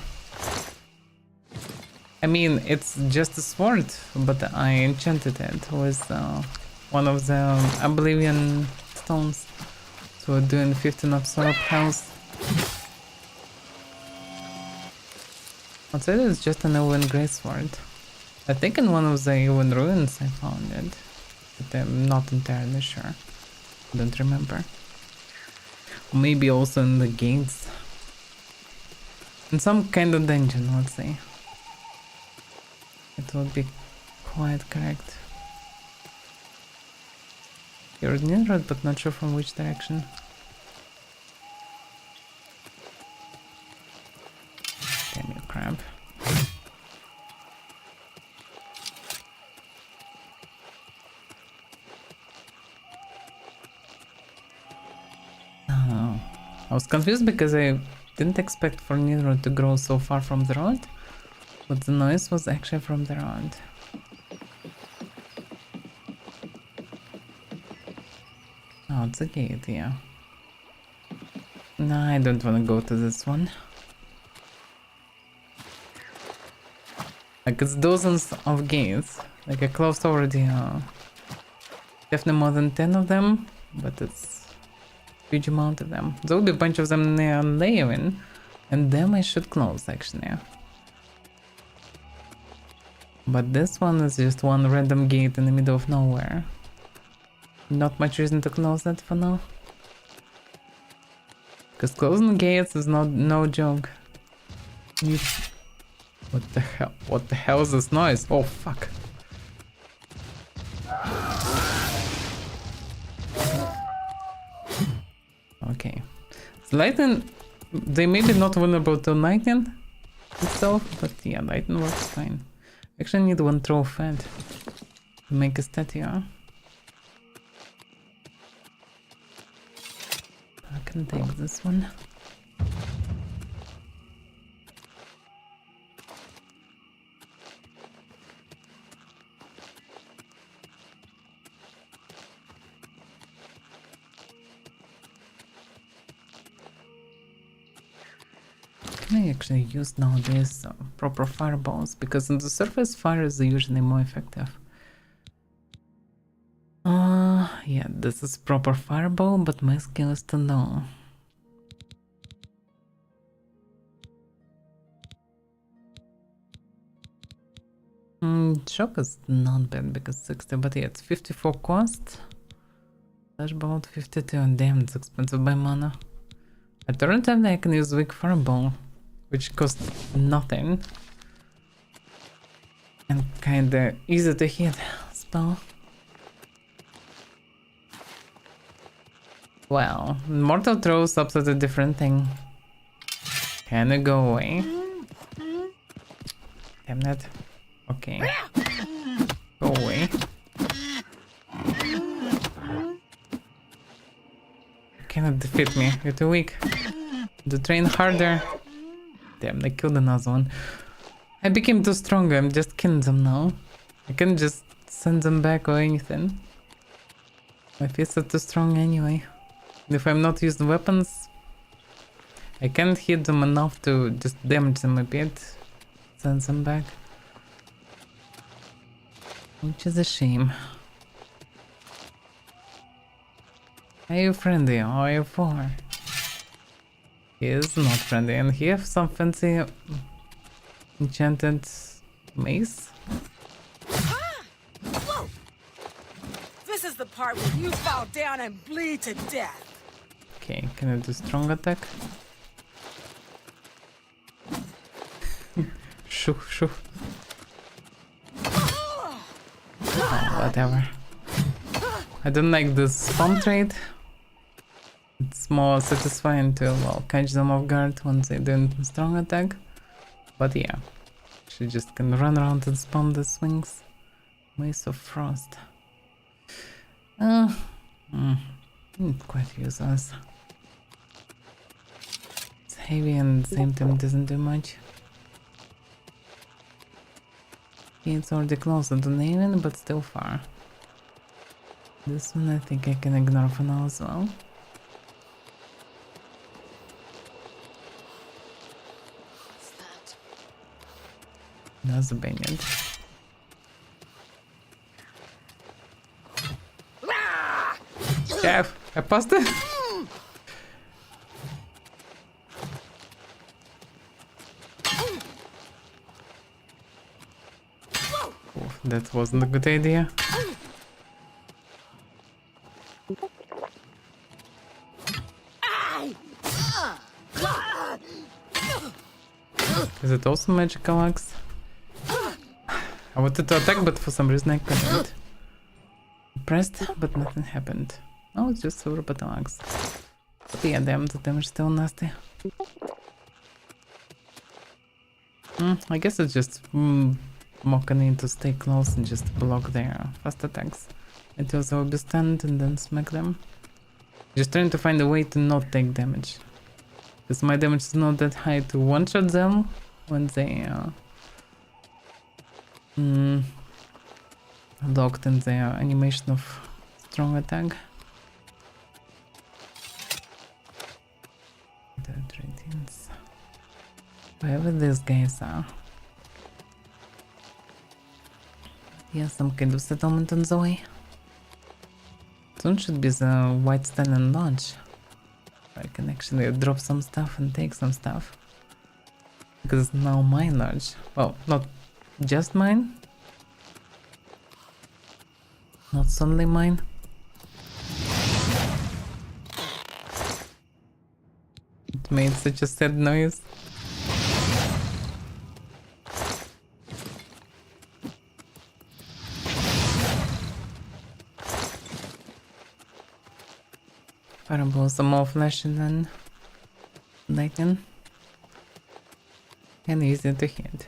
I mean, it's just a sword, but I enchanted it with one of the Oblivion stones. So doing 15 absorb health. Outside it's just an Elven Greatsword. I think in one of the Elven Ruins I found it, but I'm not entirely sure. Don't remember. Maybe also in the gates. In some kind of dungeon, let's say. It would be quite correct. You're near road, but not sure from which direction. Damn you, crab. Oh, I was confused because I didn't expect for Nidro to grow so far from the road, but the noise was actually from the road. Oh, it's a gate, yeah. No, I don't want to go to this one. Like, it's dozens of gates. Like, I closed already, definitely more than 10 of them, but it's a huge amount of them. There will be a bunch of them near layering, and them I should close, actually. But this one is just one random gate in the middle of nowhere. Not much reason to close that for now. Because closing gates is no joke. What the hell? What the hell is this noise? Oh fuck. Okay. So lightning, they may be not vulnerable to lightning itself, but yeah, lightning works fine. Actually need one throw fed to make a statue. I can take this one. Can I actually use nowadays proper fireballs? Because on the surface fires are usually more effective. Yeah, this is proper fireball, but my skill is too low. Shock is not bad because 60, but yeah, it's 54 cost. Flashball 52, and damn, it's expensive by mana. Alternatively, I can use weak fireball, which costs nothing. And kinda easy to hit spell. Well, mortal throws up to a different thing. Can it go away? Damn that. Okay. Go away. You cannot defeat me. You're too weak. To train harder. Damn, they killed another one. I became too strong. I'm just killing them now. I can't just send them back or anything. My fists are too strong anyway. If I'm not using weapons, I can't hit them enough to just damage them a bit, send them back. Which is a shame. Are you friendly or are you for? He is not friendly, and he has some fancy enchanted mace. Whoa! This is the part where you fall down and bleed to death. Okay, can I do strong attack? Shoo, shoo. Oh, whatever. I don't like this spam trade. It's more satisfying to, well, catch them off guard once they do strong attack. But yeah, she just can run around and spam the swings. Mace of Frost. Quite useless. It's heavy and at the same time doesn't do much. It's already closer to Naven, but still far. This one I think I can ignore for now as well. What's that? That's a Banyan. Chef, I passed it. Oh, that wasn't a good idea. Is it also magical axe? I wanted to attack, but for some reason I couldn't. Pressed, but nothing happened. Oh, it's just silver battle axe. But yeah, damn, the damage still nasty. I guess it's just mocking in to stay close and just block their fast attacks until they will be stunned and then smack them. Just trying to find a way to not take damage. Because my damage is not that high to one-shot them when they locked in their animation of strong attack. Dead ratings. Wherever these guys are. Yeah, some kind of settlement on the way. Soon should be the White Stallion Lodge. I can actually drop some stuff and take some stuff. Because it's now my lodge. Well, not just mine. Not solely mine. It made such a sad noise. Fireball, some more flash and then lightning. And easy to hit.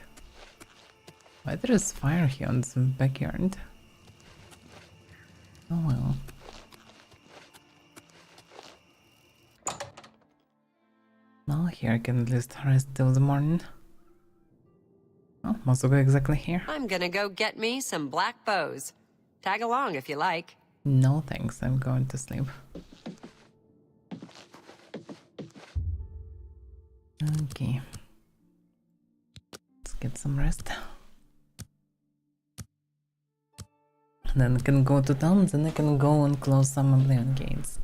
Why there is fire here on the backyard? Oh well. Well, here I can at least rest till the morning. Oh, must go exactly here. I'm gonna go get me some black bows. Tag along if you like. No thanks, I'm going to sleep. Okay. Let's get some rest. And then I can go to town, then I can go and close some Oblivion gates.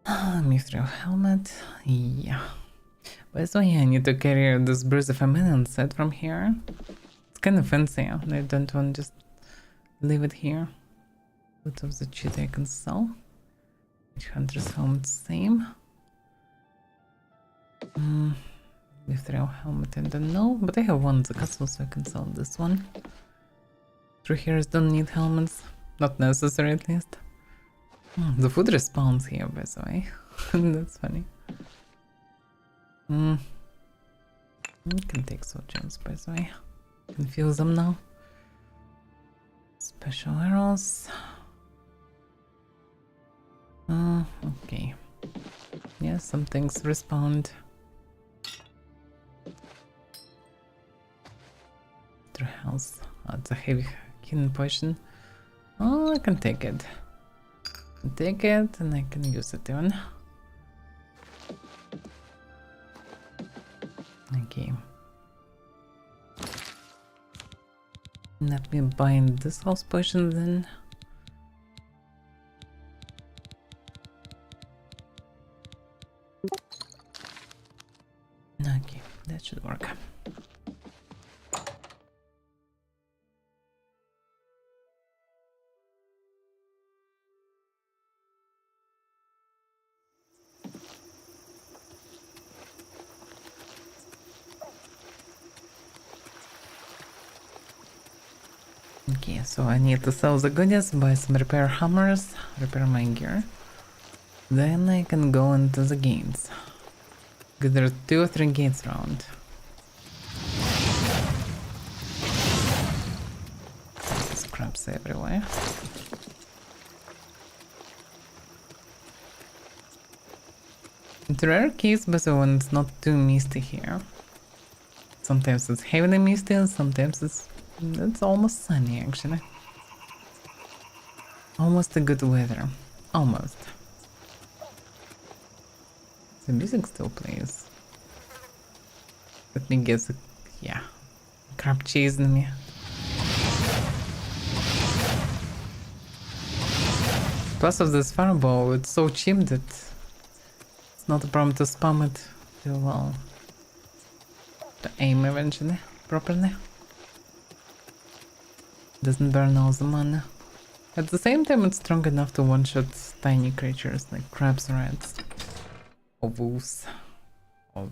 Mithril helmet, yeah. By the way, I need to carry this Bruise of a Man set from here. It's kind of fancy, I don't want to just leave it here. Boots of the cheetah I can sell. Witch Hunter's helmet, same. Mithril helmet, I don't know, but I have one in the castle, so I can sell this one. True heroes don't need helmets, not necessary at least. The food respawns here, by the way. That's funny. I can take soul gems, by the way. Can fuse them now. Special arrows. Okay. Yeah, some things respawned. True health. Oh, it's a heavy hidden potion. Oh, I can take it. Take it and I can use it even. Okay. Let me bind this house potion then. Okay, that should work. Okay, so I need to sell the goodies, buy some repair hammers, repair my gear. Then I can go into the gates. Because there are 2 or 3 gates around. Scraps everywhere. It's a rare case, but when it's not too misty here. Sometimes it's heavily misty and sometimes it's almost sunny actually. Almost a good weather. Almost. The music still plays. Let me guess. Yeah. Crab chasing me. Plus of this fireball, it's so cheap that it's not a problem to spam it too well. To aim eventually, properly. Doesn't burn all the mana. At the same time, it's strong enough to one-shot tiny creatures like crabs, rats, or wolves, or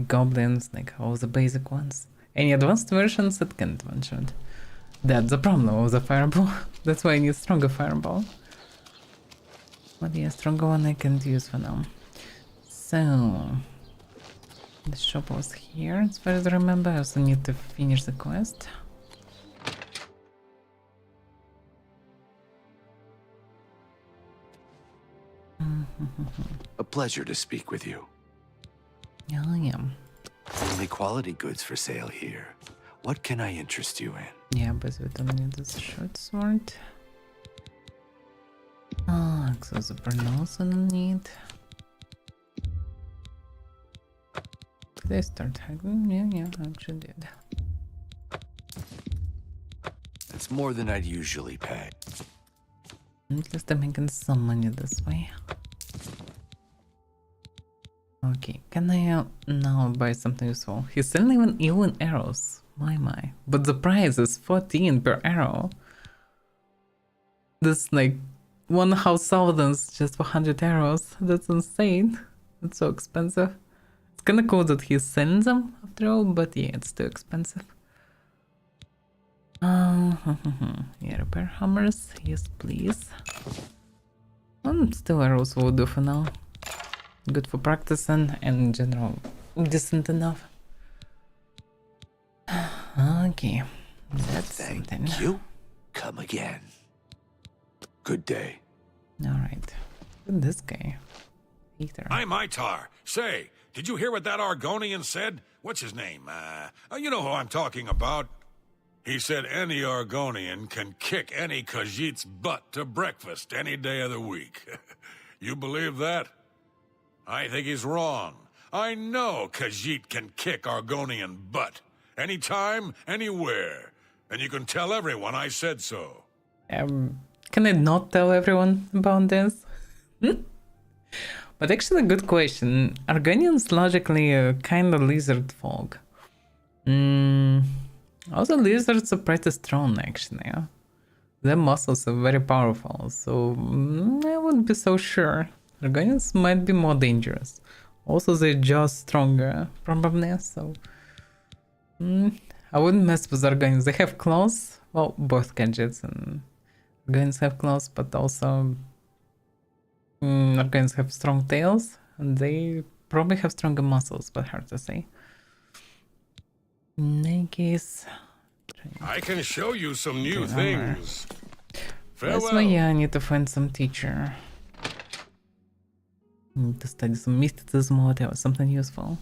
goblins, like all the basic ones. Any advanced versions, it can't one-shot. That's the problem of the fireball. That's why I need stronger fireball. But yeah, stronger one I can't use for now. So... the shop was here, as far as I remember. I also need to finish the quest. A pleasure to speak with you. Oh, yeah. Only quality goods for sale here. What can I interest you in? Yeah, but we don't need this short sword. Ah, Exosuper also don't need. Did I start hacking? Yeah, I actually did. It's more than I'd usually pay. At least I'm making some money this way. Okay, can I now buy something useful? He's selling even arrows. My. But the price is 14 per arrow. This like 1,000 just for 100 arrows. That's insane. It's so expensive. It's kinda cool that he's selling them after all, but yeah, it's too expensive. Yeah, repair hammers. Yes, please. Still arrows will do for now. Good for practicing and in general decent enough. Okay, that's something. Thank you. Come again. Good day. Alright. This guy. Peter. I'm Itar. Say, did you hear what that Argonian said? What's his name? You know who I'm talking about. He said any Argonian can kick any Khajiit's butt to breakfast any day of the week. You believe that? I think he's wrong. I know Khajiit can kick Argonian butt. Anytime, anywhere. And you can tell everyone I said so. Can I not tell everyone about this? But actually, good question. Argonians logically a kind of lizard folk. Also, lizards are pretty strong, actually. Yeah? Their muscles are very powerful, so I wouldn't be so sure. Argonians might be more dangerous. Also, their jaws stronger, probably, so... I wouldn't mess with Argonians. They have claws. Well, both Khajiits and Argonians have claws, but also... Argonians have strong tails, and they probably have stronger muscles, but hard to say. In any case... I can show you some new things. Farewell. That's why, yeah, I need to find some teacher. Need to study some mysticism or whatever, something useful.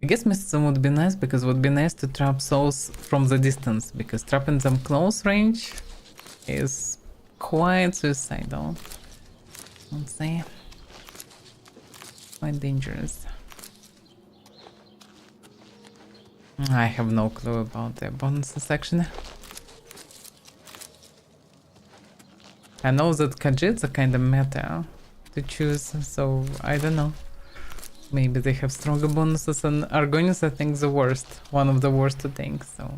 I guess mysticism would be nice because it would be nice to trap souls from the distance, because trapping them close range is quite suicidal. Let's say. Quite dangerous. I have no clue about the bonuses actually. I know that Khajiits are kind of meta to choose, so I don't know. Maybe they have stronger bonuses, and Argonians I think the worst. One of the worst to think, so...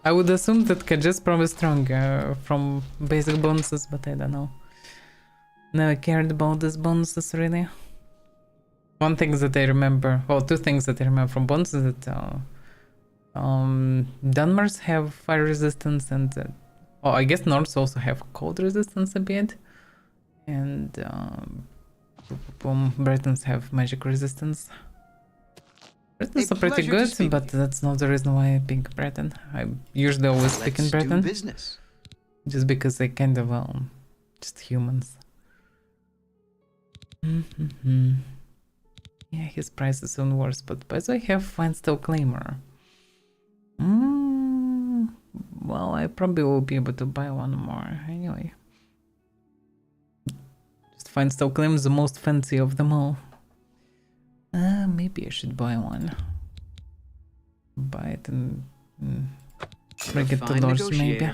I would assume that Khajiits probably stronger from basic bonuses, but I don't know. Never cared about these bonuses really. One thing that I remember, well, two things that I remember from bonuses that Dunmers have fire resistance and I guess Nords also have cold resistance a bit, and Bretons have magic resistance. Bretons are pretty good, but that's not the reason why I pick Breton. I usually always pick in Breton, just because they kind of just humans. Yeah, his price is soon worse, but by the way, I have Fine Steel Claimer. Well, I probably will be able to buy one more anyway. Just Fine Steel Claimer is the most fancy of them all. Maybe I should buy one. Buy it and bring it to Lords, maybe.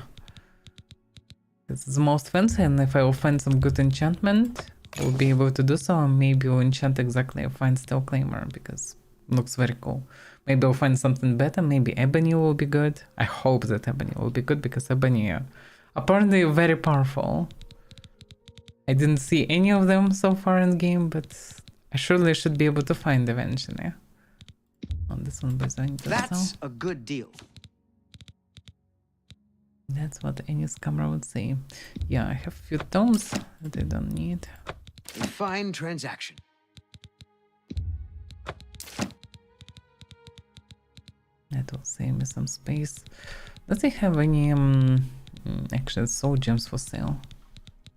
It's the most fancy, and if I will find some good enchantment, we'll be able to do so, and maybe we'll enchant exactly a Fine Steel Claimer, because it looks very cool. Maybe I'll find something better, maybe Ebony will be good. I hope that Ebony will be good, because Ebony are apparently very powerful. I didn't see any of them so far in the game, but I surely should be able to find eventually. On this one, That's a good deal. That's what any scammer would say. Yeah, I have a few tomes that I don't need. A fine transaction. That will save me some space. Does he have any actually soul gems for sale?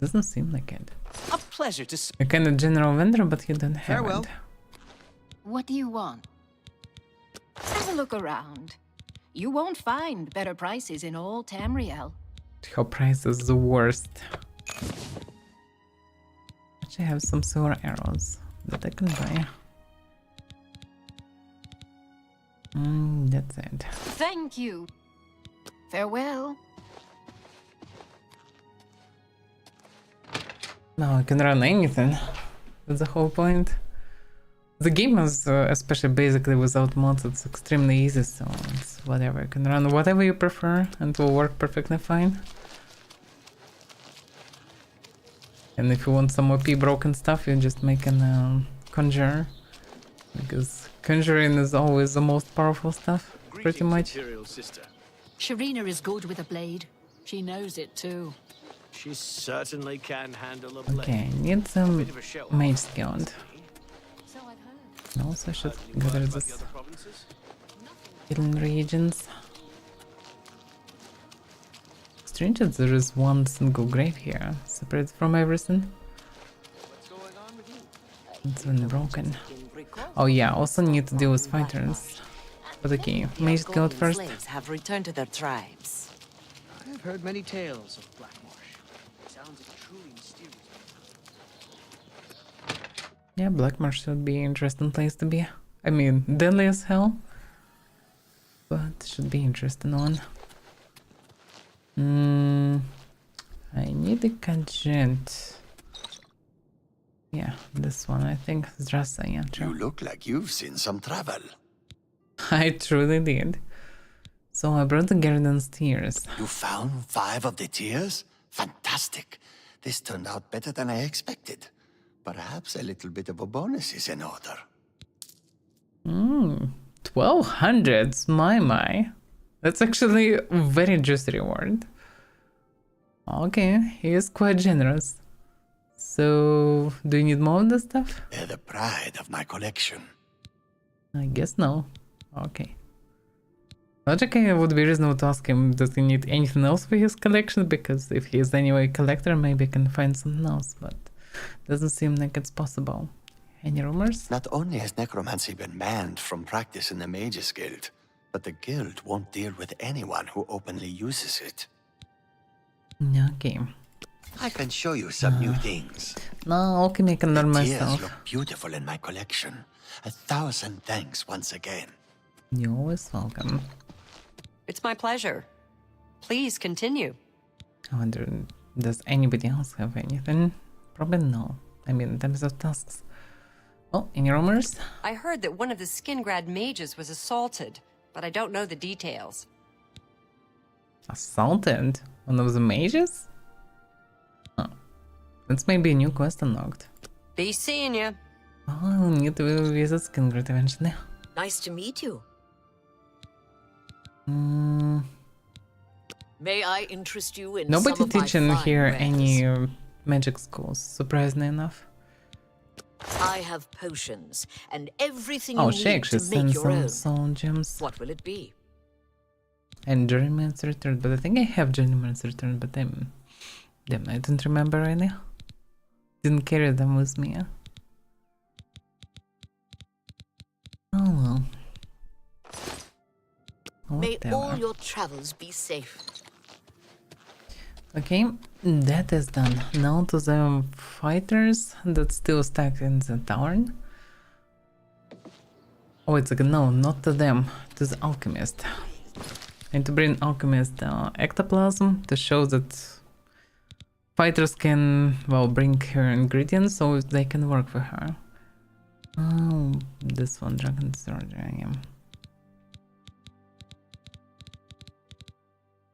Doesn't seem like it. A pleasure to A kind of general vendor, but you don't have Farewell. it. What do you want? Have a look around. You won't find better prices in all Tamriel. Her price is the worst. Actually, I have some silver arrows that I can buy. That's it. Thank you. Farewell. No, I can run anything. That's the whole point. The game is, especially basically without mods, it's extremely easy, so it's whatever. You can run whatever you prefer and it will work perfectly fine. And if you want some OP broken stuff, you just make an conjure. Because conjuring is always the most powerful stuff, pretty much. Sharina is good with a blade. She knows it too. She certainly can handle a blade. Okay, I need some mage skilled. And also I should gather this hidden regions. Strange that there is one single grave here, separate from everything. It's been broken. Oh yeah, also need to deal with fighters. But okay, mage skilled first. Slaves have returned to their tribes. I've heard many tales of Blackmarsh. Sounds like a truly mysterious. Yeah, Blackmarsh should be an interesting place to be. I mean, deadly as hell. But should be interesting one. I need a Khajiit. Yeah, this one, I think. Zdrasta, yeah, true. You look like you've seen some travel. I truly did. So I brought the Garden's tears. You found 5 of the tears? Fantastic. This turned out better than I expected. Perhaps a little bit of a bonus is in order. 1200, my. That's actually a very juicy reward. Okay, he is quite generous. So, do you need more of this stuff? They're the pride of my collection. I guess no. Okay. Logically, it would be reasonable to ask him, does he need anything else for his collection? Because if he is anyway a collector, maybe I can find something else, but doesn't seem like it's possible. Any rumors? Not only has necromancy been banned from practice in the Mages Guild, but the guild won't deal with anyone who openly uses it. Okay. I can show you some new things. No, alchemy I can learn The myself. tears look beautiful in my collection. 1,000 thanks once again. You're always welcome. It's my pleasure. Please continue. I wonder, does anybody else have anything? Probably no. I mean, in terms of tasks. Oh, any rumors? I heard that one of the Skingrad mages was assaulted, but I don't know the details. Assaulted? One of the mages? Oh. That's maybe a new quest unlocked. Be seeing ya. Oh, I'll need to visit Skingrad eventually. Nice to meet you. Hmm. May I interest you in Nobody some of my teaching fine here wares? any magic schools, surprisingly enough. I have potions and everything Oh, you she need actually to make sent your some own. soul gems. What will it be? And Journeyman's Return, but I think I have Journeyman's Return, but damn, I don't remember right now. Didn't carry them with me. Oh well. May Whatever. all your travels be safe. Okay, that is done. Now to the fighters that's still stuck in the tavern. Oh, it's like, no, not to them, to the alchemist. And to bring alchemist ectoplasm to show that fighters can, well, bring her ingredients so they can work for her. Oh, this one, Dragon Sword, I am.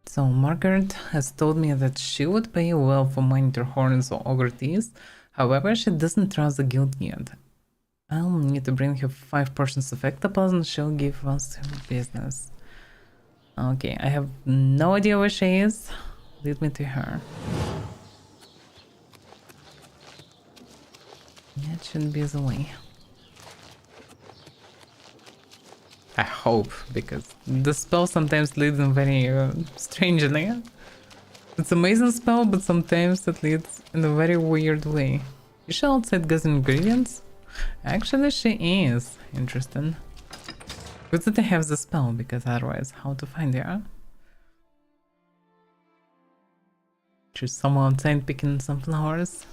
So Margaret has told me that she would pay well for Monitor Horns or Ogre Teas. However, she doesn't trust the guild yet. I'll need to bring her 5 portions of ectoplasm. She'll give us her business. Okay, I have no idea where she is. Lead me to her. That shouldn't be the way. I hope, because the spell sometimes leads in very strangely. It's an amazing spell, but sometimes it leads in a very weird way. Is she outside gas ingredients? Actually, she is. Interesting. Good that I have the spell, because otherwise, how to find her? She's somewhere outside picking some flowers.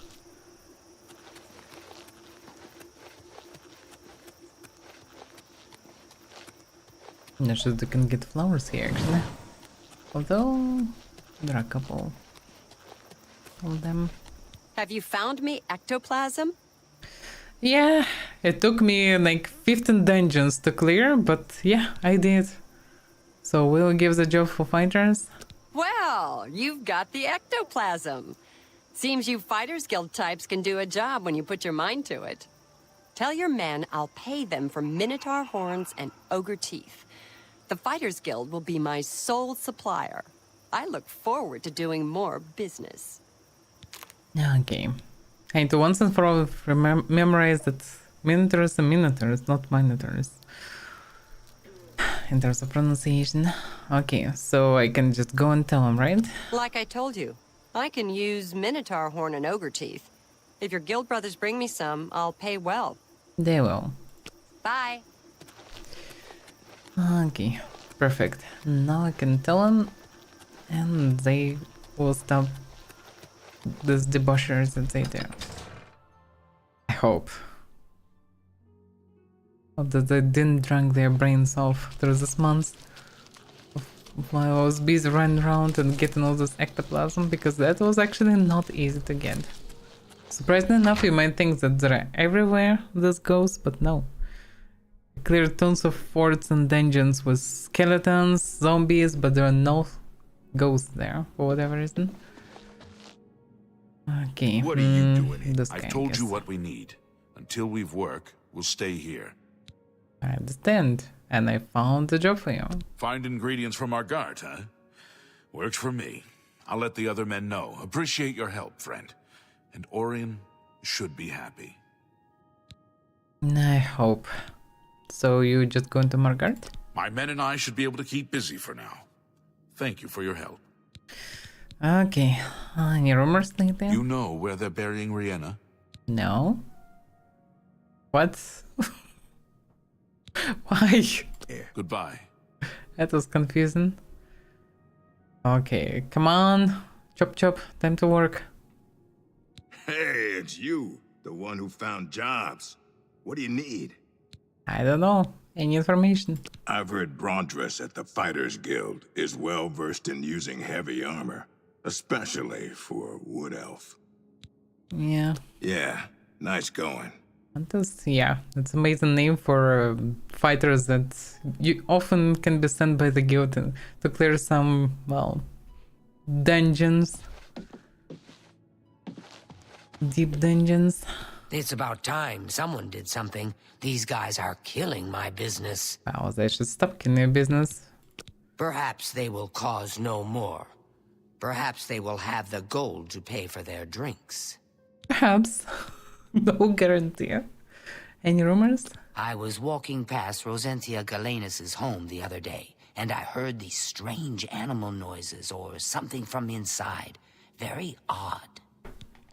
Not sure they can get flowers here, actually. Although, there are a couple of them. Have you found me ectoplasm? Yeah, it took me like 15 dungeons to clear, but yeah, I did. So we'll give the job for fighters. Well, you've got the ectoplasm. Seems you Fighters Guild types can do a job when you put your mind to it. Tell your men I'll pay them for minotaur horns and ogre teeth. The Fighters Guild will be my sole supplier. I look forward to doing more business. Okay. I need to once and for all memorize that minotaurs are minotaurs, not minotaurs. In terms of pronunciation. Okay, so I can just go and tell him, right? Like I told you, I can use minotaur horn and ogre teeth. If your guild brothers bring me some, I'll pay well. They will. Bye. Okay, perfect. Now I can tell them, and they will stop this debaucheries that they do. I hope. Hope that they didn't drink their brains off through this month while I was busy running around and getting all this ectoplasm, because that was actually not easy to get. Surprisingly enough, you might think that they're everywhere, this goes, but no. I cleared tons of forts and dungeons with skeletons, zombies, but there are no ghosts there for whatever reason. Okay. What are you doing here? This I've guy, I told you guess. what we need. Until we've work, we'll stay here. I understand, and I found a job for you. Find ingredients from our guard, huh? Works for me. I'll let the other men know. Appreciate your help, friend. And Orion should be happy. I hope. So you just going to Margard? My men and I should be able to keep busy for now. Thank you for your help. Okay. Any rumors lately? You know where they're burying Rihanna? No. What? Why? Goodbye. That was confusing. Okay, come on. Chop chop, time to work. Hey, it's you, the one who found jobs. What do you need? I don't know. Any information? I've heard Braundress at the Fighters Guild is well versed in using heavy armor, especially for a wood elf. Yeah. Yeah, nice going. Yeah, it's an amazing name for fighters that you often can be sent by the guild to clear some, well, dungeons. Deep dungeons. It's about time someone did something. These guys are killing my business. Wow, they should stop killing your business. Perhaps they will cause no more. Perhaps they will have the gold to pay for their drinks. Perhaps. No guarantee. Any rumors? I was walking past Rosentia Galenus' home the other day, and I heard these strange animal noises or something from inside. Very odd.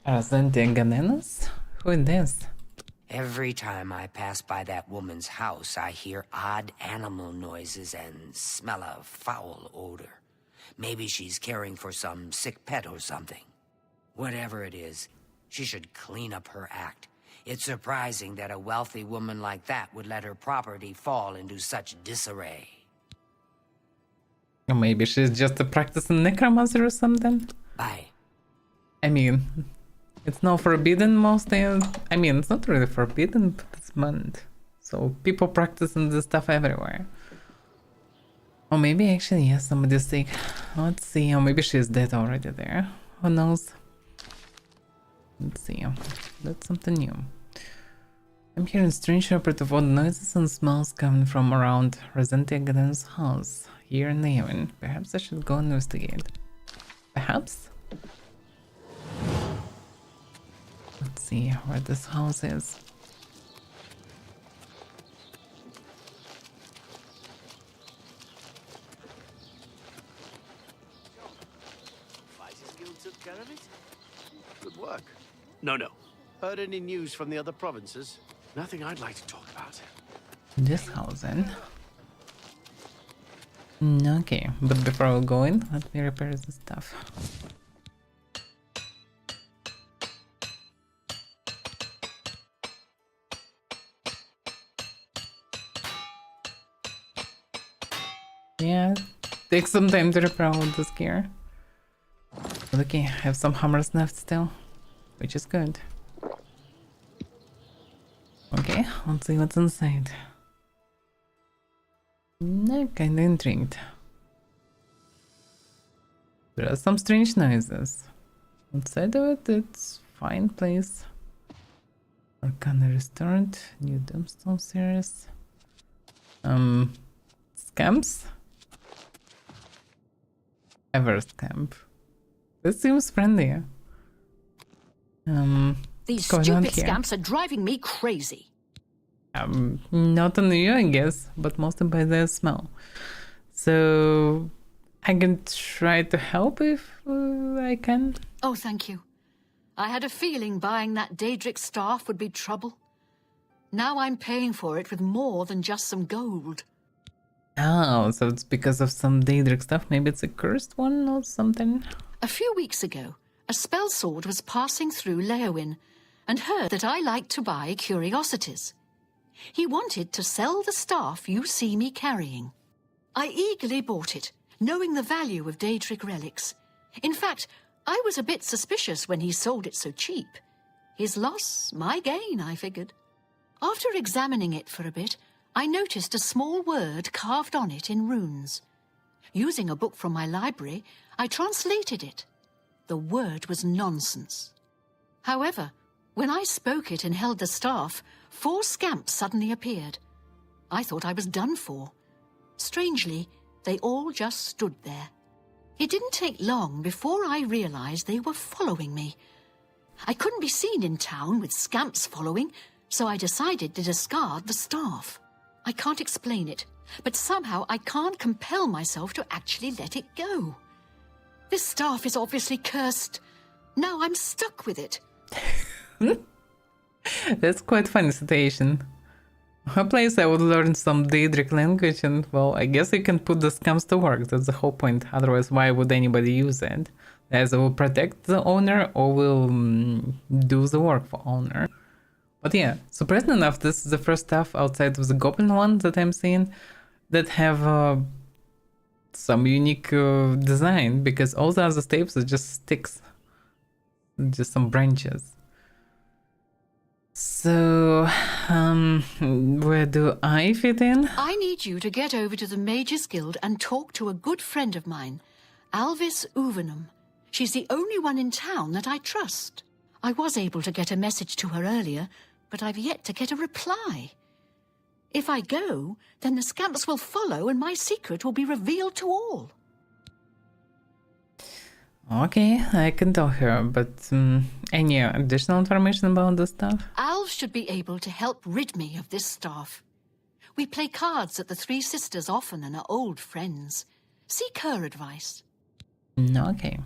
Rosentia Galenus? Who is this? Every time I pass by that woman's house, I hear odd animal noises and smell a foul odor. Maybe she's caring for some sick pet or something. Whatever it is, she should clean up her act. It's surprising that a wealthy woman like that would let her property fall into such disarray. Or maybe she's just a practicing necromancer or something? Bye. I mean, it's not forbidden mostly. I mean, it's not really forbidden, but it's banned. So people practicing this stuff everywhere. Or maybe actually, yes, somebody's sick. Let's see. Or maybe she's dead already there. Who knows? Let's see. That's something new. I'm hearing strange report odd noises and smells coming from around Resident Evil's house here in Haven. Perhaps I should go investigate. Perhaps? Let's see where this house is. Fighters Guild took care of it? Good work. No. Heard any news from the other provinces? Nothing I'd like to talk about. This house then. Okay, but before we go in, let me repair the stuff. Yeah, takes some time to repair all this gear. But okay, I have some hammers left still, which is good. Okay, let's see what's inside. I'm kinda intrigued. There are some strange noises. Outside of it, it's fine place. Arcana Restored, New Dumbstone series. Scamps? Ever Scamp. This seems friendly. These going on stupid here? scamps are driving me crazy. Not on you, I guess, but mostly by the smell. So I can try to help if I can. Oh, thank you. I had a feeling buying that Daedric staff would be trouble. Now I'm paying for it with more than just some gold. Oh, so it's because of some Daedric stuff. Maybe it's a cursed one or something. A few weeks ago, a spell sword was passing through Leowin and heard that I liked to buy curiosities. He wanted to sell the staff you see me carrying. I eagerly bought it, knowing the value of Daedric relics. In fact, I was a bit suspicious when he sold it so cheap. His loss, my gain, I figured. After examining it for a bit, I noticed a small word carved on it in runes. Using a book from my library, I translated it. The word was nonsense. However, when I spoke it and held the staff, 4 scamps suddenly appeared. I thought I was done for. Strangely, they all just stood there. It didn't take long before I realized they were following me. I couldn't be seen in town with scamps following, so I decided to discard the staff. I can't explain it, but somehow I can't compel myself to actually let it go. This staff is obviously cursed. Now I'm stuck with it. That's quite funny situation. Hopefully I would learn some Daedric language and, well, I guess you can put the scams to work. That's the whole point. Otherwise, why would anybody use it? Either will protect the owner or will do the work for owner. But yeah, surprisingly enough, this is the first stuff outside of the goblin one that I'm seeing that have some unique design, because all the other staves are just sticks. Just some branches. So, where do I fit in? I need you to get over to the Mages Guild and talk to a good friend of mine, Alvis Uvenum. She's the only one in town that I trust. I was able to get a message to her earlier, but I've yet to get a reply. If I go, then the scamps will follow and my secret will be revealed to all. Okay, I can tell her, but any additional information about this stuff? Alv should be able to help rid me of this staff. We play cards at the Three Sisters often and are old friends. Seek her advice. Okay.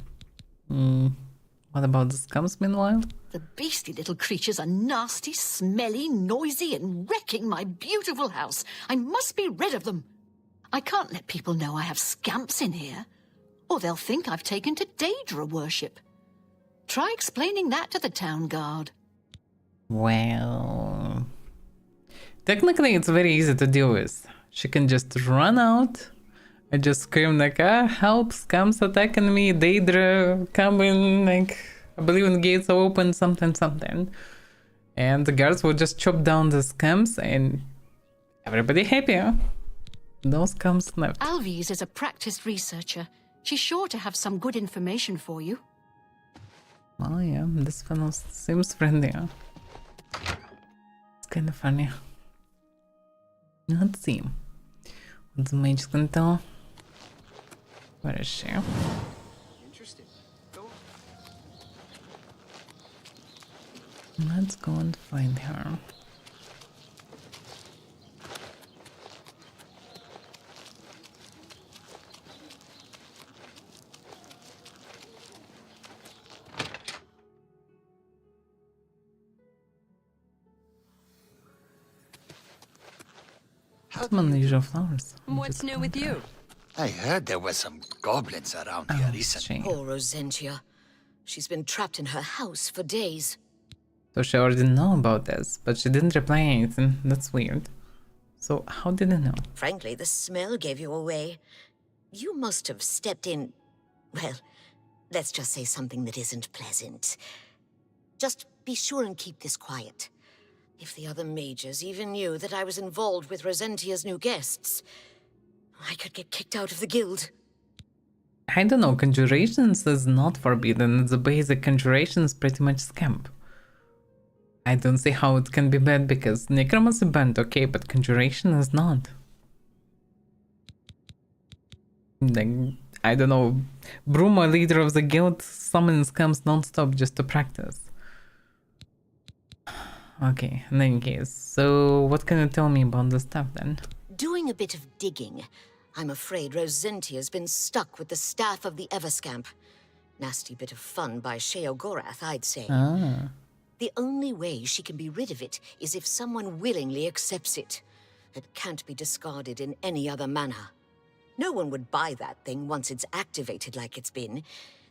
What about the scums meanwhile? The beastly little creatures are nasty, smelly, noisy, and wrecking my beautiful house. I must be rid of them. I can't let people know I have scamps in here, or they'll think I've taken to Daedra worship. Try explaining that to the town guard. Well, technically it's very easy to deal with. She can just run out and just scream like, help, scams attacking me, Daedra coming, like, I believe in gates are open, something. And the guards will just chop down the scams and everybody happy. No scams left. Alvis is a practiced researcher. She's sure to have some good information for you. Oh yeah, this fellow seems friendly. kind of funny. Let's see. What's the mage gonna tell? Where is she? Interesting. Go Let's go and find her. Some unusual flowers. What's new with you? I heard there were some goblins around here recently. Poor Rosentia. She's been trapped in her house for days. So she already know about this, but she didn't reply anything. That's weird. So how did I know? Frankly, the smell gave you away. You must have stepped in... Well, let's just say something that isn't pleasant. Just be sure and keep this quiet. If the other mages even knew that I was involved with Rosentia's new guests, I could get kicked out of the guild. I don't know, conjurations is not forbidden. The basic conjuration is pretty much scamp. I don't see how it can be bad because necromancy banned, okay, but conjuration is not. Like, I don't know, Bruma, leader of the guild, summoning scams non-stop just to practice. Okay, in any case, so what can you tell me about the stuff then? Doing a bit of digging, I'm afraid Rosentia's been stuck with the staff of the Everscamp. Nasty bit of fun by Sheogorath, I'd say. Ah. The only way she can be rid of it is if someone willingly accepts it. It can't be discarded in any other manner. No one would buy that thing once it's activated like it's been.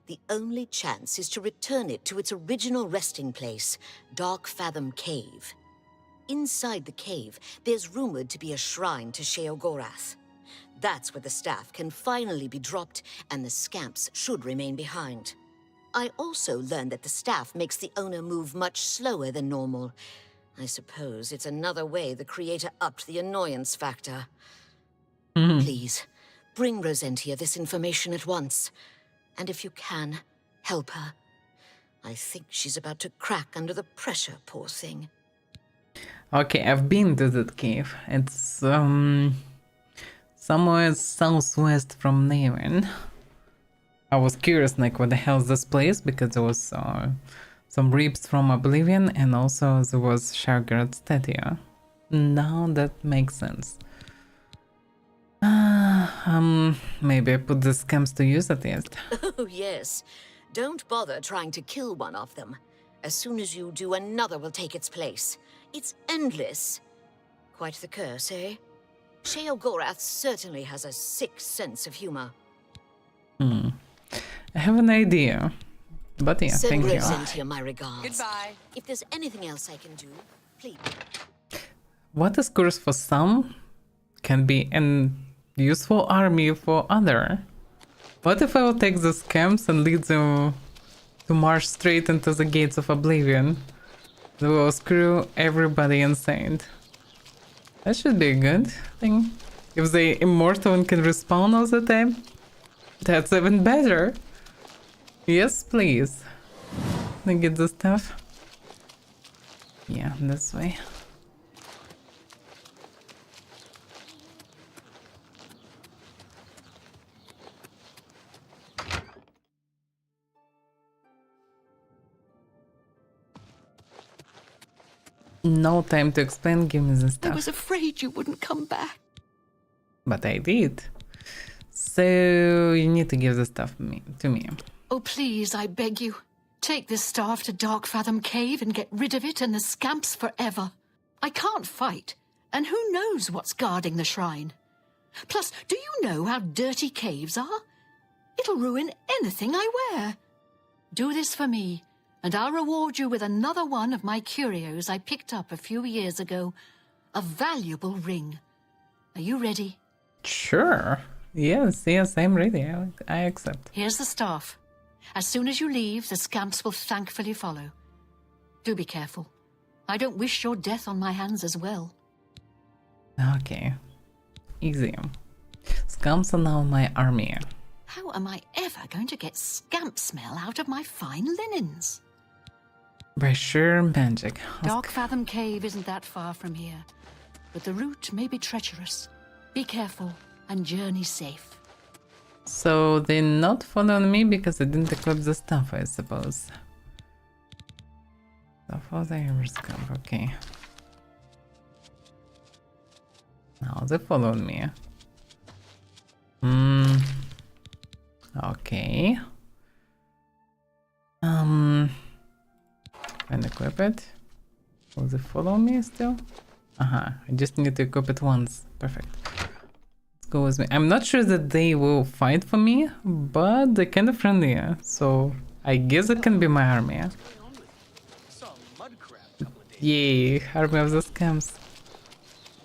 The only chance is to return it to its original resting place, Dark Fathom Cave. Inside the cave, there's rumored to be a shrine to Sheogorath. That's where the staff can finally be dropped, and the scamps should remain behind. I also learned that the staff makes the owner move much slower than normal. I suppose it's another way the creator upped the annoyance factor. Please, bring Rosentia this information at once. And if you can, help her. I think she's about to crack under the pressure, poor thing. Okay, I've been to that cave. It's somewhere southwest from Naven. I was curious, like, what the hell is this place? Because there was some rips from Oblivion, and also there was Shargard's statue. Now that makes sense. Maybe I put the scams to use at least. Oh, yes. Don't bother trying to kill one of them. As soon as you do, another will take its place. It's endless. Quite the curse, eh? Sheogorath certainly has a sick sense of humor. I have an idea. But yeah, Send thank you. Rosentia my regards. Goodbye. If there's anything else I can do, please. What is curse for some can be an useful army for other. What if I will take the scams and lead them to march straight into the gates of Oblivion? They will screw everybody insane. That should be a good thing. If they immortal and can respawn all the time, that's even better. Yes, please. Let me get the stuff. Yeah, this way. No time to explain, give me the I stuff. was afraid you wouldn't come back. But I did. So you need to give the stuff to me. Oh, please, I beg you. Take this staff to Dark Fathom Cave and get rid of it and the scamps forever. I can't fight, and who knows what's guarding the shrine. Plus, do you know how dirty caves are? It'll ruin anything I wear. Do this for me, and I'll reward you with another one of my curios I picked up a few years ago. A valuable ring. Are you ready? Sure. Yes, I'm ready. I accept. Here's the staff. As soon as you leave, the scamps will thankfully follow. Do be careful. I don't wish your death on my hands as well. Okay. Easy. Scamps are now my army. How am I ever going to get scamp smell out of my fine linens? By sheer magic. Dark Fathom Cave isn't that far from here, but the route may be treacherous. Be careful and journey safe. So they're not following me because I didn't equip the stuff, I suppose. Stuff for the Immersive, okay. Now they followed me. Okay. And equip it. Will they follow me still? I just need to equip it once. Perfect. Let's go with me. I'm not sure that they will fight for me, but they're kind of friendly, so I guess it can be my army. Yay, army of the scams.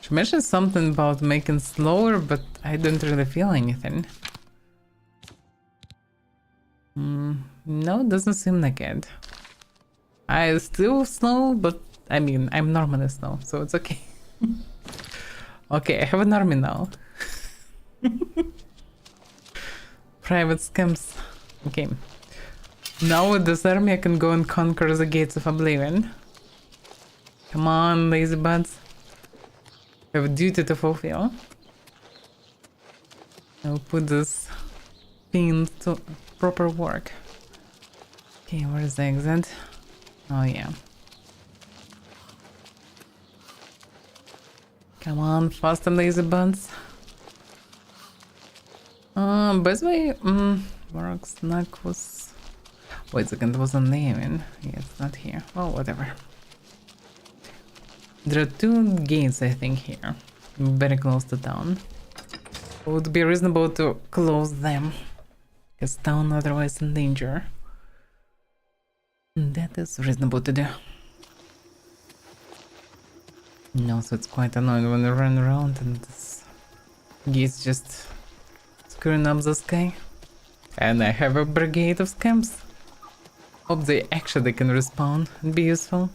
She mentioned something about making slower, but I don't really feel anything. No, doesn't seem like it. I still slow, but I mean, I'm normally slow, so it's okay. Okay, I have an army now. Private scams. Okay. Now with this army I can go and conquer the gates of Oblivion. Come on, lazy buds. I have a duty to fulfill. I'll put this pin to proper work. Okay, where is the exit? Oh yeah. Come on, faster, lazy buds. By the way, Warrock's snack was... Wait a second, it was a name. Yeah, it's not here. Well, whatever. There are 2 gates, I think, here. Very close to town. It would be reasonable to close them. Because town otherwise in danger. That is reasonable to do. No, so it's quite annoying when you run around and this gate's just screwing up the sky. And I have a brigade of scams. Hope they actually can respawn and be useful.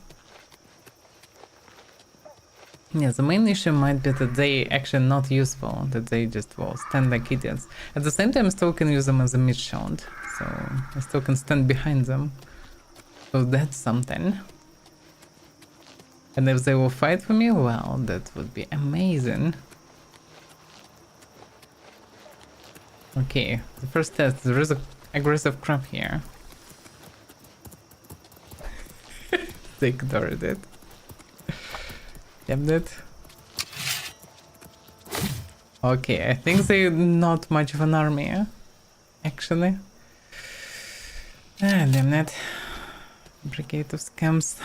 Yeah, the main issue might be that they actually not useful, that they just will stand like idiots. At the same time, I still can use them as a mid shield, so I still can stand behind them. So that's something. And if they will fight for me, well, that would be amazing. Okay, the first test, there is a aggressive crab here. They ignored it. Damn it. Okay, I think they're not much of an army, actually. Ah, damn it. Brigade of scams.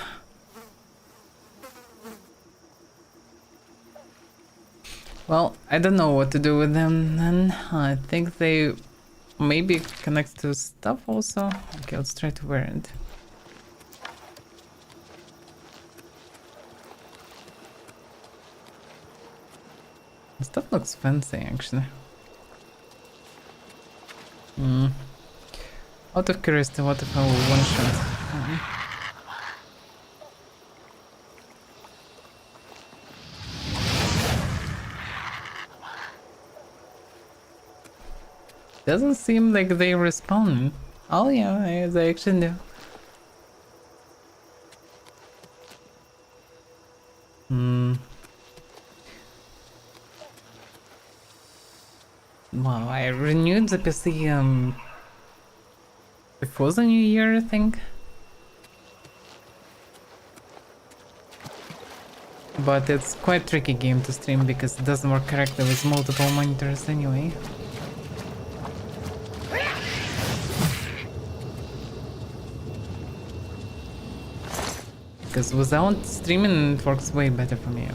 Well, I don't know what to do with them then. I think they maybe connect to stuff also. Okay, let's try to wear it. The stuff looks fancy, actually. Out of curiosity, what if I will one-shot? Doesn't seem like they respawn. Oh yeah, they actually do. Wow, I renewed the PC before the new year, I think. But it's quite tricky game to stream because it doesn't work correctly with multiple monitors anyway. Because without streaming it works way better for me,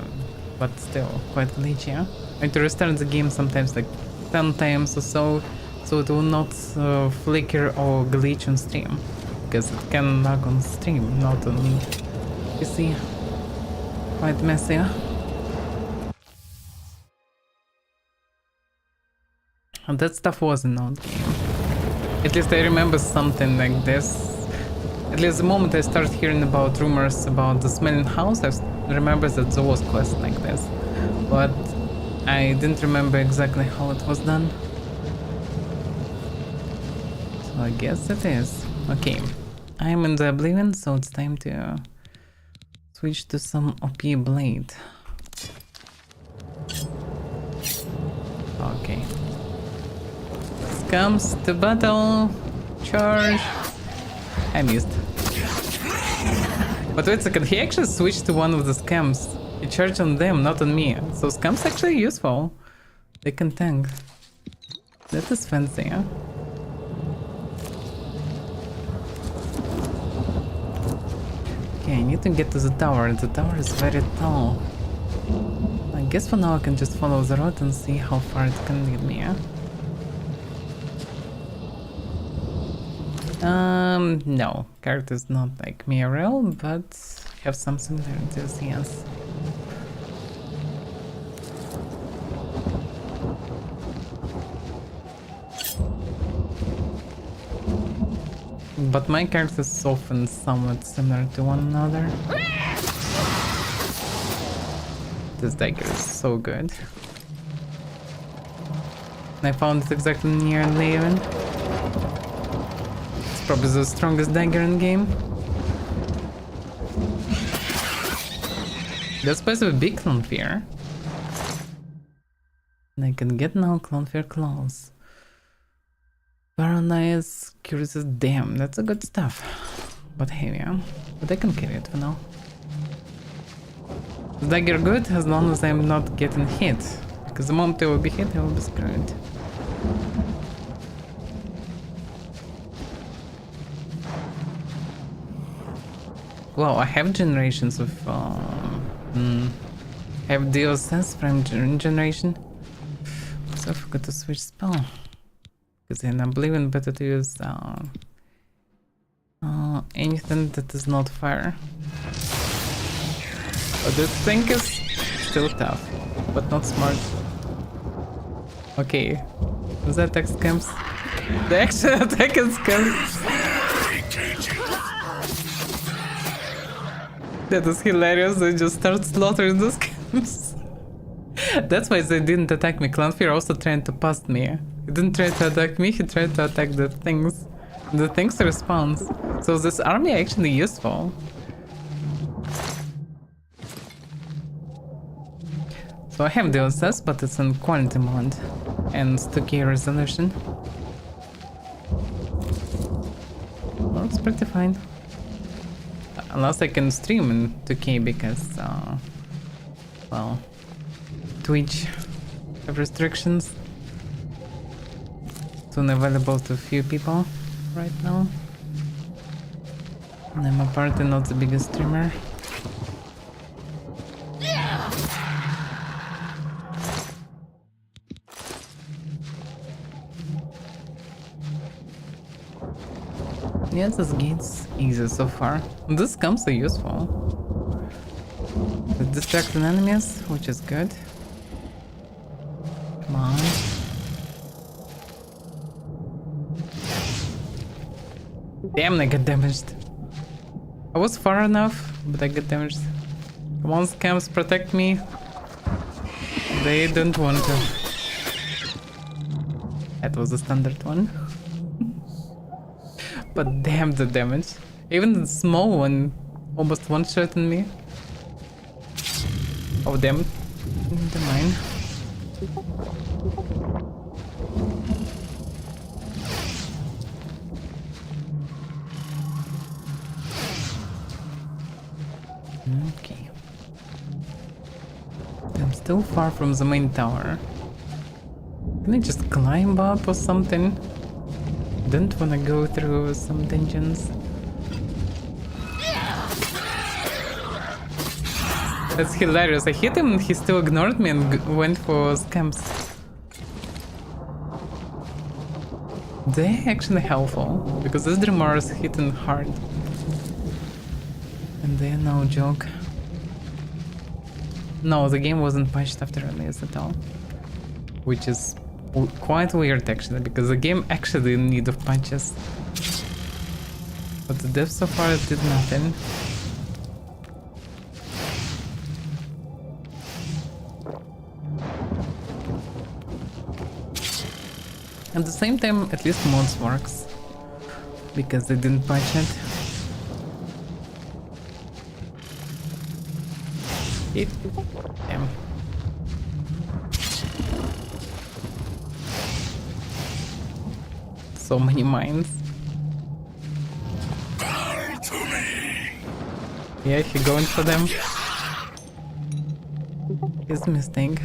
but still quite glitchy. I have to restart the game sometimes like 10 times or so, so it will not flicker or glitch on stream, because it can lag on stream, not on PC. Quite messy. And that stuff was in old game. At least I remember something like this. At least the moment I started hearing about rumors about the smelling house, I remember that there was quest like this. But I didn't remember exactly how it was done. So I guess it is. Okay. I'm in the Oblivion, so it's time to switch to some OP blade. Okay. Comes to battle. Charge. I missed. But wait a second, he actually switched to one of the scams. He charged on them, not on me. So scams actually useful. They can tank. That is fancy, huh? Okay, I need to get to the tower. The tower is very tall. I guess for now I can just follow the road and see how far it can lead me, huh? No. Character's not like me real, but have some similarities, yes. But my characters often somewhat similar to one another. This dagger is so good. I found it exactly near Leon. It's probably the strongest dagger in game. That's supposed to be big Clonfear. And I can get now Clonfear claws. Paralyze, curious, damn, that's a good stuff. But heavy, yeah. But I can carry it for now. Is dagger good as long as I'm not getting hit? Because the moment I will be hit, I will be screwed. Well, I have generations of I have DLSS frame generation. So I forgot to switch spell. Because in Oblivion better to use anything that is not fire. But this thing is still tough, but not smart. Okay, the attack scams. The actual attack is scams. That is hilarious, they just start slaughtering the scams. That's why they didn't attack me. Clonfear also tried to pass me. He didn't try to attack me, he tried to attack the things. The things response. So this army actually useful. So I have DLSS, but it's in quality mode and 2K resolution. Looks pretty fine. Unless I can stream in 2K because, well, Twitch have restrictions. It's only available to a few people right now. And I'm apparently not the biggest streamer. Yeah, this gate's easy so far. These scams are useful. With distracting enemies, which is good. Come on. Damn, I got damaged. I was far enough, but I got damaged. Come on, scams, protect me. They don't want to. That was a standard one. But damn the damage. Even the small one almost one-shot on me. Oh damn. Never mind. Okay. I'm still far from the main tower. Can I just climb up or something? Don't wanna go through some dungeons. That's hilarious. I hit him and he still ignored me and went for scams. They're actually helpful because this Dreamer is hitting hard. And they're no joke. No, the game wasn't patched after release at all. Which is quite weird actually, because the game actually in need of patches. But the dev so far did nothing. At the same time, at least mods works. Because they didn't patch it. It. Damn. So many mines. Yeah, he going for them. His mistake.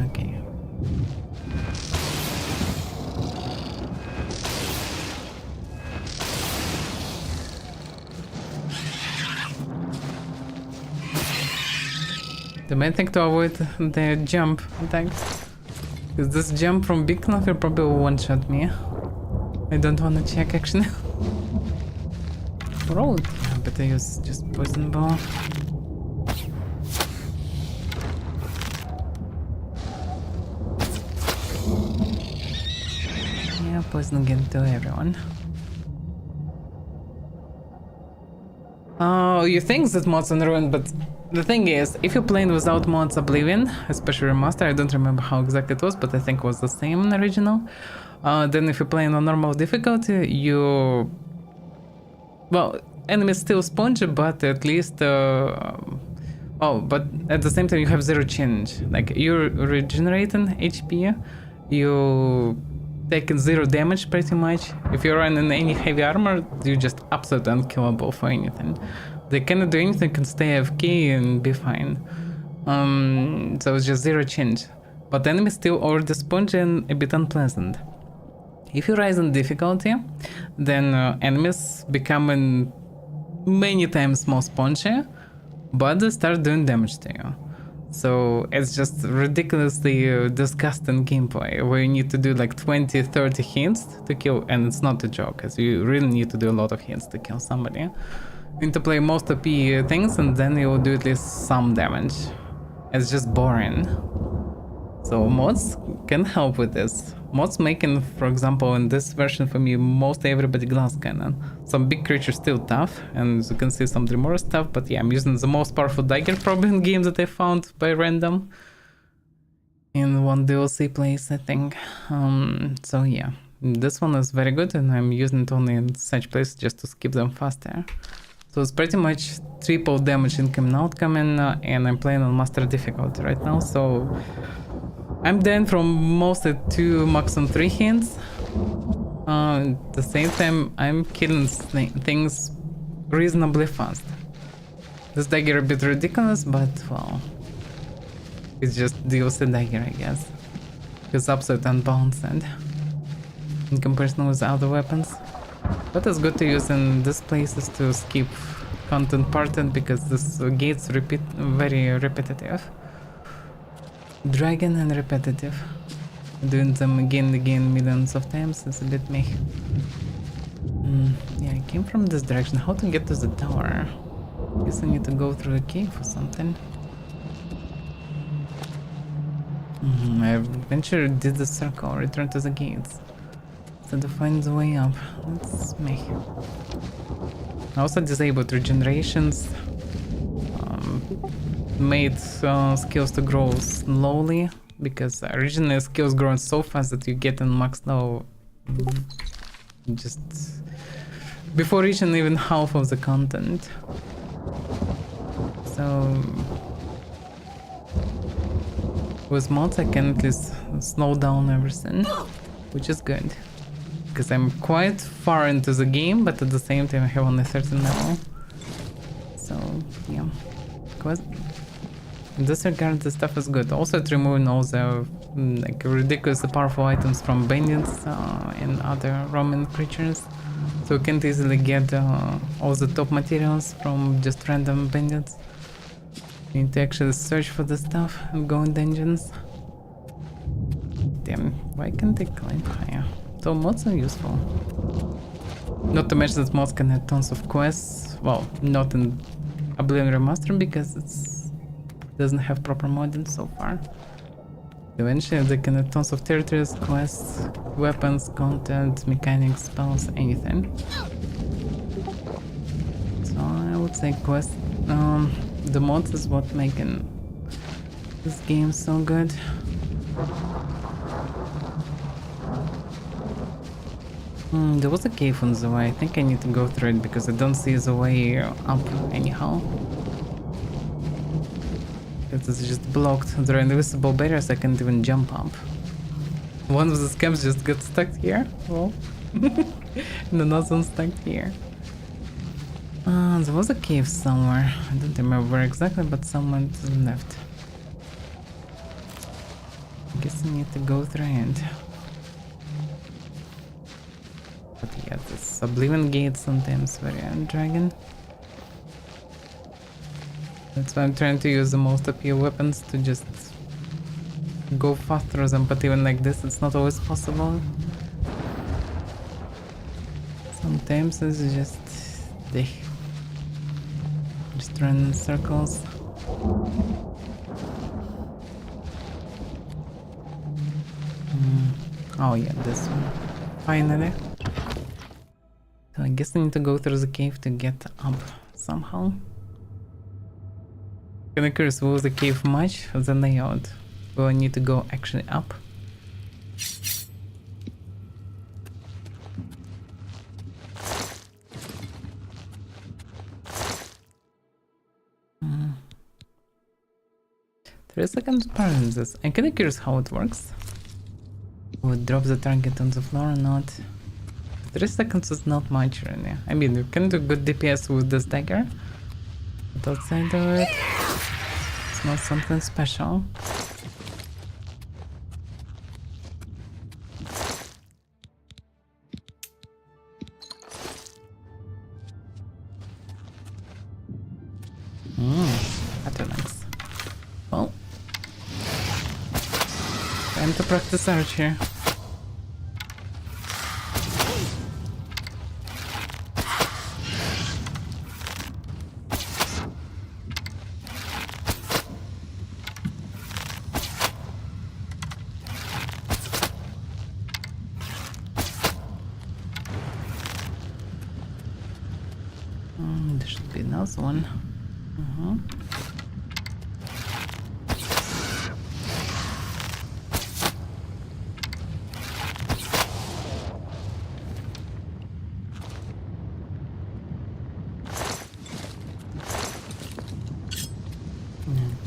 Okay. The main thing to avoid the jump attacks. Because this jump from Big Knuff will probably one-shot me. I don't want to check actually. Road. Yeah, better use just poison ball. Yeah, poison get to everyone. Oh, you think that mods on ruin, but the thing is, if you're playing without mods Oblivion, especially Remastered, I don't remember how exactly it was, but I think it was the same in original. Then if you're playing on normal difficulty, you... Well, enemies still spongy, but at least... Oh, but at the same time you have zero change. Like, you're regenerating HP, you taking zero damage pretty much. If you're running any heavy armor, you're just absolutely unkillable for anything. They cannot do anything, can stay AFK and be fine. So it's just zero change. But enemies still already spongy and a bit unpleasant. If you rise in difficulty, then enemies becoming many times more spongy, but they start doing damage to you. So it's just ridiculously disgusting gameplay where you need to do like 20-30 hits to kill, and it's not a joke, as you really need to do a lot of hits to kill somebody. You need to play most OP things and then you will do at least some damage. It's just boring. So mods can help with this. Mods making, for example, in this version for me, most everybody glass cannon. Some big creatures still tough, and as you can see some Dremora stuff, but yeah, I'm using the most powerful dagger probably in games that I found by random. In one DLC place, I think. So yeah, this one is very good, and I'm using it only in such places just to skip them faster. So it's pretty much triple damage incoming and outcoming, and I'm playing on master difficulty right now, so I'm dead from mostly 2, maximum 3 hits. At the same time, I'm killing things reasonably fast. This dagger a bit ridiculous, but well, it's just DLC dagger, I guess. It's absolutely unbalanced in comparison with other weapons. But it's good to use in these places to skip content parted, because this gates very repetitive. Dragon and repetitive. Doing them again and again millions of times is a bit meh. Yeah, I came from this direction. How to get to the tower? Guess I need to go through a cave or something. I eventually did the circle, return to the gates. So to find the way up. That's meh. I also disabled regenerations. Made skills to grow slowly, because originally skills growing so fast that you get in max now just before reaching even half of the content. So with mods I can at least slow down everything, which is good, because I'm quite far into the game, but at the same time I have only 13 level. So yeah, in this regard, the stuff is good. Also, it's removing all the like ridiculously powerful items from bandits and other Roman creatures, so you can't easily get all the top materials from just random bandits. You need to actually search for the stuff and go in dungeons. Damn, why can't they climb higher? So mods are useful. Not to mention that mods can have tons of quests. Well, not in Oblivion Remastered because it doesn't have proper modding so far. Eventually they can add tons of territories, quests, weapons, content, mechanics, spells, anything. So I would say quest, the mods is what making this game so good. There was a cave on the way. I think I need to go through it because I don't see the way up anyhow. It is just blocked. There are invisible barriers, I can't even jump up. One of the scams just got stuck here. Well, and another one stuck here. There was a cave somewhere. I don't remember where exactly, but someone to the left. I guess I need to go through it. But yeah, this Oblivion gate sometimes very dragon. That's why I'm trying to use the most OP weapons to just go fast through them, but even like this it's not always possible. Sometimes it's just run in circles. Oh yeah, this one. Finally. So I guess I need to go through the cave to get up somehow. Kinda curious, will the cave match the layout? Will I need to go actually up? Hmm. 3 seconds paralysis. I'm kinda curious how it works. Will it drop the target on the floor or not? 3 seconds is not much really. I mean, you can do good DPS with this dagger. But outside of it, it's not something special. Attendance. Well, time to practice archery. There should be another one.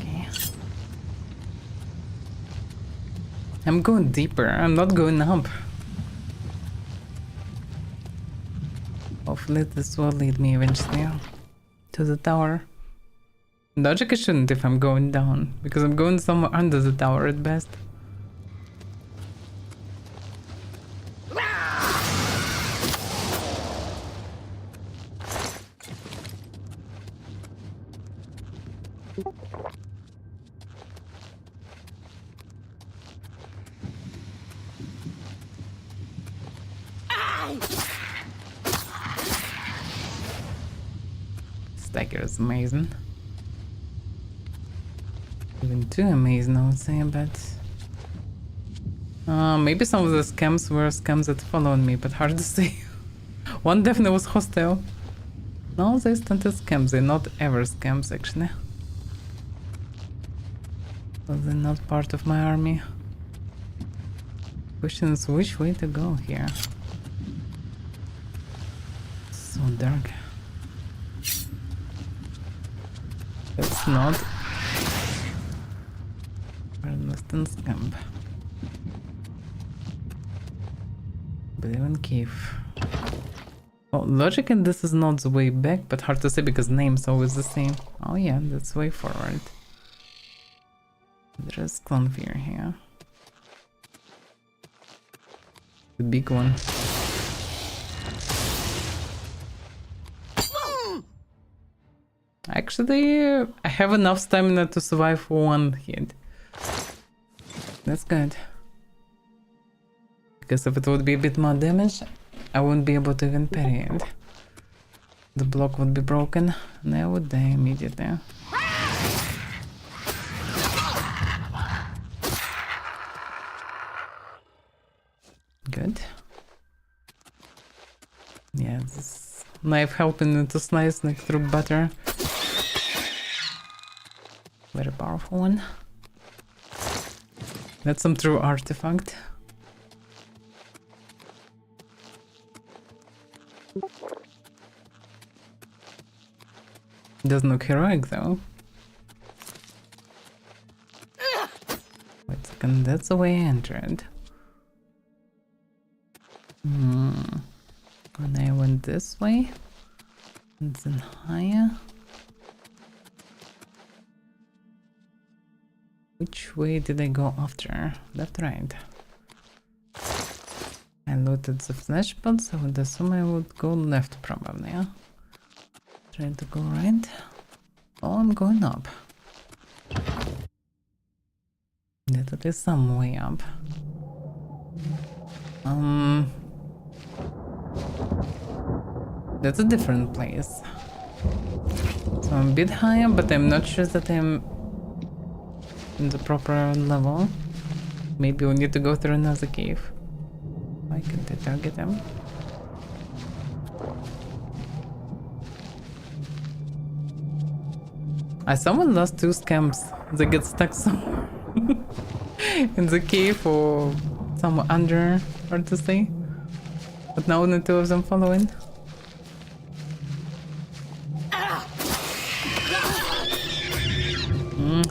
Okay. I'm going deeper. I'm not going up. Hopefully this will lead me eventually to the tower. Logic I shouldn't if I'm going down, because I'm going somewhere under the tower at best. Stagger is amazing. Even too amazing, I would say, but... maybe some of the scams were scams that followed me, but hard to say. One definitely was hostile. No, they stunted scams, they're not ever scams, actually. So they're not part of my army. Question is, which way to go here? So dark. That's not Ernest's camp. Oblivion Cave. Well, logic in this is not the way back, but hard to say because name's always the same. Oh yeah, that's way forward. There's Clonfear here. The big one. Actually, I have enough stamina to survive one hit. That's good. Because if it would be a bit more damage, I wouldn't be able to even parry it. The block would be broken, and I would die immediately. knife helping it to slice like through butter. Very powerful one. That's some true artifact. Doesn't look heroic though. Wait a second, that's the way I entered. And I went this way. And then higher. Which way did I go after? Left, right. I looted the flesh pots, so I would assume I would go left probably, yeah? Trying to go right. Oh, I'm going up. That is some way up. That's a different place. So I'm a bit higher, but I'm not sure that I'm in the proper level. Maybe we need to go through another cave. Why can't I target him? I summoned last two scamps that get stuck somewhere in the cave or somewhere under, hard to say. But now only two of them following.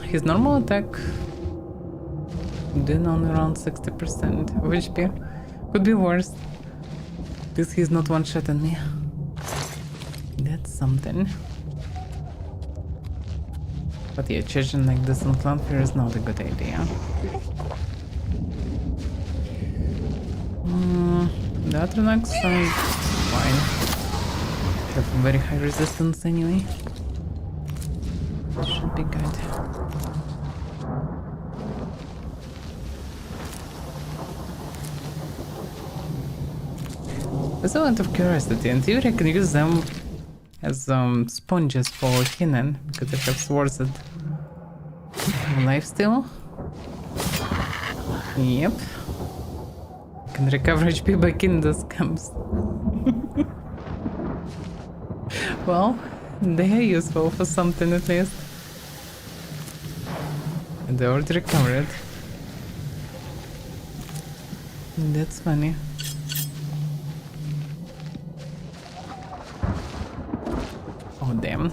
His normal attack doing on around 60% of HP. Could be worse. At least he's not one-shotting me. That's something. But yeah, charging like this on Cloudflare is not a good idea. The Atronax sounds fine. Have very high resistance anyway. Should be good. Just out of curiosity, in theory I can use them as sponges for healing, because I have swords that have lifesteal. Yep. I can recover HP by killing the scams. Well, they are useful for something at least. And they already recovered. That's funny. Oh damn.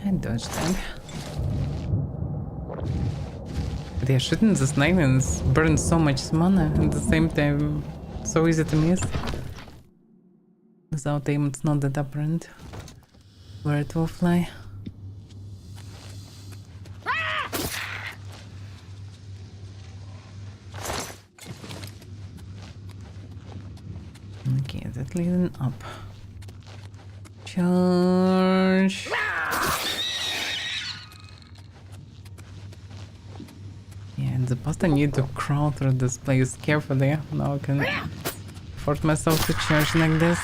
I dodged that. But yeah, shooting the snipers burns so much mana at the same time, so easy to miss. Without aim it's not that apparent where it will fly. Okay, that's leading up. Charge! Yeah, in the past I need to crawl through this place carefully. Now I can force myself to charge like this.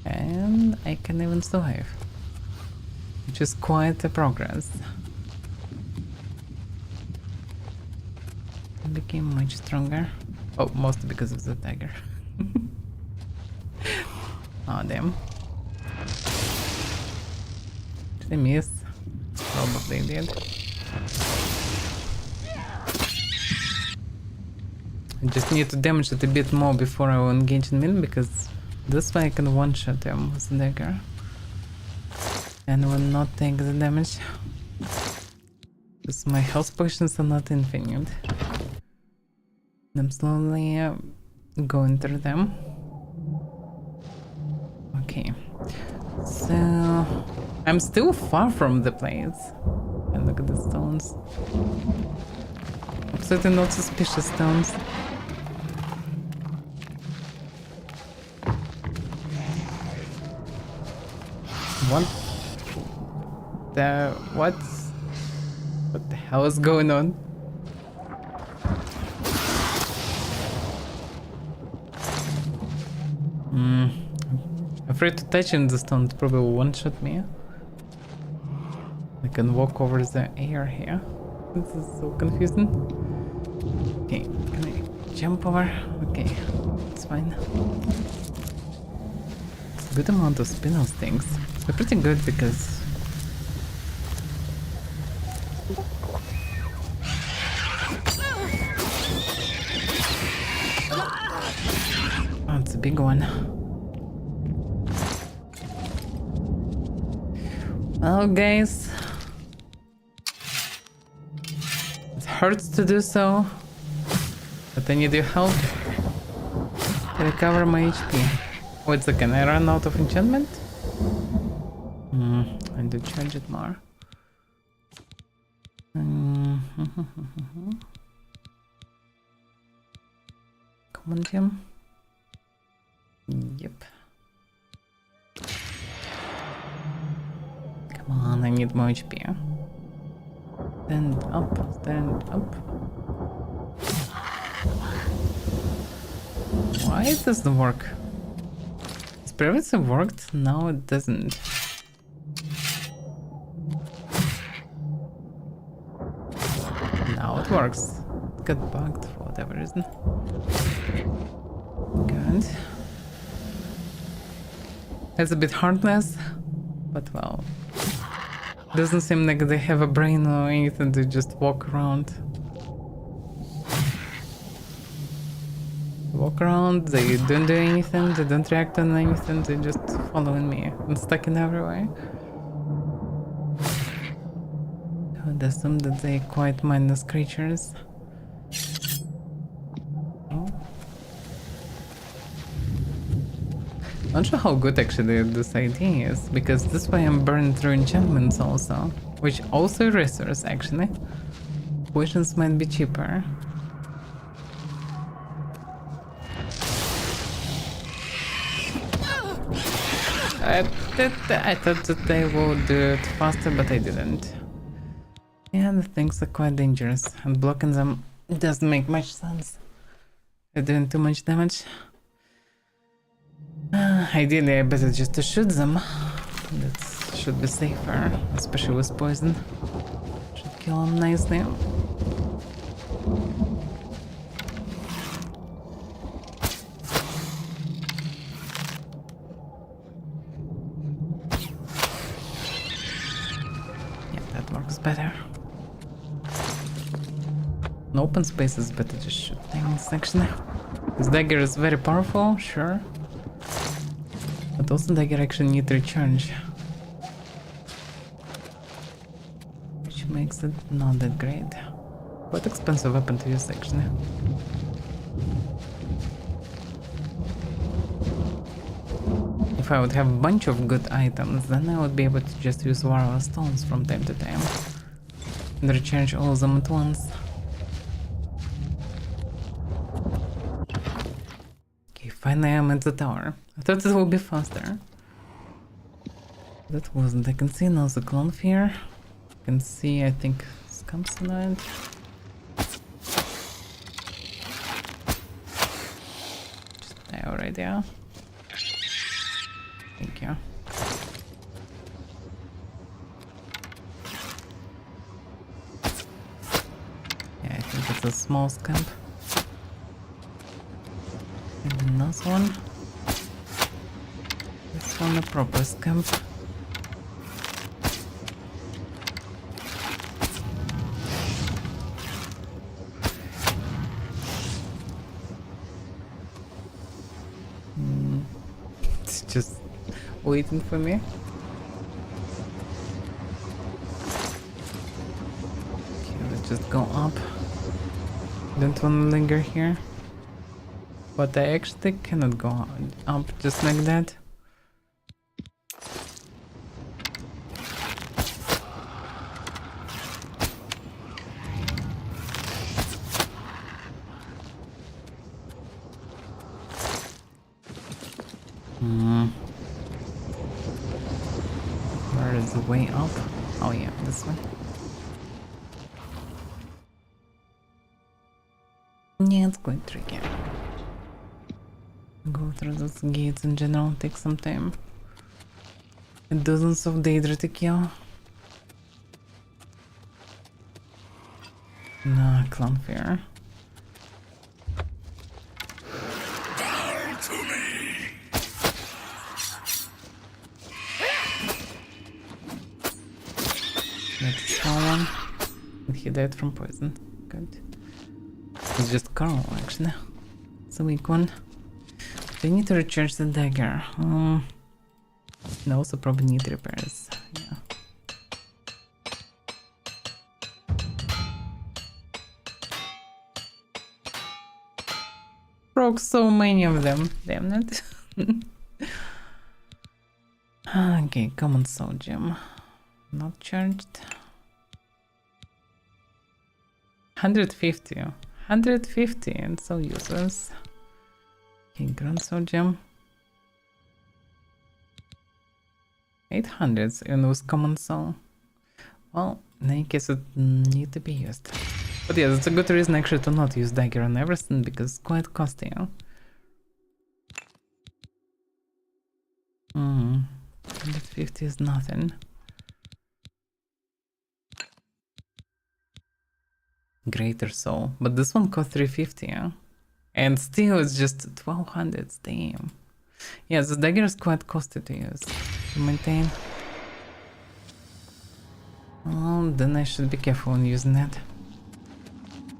And I can even survive. Which is quite a progress. I became much stronger. Oh, mostly because of the dagger. Oh damn. Did I miss? Probably did. I just need to damage it a bit more before I will engage in melee, because this way I can one-shot him with the dagger. And will not take the damage. Because my health potions are not infinite. I'm slowly going through them. Okay. So I'm still far from the place. And look at the stones. Absolutely not suspicious stones. What the hell is going on? Afraid to touch in the stone, it probably one-shot me. Like can walk over the air here. This is so confusing. Okay, can I jump over? Okay, it's fine. Good amount of spin-off things. They're pretty good because oh, it's a big one. Well, guys, it hurts to do so, but I need your help to recover my HP. Wait a second, I ran out of enchantment? I need to charge it more. Come on, Jim. Yep. Come on, I need more HP. Stand up, stand up. Why it doesn't work? It's previously worked, now it doesn't. Now it works. It got bugged for whatever reason. Good. It's a bit heartless, but well, doesn't seem like they have a brain or anything. They just walk around. Walk around, they don't do anything, they don't react on anything, they're just following me and stuck in everywhere. I would assume that they're quite mindless creatures. Not sure how good actually this idea is, because this way I'm burning through enchantments also, which also resource actually. Potions might be cheaper. I thought that they would do it faster, but I didn't. Yeah, the things are quite dangerous, and blocking them doesn't make much sense. They're doing too much damage. Ideally, I better just to shoot them. That should be safer, especially with poison. Should kill them nicely. Yeah, that works better. In open space is better to shoot things actually. This dagger is very powerful, sure. But also dagger actually need recharge. Which makes it not that great. Quite expensive weapon to use actually. If I would have a bunch of good items, then I would be able to just use Warrior Stones from time to time. And recharge all of them at once. Okay, finally I'm at the tower. I thought it would be faster. That wasn't. I can see now the clone fear. I can see, I think, scumps on it. Just die already, yeah. Thank you. Yeah, I think it's a small scamp. And another one. This one a proper scamp. It's just waiting for me. Okay, let's just go up. Don't want to linger here. But I actually cannot go up just like that. Where is the way up? Oh yeah, this way. Yeah, it's quite tricky. Go through those gates in general takes some time. And dozens of Daedra to kill. No, clown fear. That's a small one. And he died from poison. Good. It's just Carl, actually. It's a weak one. They need to recharge the dagger. And also probably need repairs. Yeah. Broke so many of them. Damn it. Okay, common soul gem. Not charged. 150. 150 and so useless. Okay, grand soul gem. 800 even with common soul. Well, in any case it need to be used. But yeah, that's a good reason actually to not use dagger on everything because it's quite costly. 150 is nothing. Greater soul, but this one cost 350, and still it's just 1200. Damn. Yeah, the dagger is quite costly to use, to maintain. Well, then I should be careful when using it.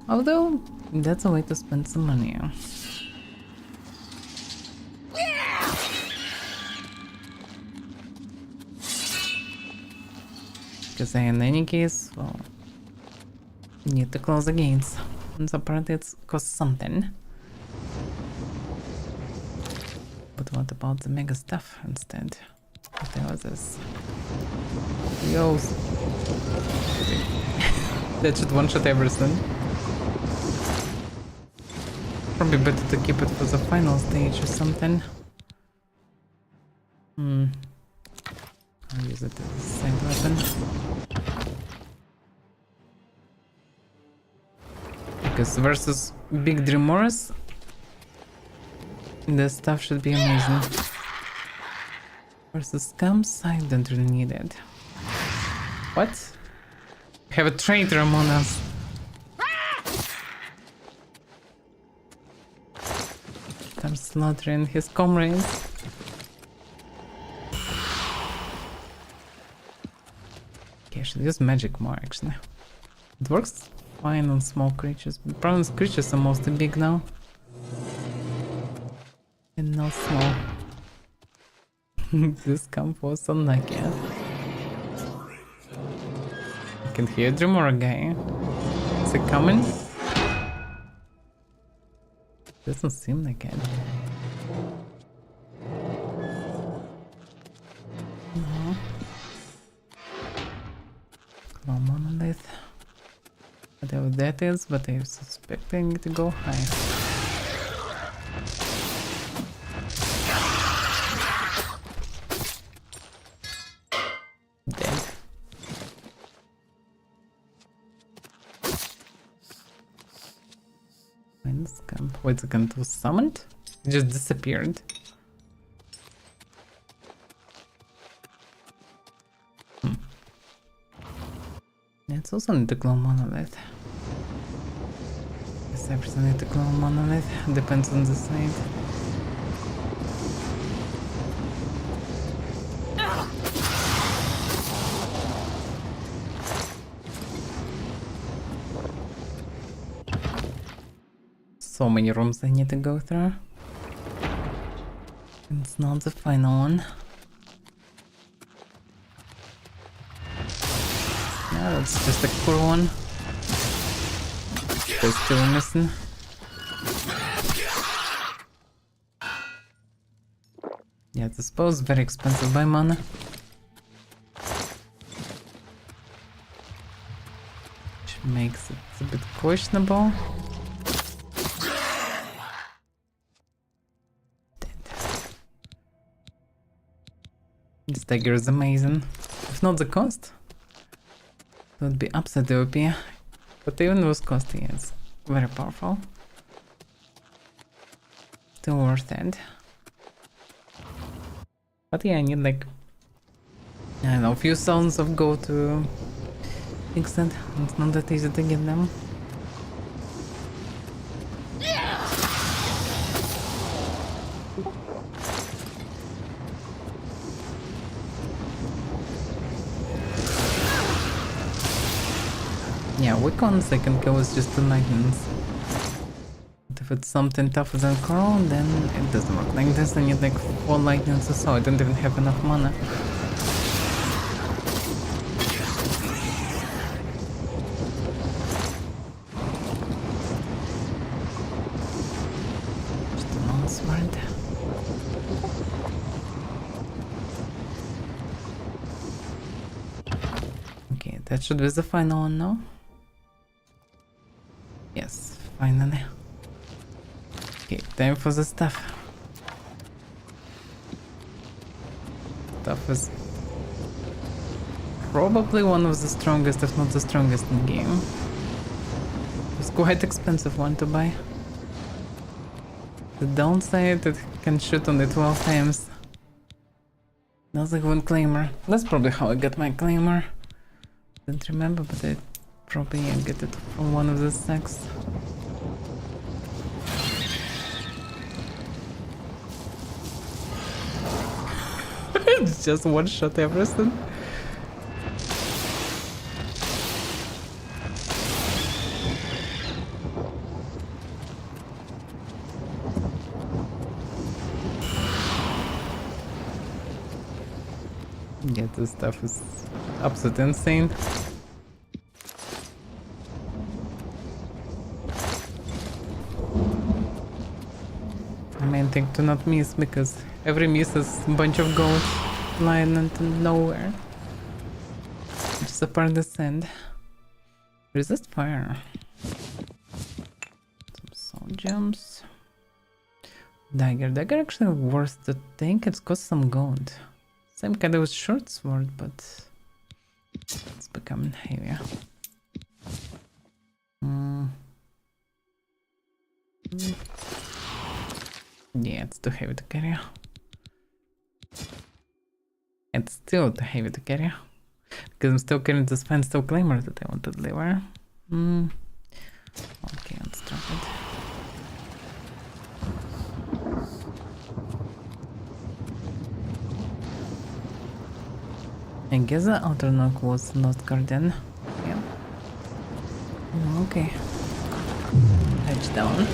Although, that's a way to spend some money. Because in any case, well, need to close the gates. And apparently it costs something. But what about the mega stuff instead? What the hell is this? Yo! That should one-shot everything. Probably better to keep it for the final stage or something. I'll use it as a side weapon. Because versus Big Dreamorous, the stuff should be amazing. Versus Scums, I don't really need it. What? We have a traitor among us. Start slaughtering his comrades. Okay, I should use magic more actually. It works fine on small creatures, but problem is creatures are mostly big now. And not small. This camp was unlucky. I can hear Dreamer guy. Is it coming? Doesn't seem like it. No. Claw monolith. Whatever that is, but I'm suspecting it to go high. Dead. Minus camp. Wait a second, it was summoned? It just disappeared. It's also need to claw monolith. Yes, everything need to claw monolith. Depends on the side. So many rooms I need to go through. It's not the final one. Yeah, that's just a cool one. They're still missing. Yeah, I suppose very expensive by mana. Which makes it a bit questionable. This dagger is amazing. If not the cost, it would be absolutely OP. But even with cost, it's very powerful. Still worth it. But yeah, I need like, I don't know, a few sounds of gold to fix it. It's not that easy to get them. weak ones I can kill with just 2 lightnings. But if it's something tougher than Coral, then it doesn't work like this. I need like 4 lightnings or so. I don't even have enough mana. Just a long sword. Okay, that should be the final one now. Yes, finally. Okay, time for the stuff. Stuff is probably one of the strongest, if not the strongest in the game. It's quite expensive one to buy. The downside, it can shoot only 12 times. Not like one claimer. That's probably how I got my claimer. Don't remember, but I probably get it from one of the sacks. It's just one shot everything. Yeah, this stuff is absolutely insane. I main thing to not miss, because every miss is a bunch of gold flying into nowhere. Just a part descend. Resist fire. Some soul gems. Dagger. Dagger actually worth the tank. It's cost some gold. Same kind of short sword, but it's becoming heavier. Yeah, it's too heavy to carry. It's still too heavy to carry. Because I'm still carrying this fine steel claimer that I want to deliver. Okay, let's drop it. I guess the outer knock was Lost Guardian. Yeah. Okay. Edge down.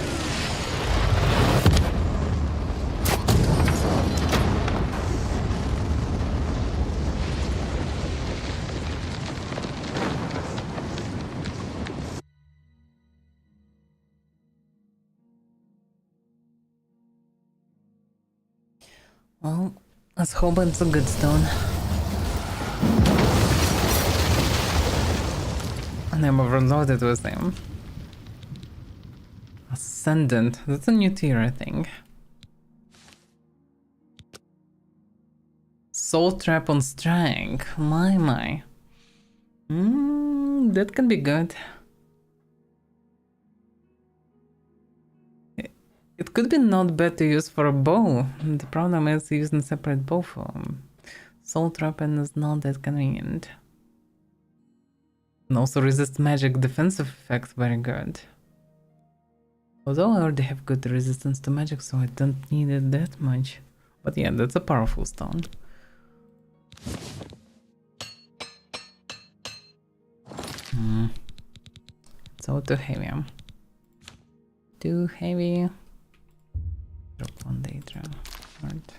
Well, let's hope it's a good stone. And I'm overloaded with him. Ascendant. That's a new tier, I think. Soul Trap on Strike. My. That can be good. It could be not bad to use for a bow. The problem is using separate bow for Soul Trap and is not that convenient. And also resist magic defensive effects very good. Although I already have good resistance to magic, so I don't need it that much. But yeah, that's a powerful stone. So too heavy. Too heavy. Drop one data. Right.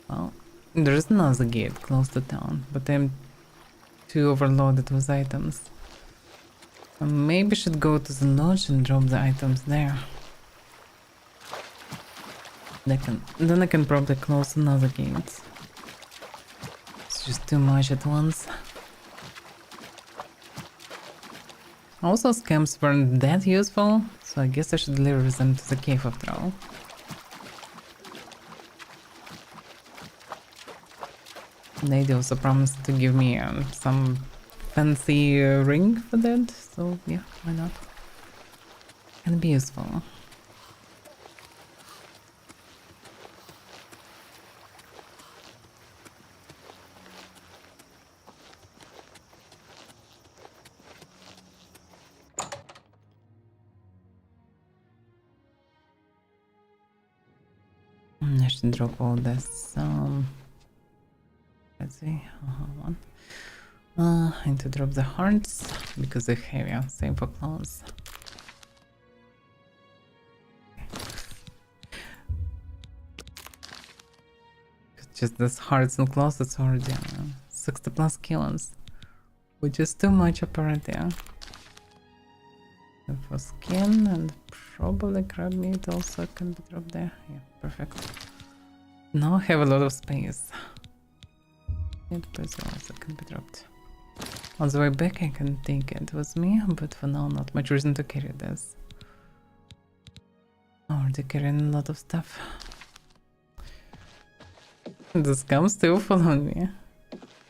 Well, there's another gate close to town, but I'm too overloaded with items. I maybe should go to the lodge and drop the items there. Then I can probably close another gate. It's just too much at once. Also, scams weren't that useful, so I guess I should deliver them to the cave after all. They also promised to give me some fancy ring for that, so yeah, why not? Can be useful. I should drop all this. Let's see, I need to drop the hearts because they're heavier. Same for clothes. Just this hearts and clothes, it's already 60 plus kilos, which is too much apparently. And for skin and probably crab meat also can be dropped there. Yeah, perfect. Now I have a lot of space. It also can be dropped. On the way back I can take it with me, but for now not much reason to carry this. Already carrying a lot of stuff. The scum still following me.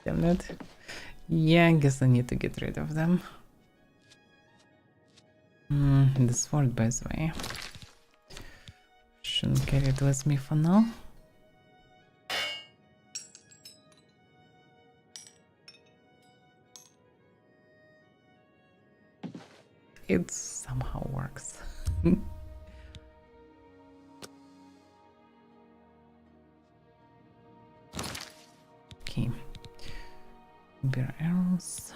Damn it. Yeah, I guess I need to get rid of them. The sword, by the way. Shouldn't carry it with me for now. It somehow works. Okay. Bear arrows.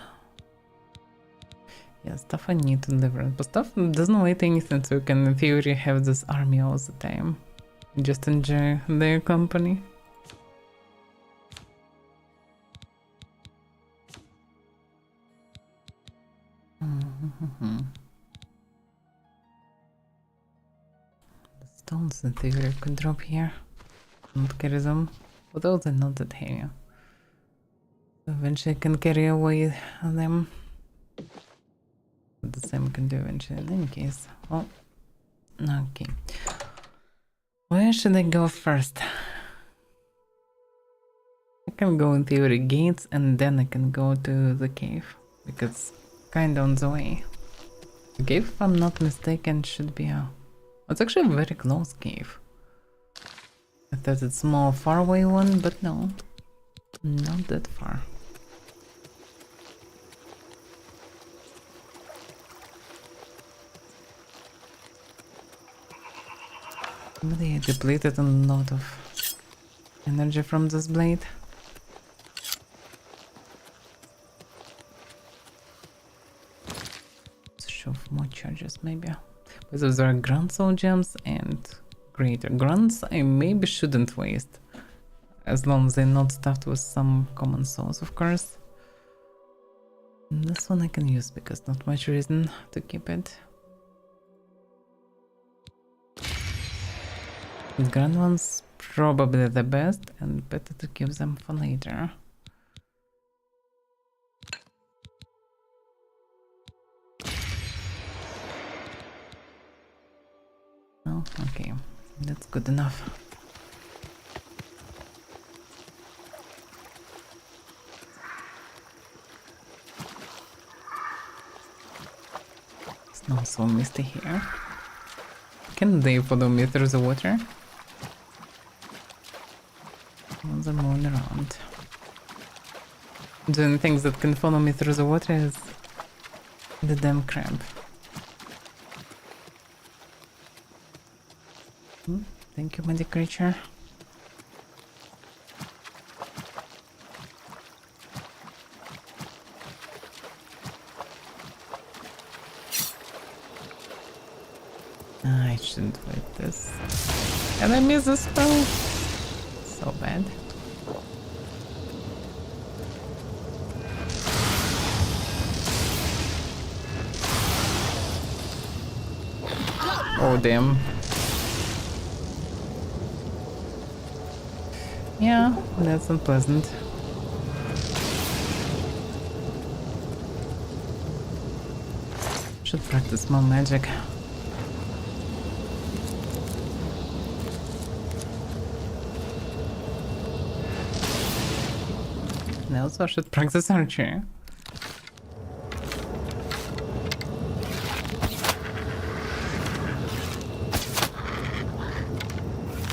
Yeah, stuff I need to deliver. But stuff doesn't wait anything, so you can in theory have this army all the time. Just enjoy their company. The stones in theory could drop here. Not carry them. Although they're not that heavy. Eventually I can carry away them. The same I can do eventually in any case. Oh, okay. Where should I go first? I can go in theory gates and then I can go to the cave. Because kinda on the way. The cave, if I'm not mistaken, should be a... It's actually a very close cave. I thought it's more far away one, but no. Not that far. Really, I depleted a lot of energy from this blade. Let's show more charges, maybe. Because there are Grand Soul Gems and Greater Grunts, I maybe shouldn't waste. As long as they're not stuffed with some common souls, of course. And this one I can use because not much reason to keep it. The grand ones probably the best and better to keep them for later. Oh, okay, that's good enough. It's not so misty here. Can they follow me through the water? On the moon around. The only things that can follow me through the water is the damn crab. Thank you, mighty creature. I shouldn't wait this. And I missed the spell. So bad. Oh damn. Yeah, that's unpleasant. Should practice more magic. And I also should practice archery.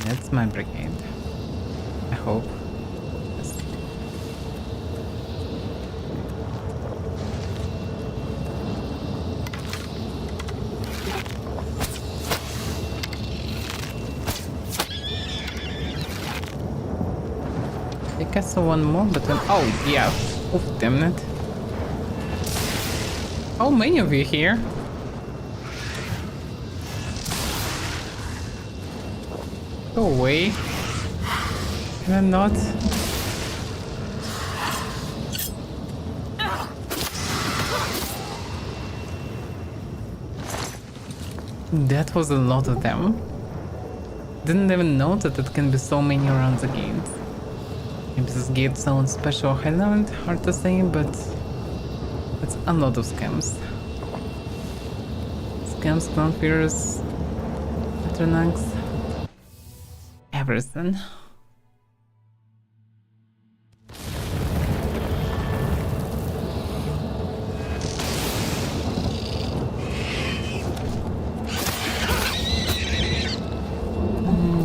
That's my brigade. I hope. Yes. I think I saw one more, but then... Oh, yeah. Oh, damn it. How many of you here? Go away. Can I not? That was a lot of them. Didn't even know that it can be so many around the gate. Maybe this gate sounds special or highland, hard to say, but it's a lot of scams. Scams, clown fears, patronax, everything.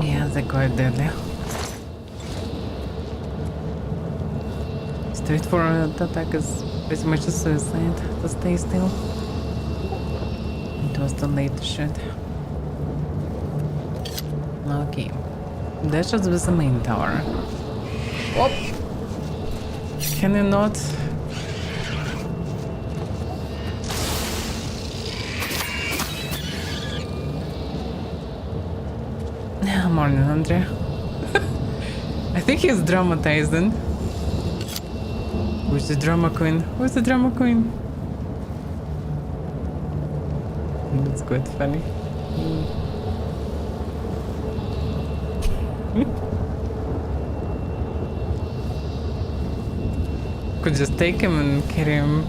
Yeah, they're quite deadly. Straightforward attack is pretty much a suicide to stay still. It was too late to shoot. Okay. That should be the main tower. Oh! Can you not? Morning, Andrea. I think he's dramatizing. Where's the drama queen? Where's the drama queen? That's quite funny. Could just take him and carry him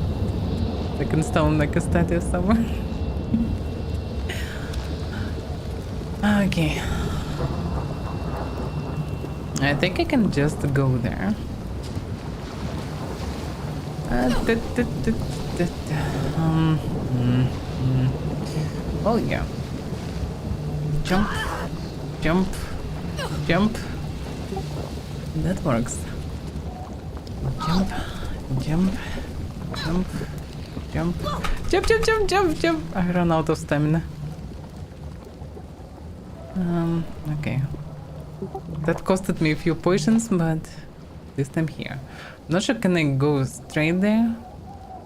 like in stone, like a statue somewhere. Okay. I think I can just go there. Oh yeah. Jump, jump, jump. That works. Jump, jump, jump, jump, jump, jump, jump, jump, jump. I ran out of stamina. Okay. That costed me a few potions, but this time here. Not sure can I go straight there,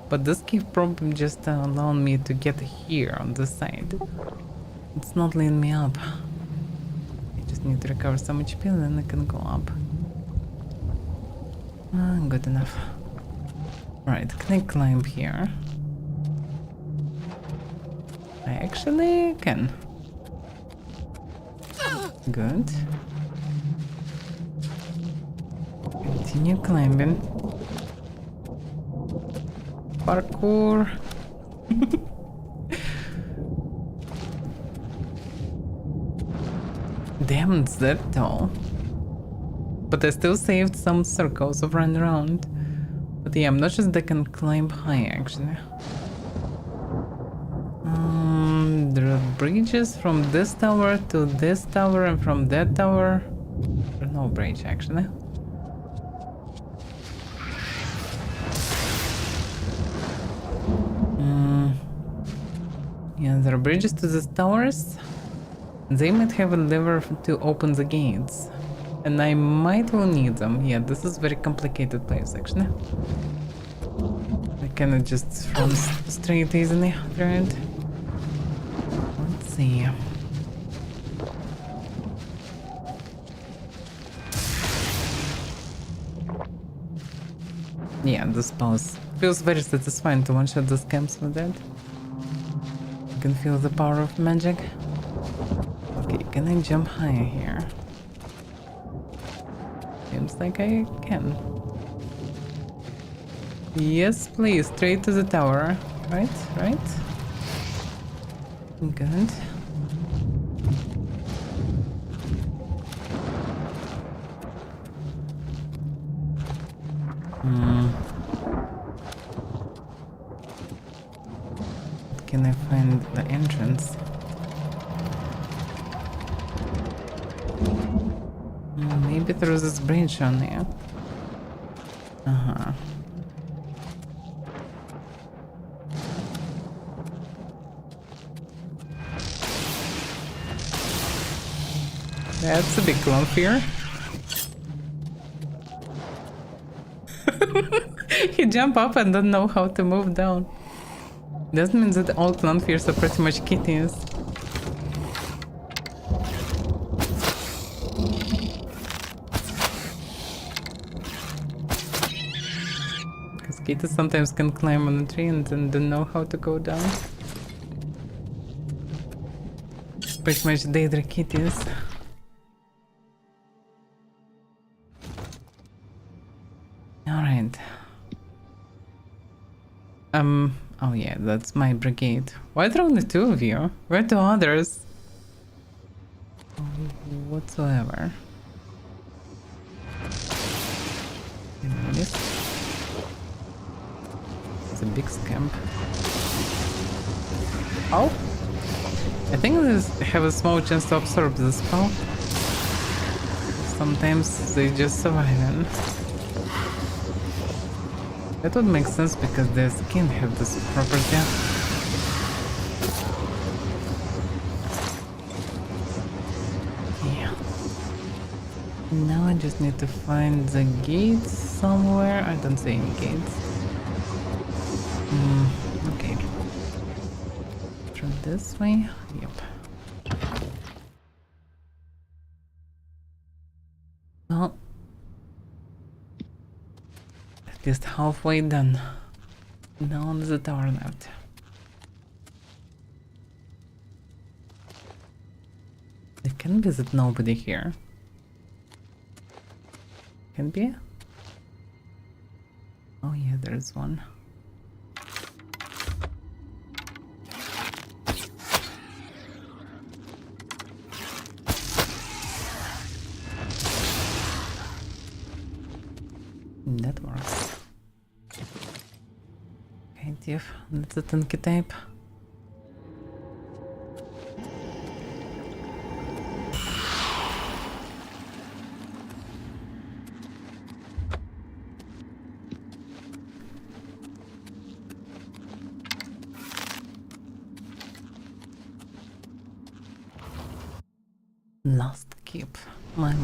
but this key probably just allowing me to get here on this side. It's not leading me up. I just need to recover some HP and then I can go up. Good enough. Right, can I climb here? I actually can. Good. Continue climbing. Parkour. Damn, it's that tall. But I still saved some circles of run around. But yeah, I'm not sure that I can climb high actually. There are bridges from this tower to this tower and from that tower. There's no bridge actually. Yeah, there are bridges to these towers. They might have a lever to open the gates. And I might will need them. Yeah, this is very complicated place actually. I cannot just run straight easily through it. Let's see. Yeah, this pause feels very satisfying to one-shot the scams with that. You can feel the power of magic. Okay, can I jump higher here? Seems like I can. Yes, please, straight to the tower. Right, right. Good. Can I find the entrance? Maybe there's this bridge on here. That's a big clown fear. He jumped up and don't know how to move down. That means that all clan fears are pretty much kitties. Because kitties sometimes can climb on a tree and then don't know how to go down. Pretty much Daedra kitties. Alright. Oh yeah, that's my brigade. Why are there only 2 of you? Where are the others? Whatsoever. It's a big scamp. Oh! I think these have a small chance to absorb the spell. Sometimes they just survive in. That would make sense because their skin have this property. Yeah. Now I just need to find the gates somewhere. I don't see any gates. Okay. From this way? Yep. Well, at least halfway done. Now on the tower left. I can visit nobody here. Can be? Oh yeah, there's one. That works. Okay, Div, that's a tanky type. Last keep. My.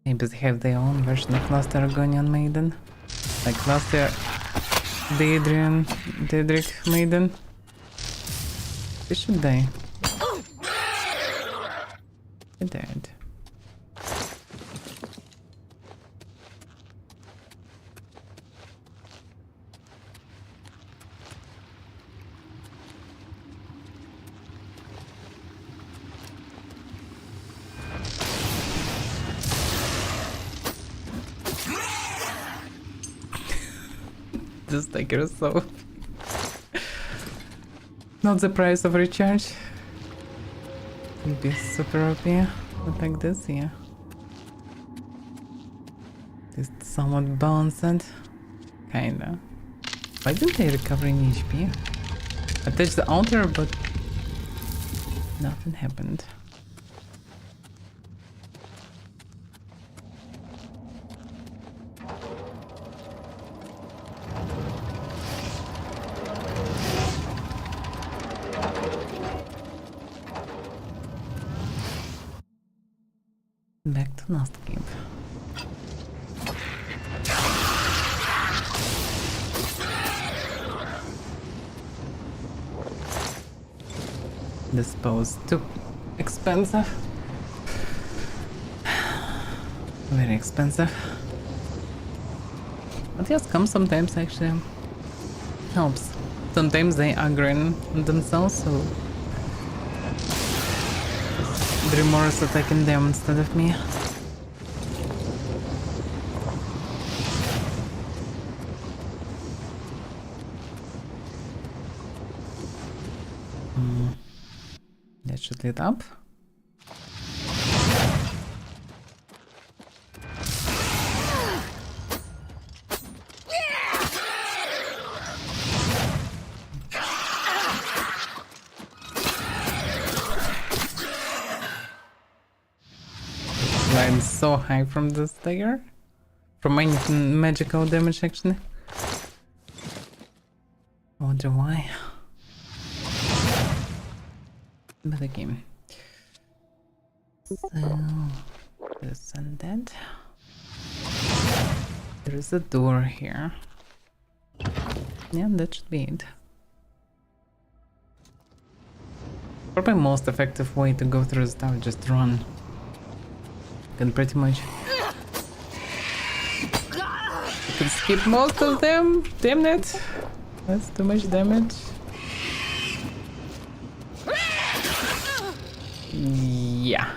Maybe they have their own version of Last Argonian Maiden. Like Last Daedric Maiden. They should die. They died. Just take yourself. Not the price of recharge. It'd be super OP, but like this, yeah. Just somewhat balanced. Kinda. Why didn't I recover any HP? I touched the altar, but nothing happened. Back to last game. This bow too expensive. Very expensive. But yes, come sometimes actually helps. Sometimes they aggro on themselves, so Dreamer is attacking them instead of me. That should lit up. I'm so high from this dagger. From my magical damage actually. I wonder why. But again. So This and that. There is a door here. Yeah, that should be it. Probably most effective way to go through this tower, just run. You can pretty much... You can skip most of them. Damn it! That's too much damage. Yeah.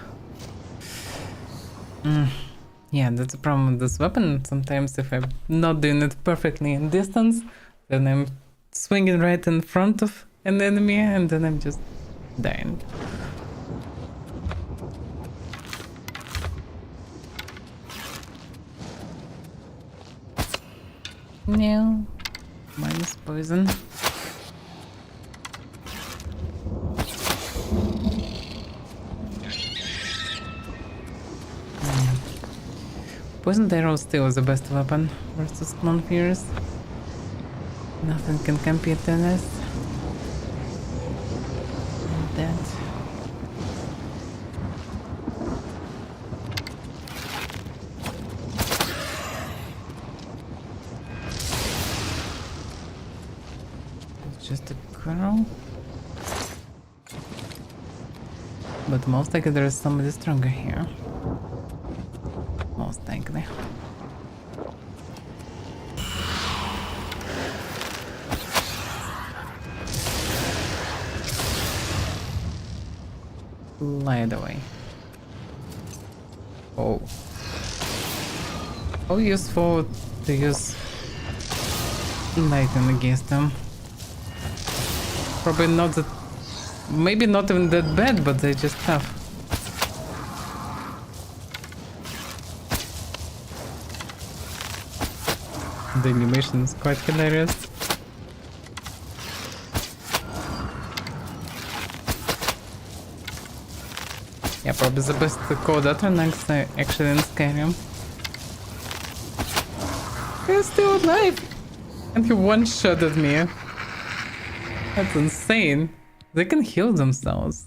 Yeah, that's the problem with this weapon. Sometimes if I'm not doing it perfectly in distance, then I'm swinging right in front of an enemy and then I'm just dying. No. Minus poison. Poison arrow still is the best weapon versus non-fears. Nothing can compete to this. And that. It's just a girl. But most likely there is somebody stronger here. Most likely. Light away. Oh. How useful to use lightning against them. Probably not that... Maybe not even that bad, but they just tough. The animation is quite hilarious. Yeah, probably the best code next actually in Skyrim. He's still alive! And he one-shotted me. That's insane. They can heal themselves.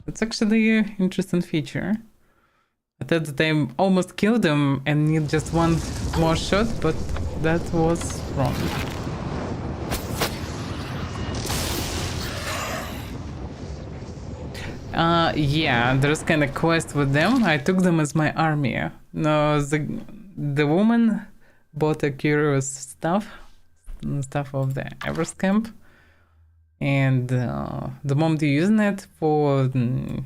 That's actually an interesting feature. I thought that I almost killed him and need just one more shot, but that was wrong. Yeah, there's kind of quest with them. I took them as my army. No, the woman bought a curious stuff of the Everest camp, and the moment you're using it for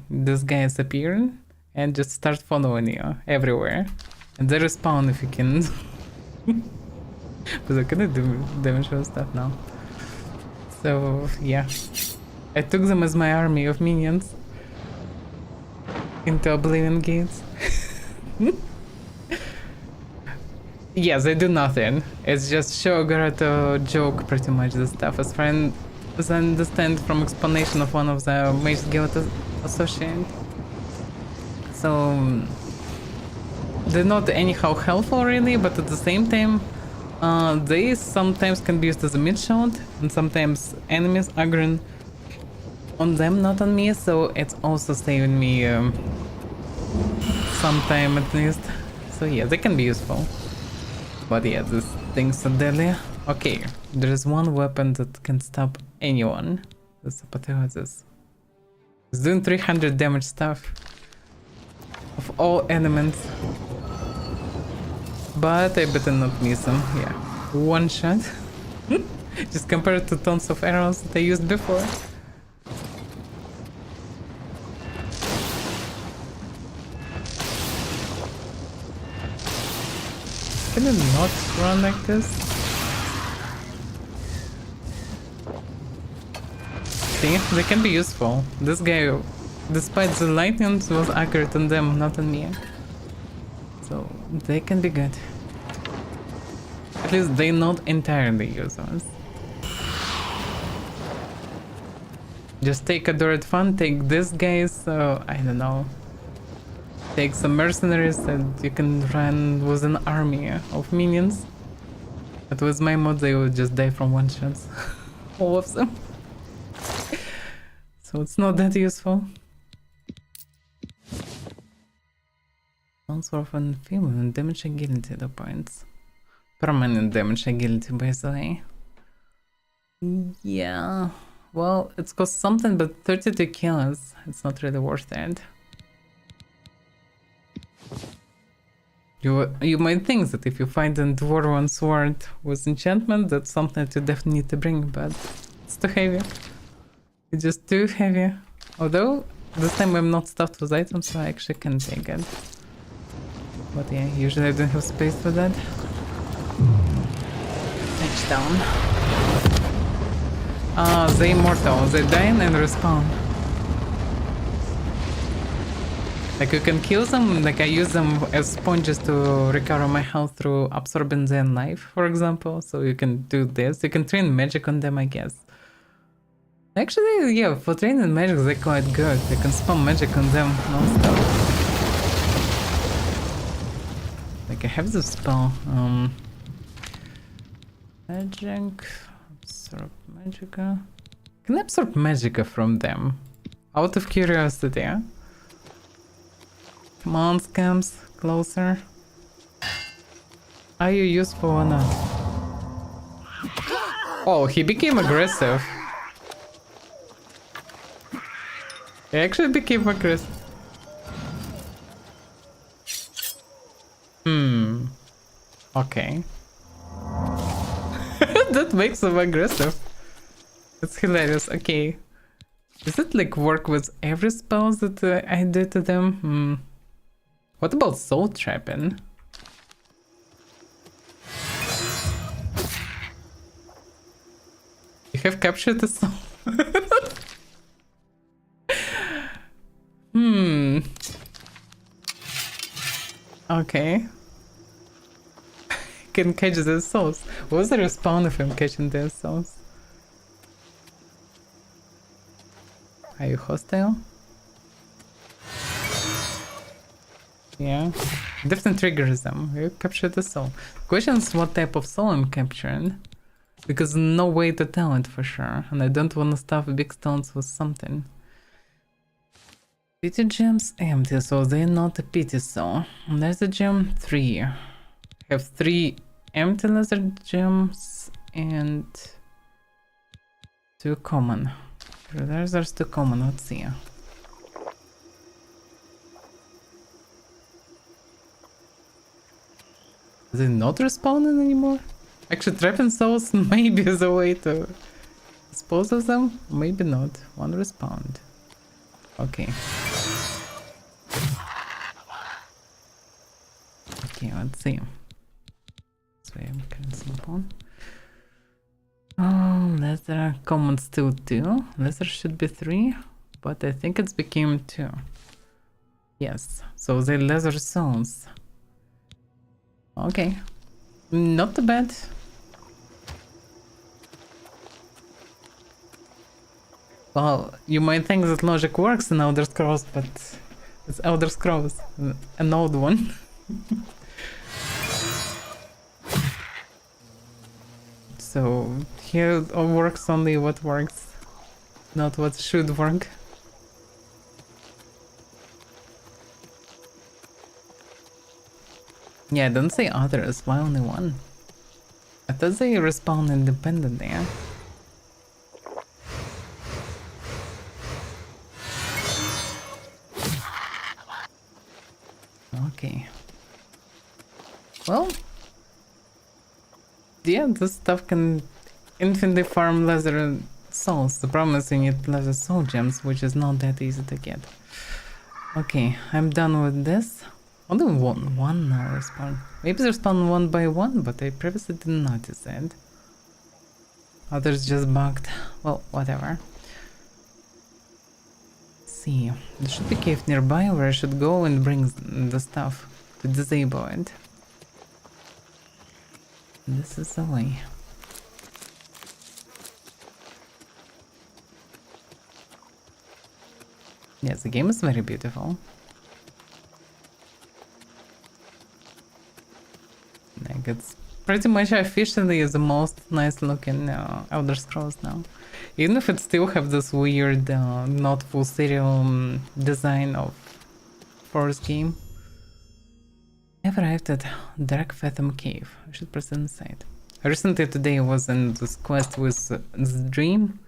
this guys appearing and just start following you everywhere, and they respawn if you can. But I cannot do damage with stuff now. So yeah, I took them as my army of minions into Oblivion gates. Yes, they do nothing. It's just Shogato joke pretty much, the stuff. As far as I understand from explanation of one of the Mage Guild associate. So they're not anyhow helpful really, but at the same time they sometimes can be used as a mid shot, and sometimes enemies aggroing on them, not on me, so it's also saving me some time at least. So yeah, they can be useful. But yeah, these things are deadly. Okay, there is one weapon that can stop anyone. This apotheosis. It's doing 300 damage stuff of all elements. But I better not miss them. Yeah, one shot. Just compared to tons of arrows that I used before. Can it not run like this? See, they can be useful. This guy, despite the lightning, was accurate on them, not on me. So they can be good. At least they're not entirely useless. Just take a Adored Fun, take this guys, I don't know. Take some mercenaries and you can run with an army of minions. But with my mod they would just die from one shot. All of them. So it's not that useful. Sounds often female damage agility 2 points. Permanent damage agility, by the way. Yeah. Well, it's cost something, but 32 kills. It's not really worth it. You might think that if you find a dwarven sword with enchantment, that's something that you definitely need to bring, but it's too heavy. It's just too heavy. Although, this time I'm not stuffed with items, so I actually can take it. But yeah, usually I don't have space for that. Touchdown. They immortal. They die and respawn. Like you can kill them, like I use them as sponges to recover my health through absorbing their life, for example. So you can do this. You can train magic on them, I guess. Actually, yeah, for training magic they're quite good. You can spam magic on them non-stop. Like I have this spell, magic, absorb magica. Can I absorb magica from them? Out of curiosity, yeah? Come on, scams, closer. Are you useful or not? Oh, he became aggressive. He actually became aggressive. Okay. That makes him aggressive. It's hilarious. Okay. Does it like work with every spell that I do to them? What about soul trapping? You have captured the soul. Okay. Can catch their souls. What was the respawn of him catching their souls? Are you hostile? Yeah. Definitely triggers them. You capture the soul. Question is what type of soul I'm capturing. Because no way to tell it for sure. And I don't want to stuff big stones with something. Pity gems empty, so they're not a pity soul. There's a gem 3. I have 3 empty laser gems and 2 common. There's 2 common, let's see. Is it not respawning anymore? Actually, trapping souls maybe is a way to dispose of them. Maybe not. 1 respawned. Okay. Okay, let's see. So I'm canceling upon. Oh, leather common still 2. Leather should be 3, but I think it's became 2. Yes, so the leather souls. Okay, not too bad. Well, you might think that logic works in Elder Scrolls, but it's Elder Scrolls, an old one. So here it all works only what works, not what should work. Yeah, don't say others, why only 1? I thought they respawn independently, yeah? Okay. Well, yeah, this stuff can infinitely farm leather souls. The problem is you need leather soul gems, which is not that easy to get. Okay, I'm done with this. Only one now respawn. Maybe they spawn 1 by 1, but I previously didn't notice that. Others just bugged. Well, whatever. Let's see, there should be a cave nearby where I should go and bring the stuff to disable it. This is the way. Yes, the game is very beautiful. Like it's pretty much officially the most nice looking Elder Scrolls now. Even if it still have this weird not full serial design of first game. I've arrived at Dark Fathom Cave. I should press inside. Recently today I was in this quest with this dream.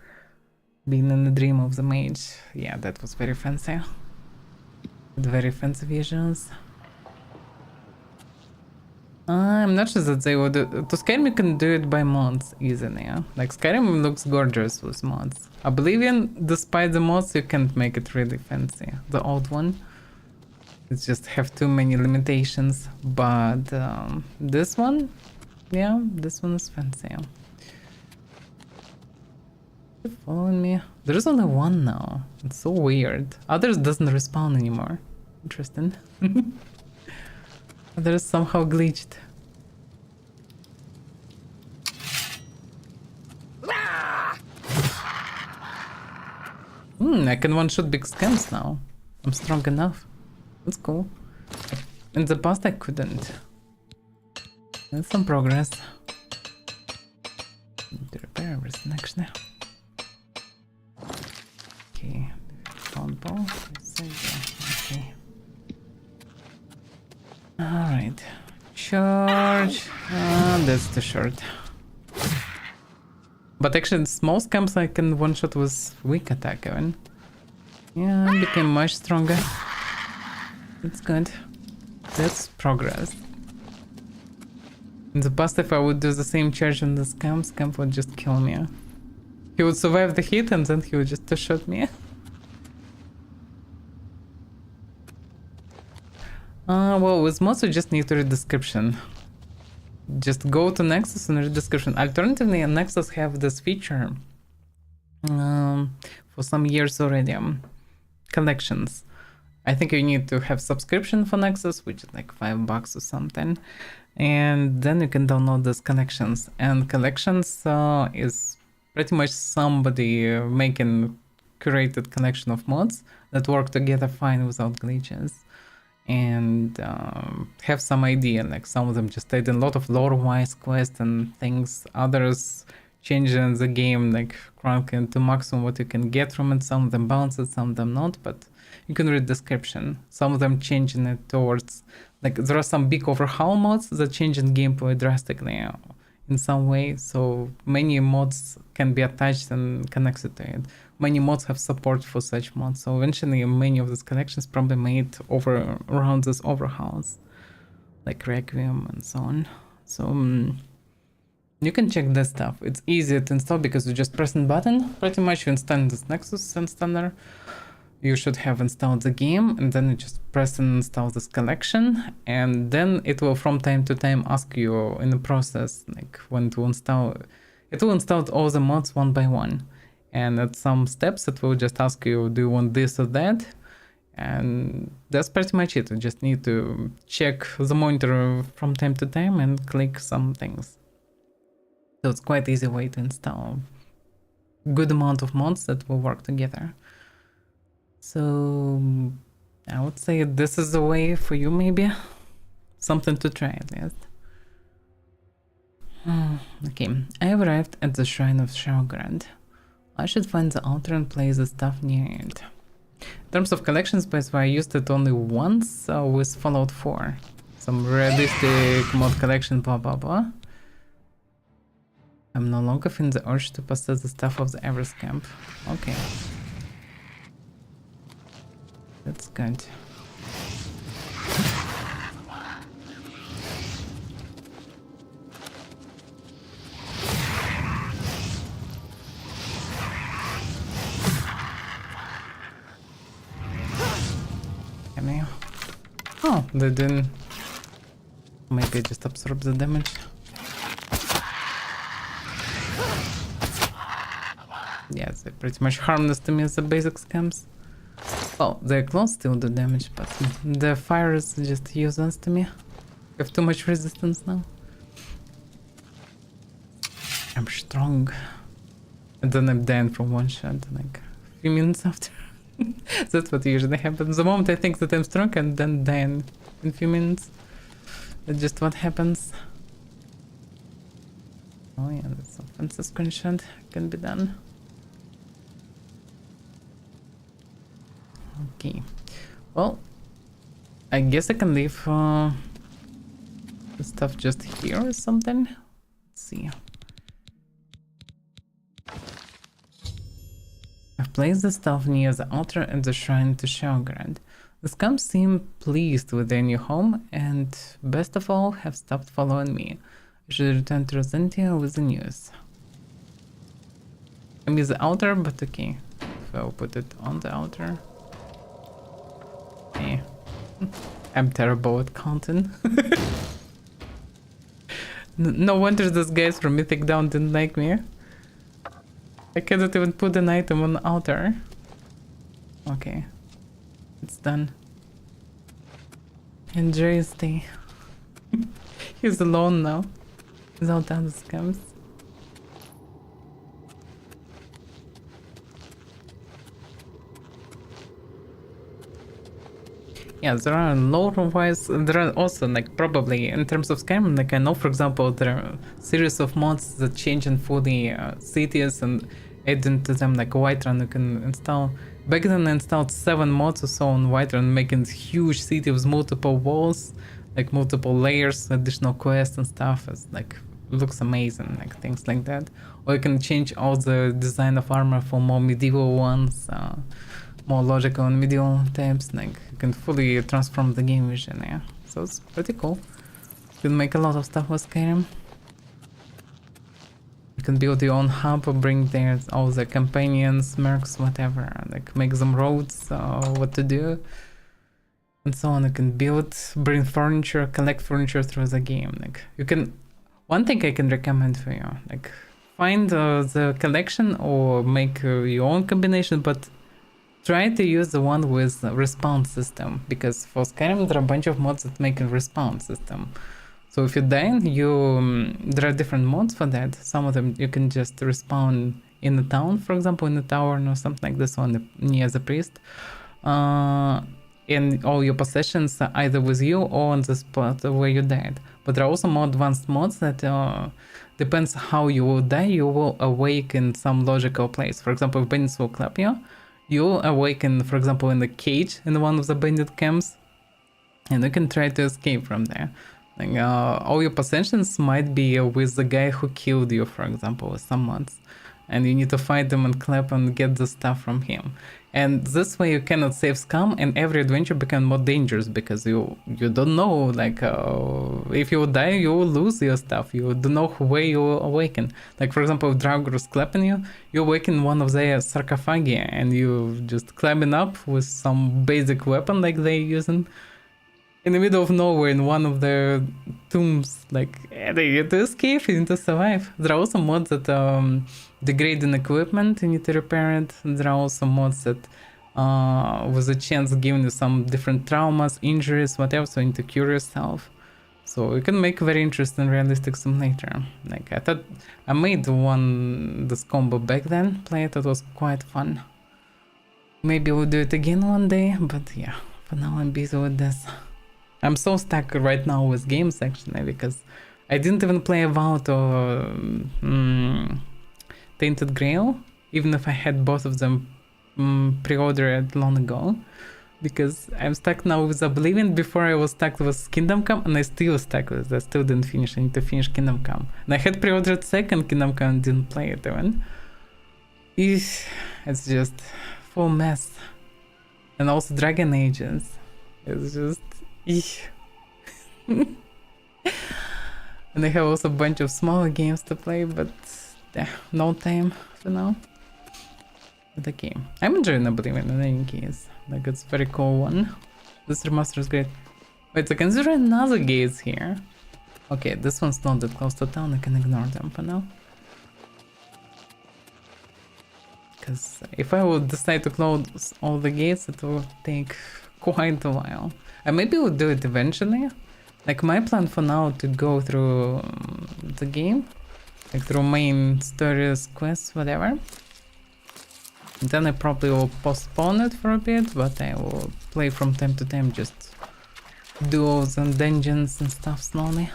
Being in the dream of the mage. Yeah, that was very fancy. With very fancy visions. I'm not sure that they would... To Skyrim you can do it by mods easily, yeah? Like Skyrim looks gorgeous with mods. Oblivion, despite the mods, you can't make it really fancy. The old one. It just have too many limitations. But this one? Yeah, this one is fancy. You following me? There's only one now. It's so weird. Others doesn't respawn anymore. Interesting. Others somehow glitched. I can one-shot big scams now. I'm strong enough. That's cool. In the past I couldn't. That's some progress. Need to repair everything actually. Okay, found ball. Okay. Alright. Charge. That's too short. But actually, small scams I can one-shot with weak attack even. Yeah, I became much stronger. That's good. That's progress. In the past, if I would do the same charge on the scam would just kill me. He would survive the hit and then he would just two-shot me. Well, with mods you just need to read description. Just go to Nexus and read description. Alternatively, Nexus have this feature for some years already. Collections. I think you need to have subscription for Nexus, which is like $5 or something. And then you can download these collections. And collections is pretty much somebody making curated collection of mods that work together fine without glitches. And have some idea, like some of them just add a lot of lore-wise quests and things, others changing the game, like cranking to maximum what you can get from it, some of them balance it, some of them not, but you can read description. Some of them changing it towards, like there are some big overhaul mods that change in gameplay drastically in some way, so many mods can be attached and connected to it. Many mods have support for such mods, so eventually many of these collections probably made around this overhauls, like Requiem and so on. So you can check this stuff. It's easy to install because you just press a button. Pretty much you install this Nexus installer. You should have installed the game, and then you just press and install this collection, and then it will from time to time ask you in the process, like when to install. It will install all the mods one by one. And at some steps it will just ask you, do you want this or that? And that's pretty much it. You just need to check the monitor from time to time and click some things. So it's quite easy way to install good amount of mods that will work together. So I would say this is the way for you, maybe. Something to try at least. Okay, I arrived at the Shrine of Shaugrand. I should find the altar and place the stuff near it. In terms of collection space, I used it only once with Fallout 4. Some realistic mod collection, blah blah blah. I'm no longer feeling the urge to possess the stuff of the Everest camp. Okay. That's good. Oh, they didn't. Maybe just absorb the damage. Yeah, they pretty much harmless to me as the basic scams. Well, their clones still do damage, but the fire is just useless to me. I have too much resistance now. I'm strong. And then I'm dying from one shot, like a few minutes after. That's what usually happens. The moment I think that I'm strong and then dying in a few minutes. That's just what happens. Oh yeah, that's some fancy screenshot can be done. Okay. Well, I guess I can leave The stuff just here or something? Let's see. I've placed the stuff near the altar and the shrine to Shaugrad. The scum seem pleased with their new home, and best of all, have stopped following me. I should return to Rosentia with the news. I miss the altar, but okay. If I'll put it on the altar. Eh. I'm terrible at counting. No wonder those guys from Mythic Dawn didn't like me. I cannot even put an item on the altar. Okay. It's done. Enjoy his stay. He's alone now. Without other scams. Yeah, there are lore-wise, there are also, like, probably, in terms of Skyrim, like, I know, for example, there are a series of mods that change and fully cities and add into them, like, Whiterun you can install. Back then I installed 7 mods or so on Whiterun, making huge city with multiple walls, like, multiple layers, additional quests and stuff. It's, like, looks amazing, like, things like that. Or you can change all the design of armor for more medieval ones, more logical and medieval types, like you can fully transform the game vision, yeah. So it's pretty cool. You can make a lot of stuff with Skyrim. You can build your own hub, bring there all the companions, mercs, whatever, like make them roads, what to do, and so on. You can build, bring furniture, collect furniture through the game. Like you can, one thing I can recommend for you, like find the collection or make your own combination, but try to use the one with respawn system, because for Skyrim there are a bunch of mods that make a respawn system. So if you die, there are different mods for that. Some of them you can just respawn in the town, for example, in the tower or something like this one near the priest. And all your possessions are either with you or on the spot where you died. But there are also more advanced mods that depends how you will die, you will awake in some logical place. For example, if bandits will clap you, you'll awaken, for example, in the cage in one of the bandit camps, and you can try to escape from there. Like, all your possessions might be with the guy who killed you, for example, with some mods, and you need to fight him and clap and get the stuff from him. And this way you cannot save scum, and every adventure becomes more dangerous because you don't know, like, if you die, you will lose your stuff. You don't know where you will awaken. Like, for example, if Draugr is clapping you, you awaken one of their sarcophagi, and you just climbing up with some basic weapon like they're using in the middle of nowhere in one of the tombs. Like, they need to escape, you need to survive. There are also mods that degrade in equipment, you need to repair it. There are also mods that with a chance giving you some different traumas, injuries, whatever, so you need to cure yourself. So you can make a very interesting realistic simulator. Like, I thought I made this combo back then, play it was quite fun. Maybe we'll do it again one day, but yeah, for now I'm busy with this. I'm so stuck right now with games actually, because I didn't even play Avowed or Tainted Grail, even if I had both of them pre-ordered long ago, because I'm stuck now with Oblivion. Before I was stuck with Kingdom Come, and I still stuck with it. I still didn't finish. I need to finish Kingdom Come. And I had pre-ordered second Kingdom Come and didn't play it even. It's just full mess. And also Dragon Ages. It's just... And I have also a bunch of smaller games to play, but no time for now. But okay, I'm enjoying Oblivion in any case. Like, it's a very cool one. This remaster is great. Wait, so consider another gates here. Okay, this one's not that close to town, I can ignore them for now. Because if I would decide to close all the gates, it will take quite a while. And maybe we'll do it eventually. Like, my plan for now to go through the game, like through main stories, quests, whatever. Then I probably will postpone it for a bit, but I will play from time to time, just duels and dungeons and stuff slowly.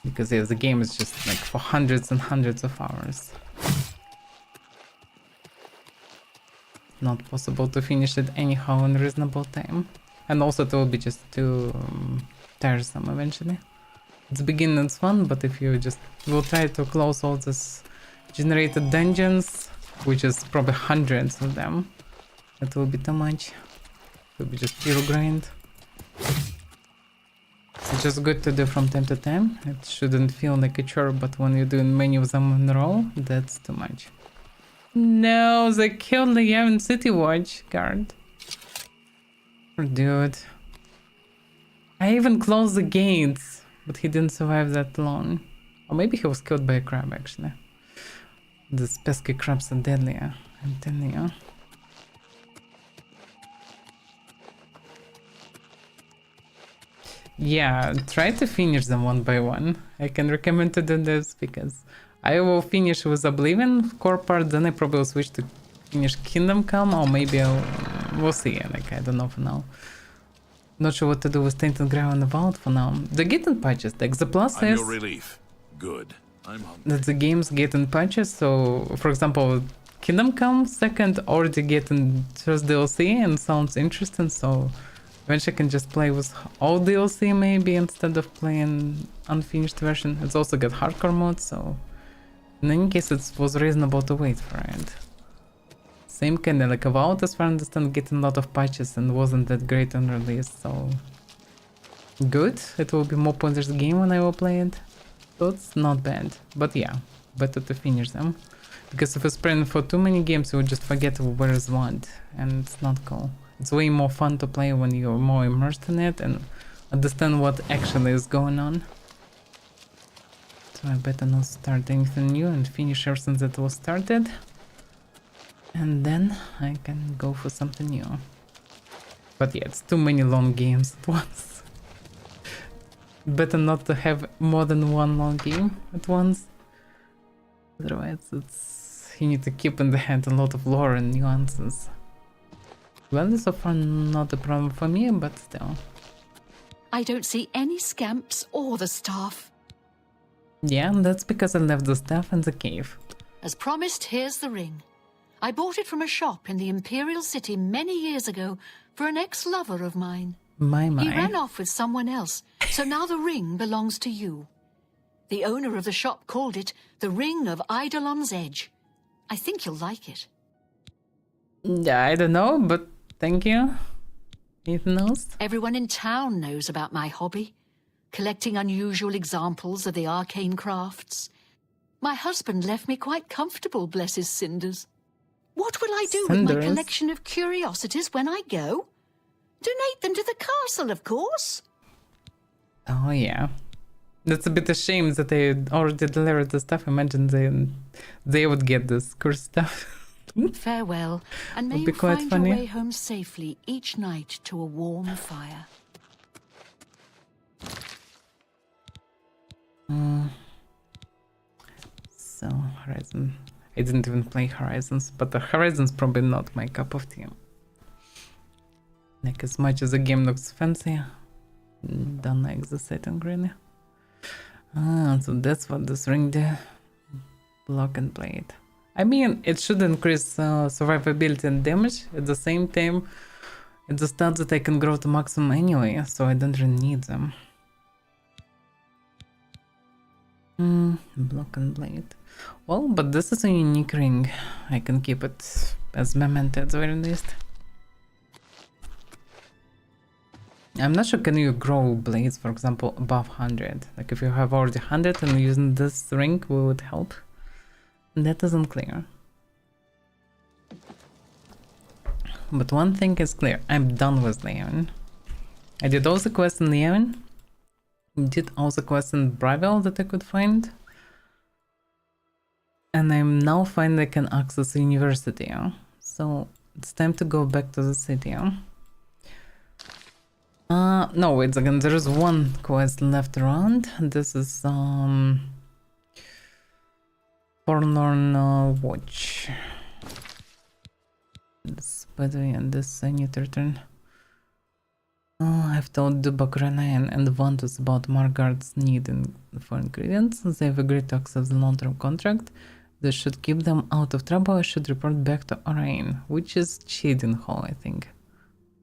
Because yeah, the game is just like for hundreds and hundreds of hours. Not possible to finish it anyhow in reasonable time. And also it will be just too tiresome eventually. At the beginning it's fun, but if you just will try to close all this generated dungeons, which is probably hundreds of them, it will be too much. It will be just pure grind. It's just good to do from time to time. It shouldn't feel like a chore, but when you're doing many of them in a row, that's too much. No, they killed the Yavin City Watch guard. Dude. I even closed the gates, but he didn't survive that long. Or maybe he was killed by a crab, actually. These pesky crabs are deadlier, I'm telling you. Yeah, try to finish them one by one. I can recommend to do this because I will finish with Oblivion core part, then I probably will switch to finish Kingdom Come, or maybe we'll see, like I don't know for now. Not sure what to do with Tainted Ground and Vault for now. They're getting patches, like the plus is your relief. Good. I'm hungry. that the game's getting patches, so for example Kingdom Come second already getting first DLC and sounds interesting, so eventually I can just play with all DLC maybe instead of playing unfinished version. It's also got hardcore mode, so in any case it was reasonable to wait for it. Same kinda like Avowed, as far as I understand, getting a lot of patches and wasn't that great on release, so good. It will be more polished game when I will play it. So it's not bad, but yeah, better to finish them. Because if you sprint for too many games you will just forget where is what, and it's not cool. It's way more fun to play when you're more immersed in it and understand what actually is going on. So I better not start anything new and finish everything that was started. And then I can go for something new. But yeah, it's too many long games at once. Better not to have more than one long game at once. Otherwise you need to keep in the head a lot of lore and nuances. Well, so far not a problem for me, but still. I don't see any scamps or the staff. Yeah, that's because I left the staff in the cave. As promised, here's the ring. I bought it from a shop in the Imperial City many years ago for an ex-lover of mine. My. He ran off with someone else, so now the ring belongs to you. The owner of the shop called it the Ring of Eidolon's Edge. I think you'll like it. Yeah, I don't know, but thank you. Anything else? Everyone in town knows about my hobby, collecting unusual examples of the arcane crafts. My husband left me quite comfortable, bless his cinders. What will I do with my collection of curiosities when I go? Donate them to the castle, of course. Oh yeah. That's a bit a shame that they already delivered the stuff. Imagine they would get this cursed stuff. Farewell, and may you find your way home safely each night to a warm fire. So, Horizon. I didn't even play Horizons, but the Horizon's probably not my cup of tea. Like, as much as the game looks fancy, don't like the setting really. Ah, so that's what this ring did. Block and play it. I mean, it should increase survivability and damage. At the same time, it's a stat that I can grow to maximum anyway, so I don't really need them. Block and blade. Well, but this is a unique ring. I can keep it as memento at the very least. I'm not sure, can you grow blades, for example, above 100? Like if you have already 100 and using this ring would help? That isn't clear. But one thing is clear, I'm done with Leon. I did all the quests in Leon. Did all the quests in Bravil that I could find. And I'm now finally can access the university. So it's time to go back to the city. No, wait a second, there is one quest left around. This is Forlorn Watch. This Bedouin and this new turtle. I've told Dubak Renayan and Vantus about Margard's need for ingredients. They've agreed to accept the long-term contract. This should keep them out of trouble. I should report back to Orain, which is Cheating Hall, I think.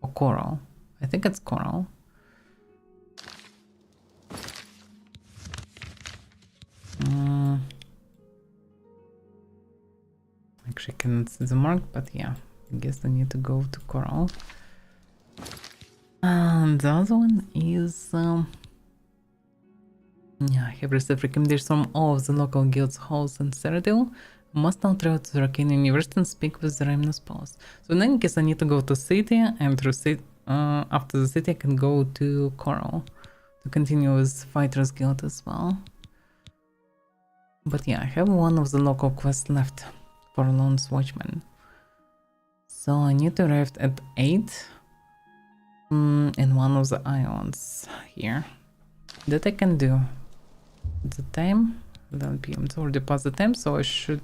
Or Coral. I think it's coral. Actually, I cannot see the mark, but yeah, I guess I need to go to coral. And the other one is yeah, I have received recommendations from all of the local guilds halls in Cyrodiil. Must now travel to the Arcane University and speak with the Remnant's boss. So in any case, I need to go to city, and through after the city I can go to Coral to continue with Fighters Guild as well. But yeah, I have one of the local quests left for Lone's Watchman. So I need to arrive at 8 in one of the islands here. That I can do. The time, 11 PM, it's already past the time, so I should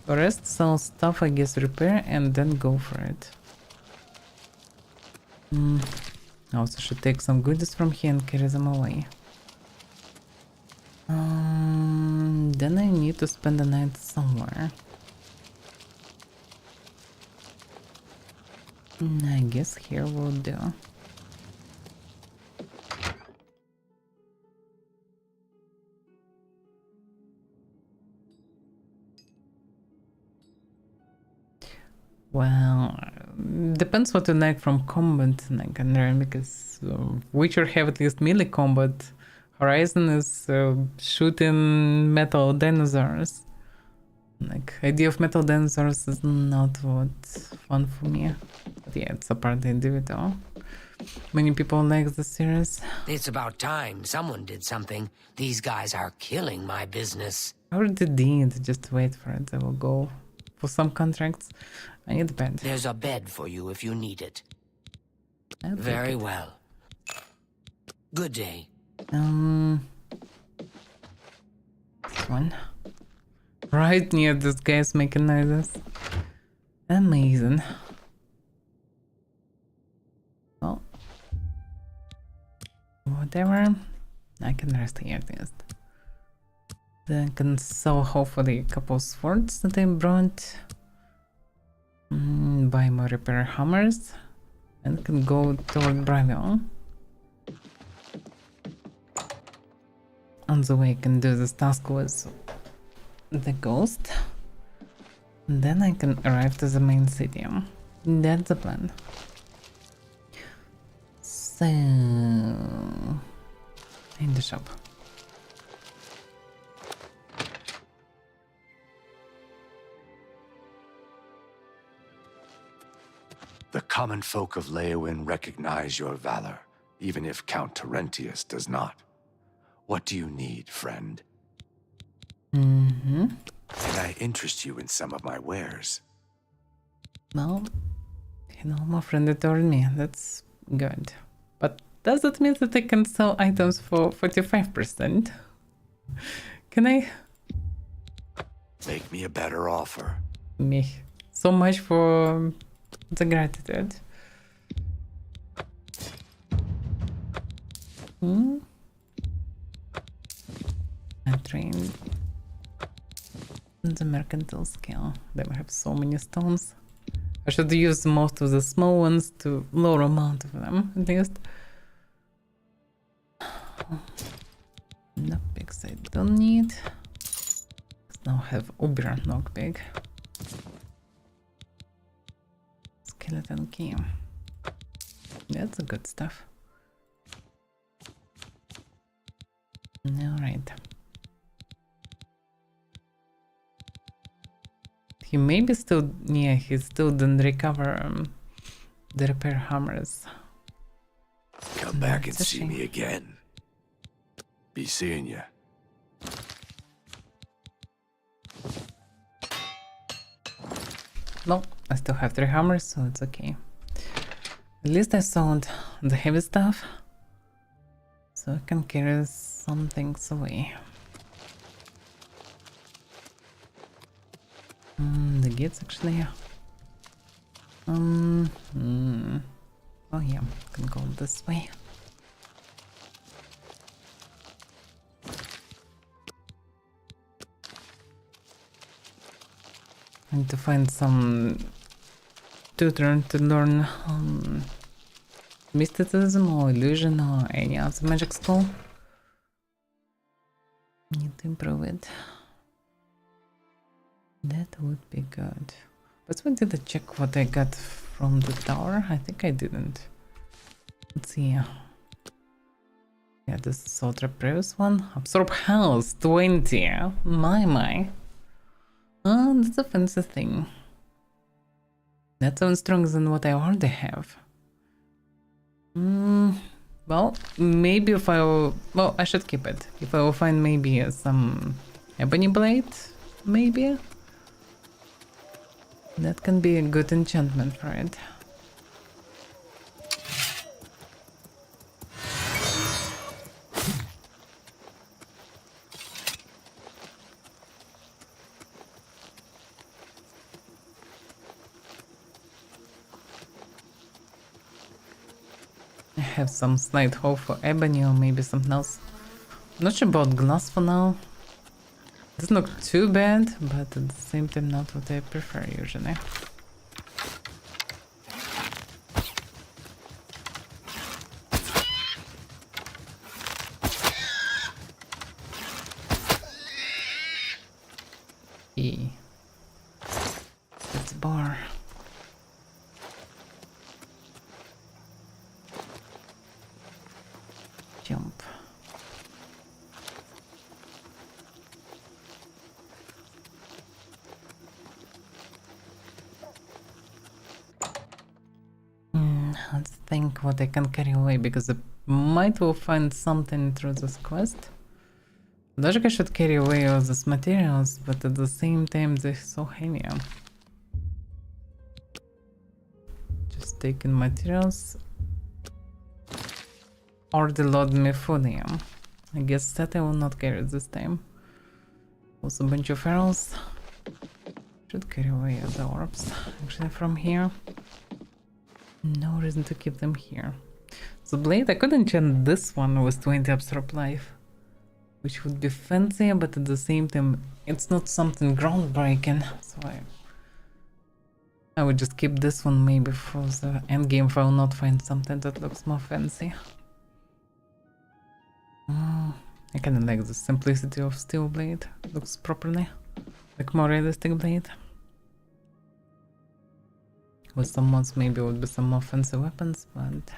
rest, sell stuff, I guess, repair, and then go for it. I also should take some goodies from here and carry them away. Then I need to spend the night somewhere. I guess here will do. Well, depends what you like from combat, like, because Witcher have at least melee combat. Horizon is shooting metal dinosaurs. Like, idea of metal dinosaurs is not what's fun for me. But yeah, it's apparently individual. Many people like the series. It's about time someone did something. These guys are killing my business. I already did, just wait for it. I will go for some contracts. I need a bed. There's a bed for you if you need it. Very well. Good day. This one. Right near this guy's making noises. Amazing. Well, whatever. I can rest here at least. Then I can sell hopefully a couple swords that I brought. Buy more repair hammers. And can go toward Bravio. On the way I can do this task with the ghost. And then I can arrive to the main city. That's the plan. So, in the shop. The common folk of Leowin recognize your valor, even if Count Terentius does not. What do you need, friend? Can I interest you in some of my wares? Well, you know, my friend told me that's good. But does that mean that I can sell items for 45%? Can I? Make me a better offer. Me. So much for the gratitude. I trained the mercantile skill. They have so many stones. I should use most of the small ones to lower amount of them, at least. Knockpicks I don't need. Let's now have Uber knockpick. Skeleton key. That's the good stuff. Alright. He maybe still, yeah, he still didn't recover the repair hammers. Come back and see me again. Be seeing ya. No, I still have 3 hammers, so it's okay. At least I sold the heavy stuff, so I can carry some things away. The gates actually. Oh yeah, can go this way. I need to find some tutor to learn mysticism or illusion or any other magic school. Need to improve it. That would be good. But we did a check what I got from the tower. I think I didn't. Let's see. Yeah, this is the previous one. Absorb health 20. My. Oh, that's a fancy thing. That sounds stronger than what I already have. Well, maybe if I will... Well, I should keep it. If I will find maybe some ebony blade, maybe. That can be a good enchantment for it. I have some slight hope for ebony or maybe something else. Not sure about glass for now. Doesn't look too bad, but at the same time not what I prefer usually. It's a bar. Jump. Let's think what I can carry away, because I might will find something through this quest. Logic I should carry away all these materials, but at the same time they're so heavy. Just taking materials. Or the load me fully. I guess that I will not carry this time. Also a bunch of arrows. Should carry away the orbs. Actually from here. No reason to keep them here. The blade, I could enchant this one with 20 absorb life. Which would be fancy, but at the same time it's not something groundbreaking. So I would just keep this one maybe for the endgame if I will not find something that looks more fancy. I kinda like the simplicity of steel blade. Looks properly like more realistic blade. With some mods maybe would be some more fancy weapons, but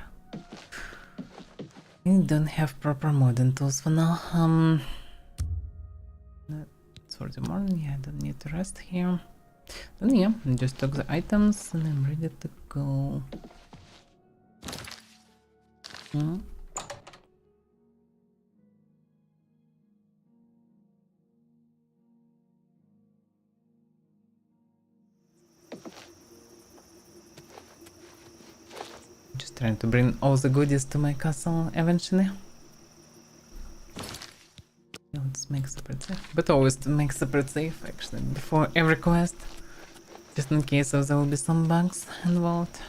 I don't have proper modern tools for now. It's for the morning, yeah, I don't need to rest here. Then yeah, I just took the items and I'm ready to go. Just trying to bring all the goodies to my castle eventually. Let's make separate save. But always to make separate save actually before every quest. Just in case there will be some bugs involved.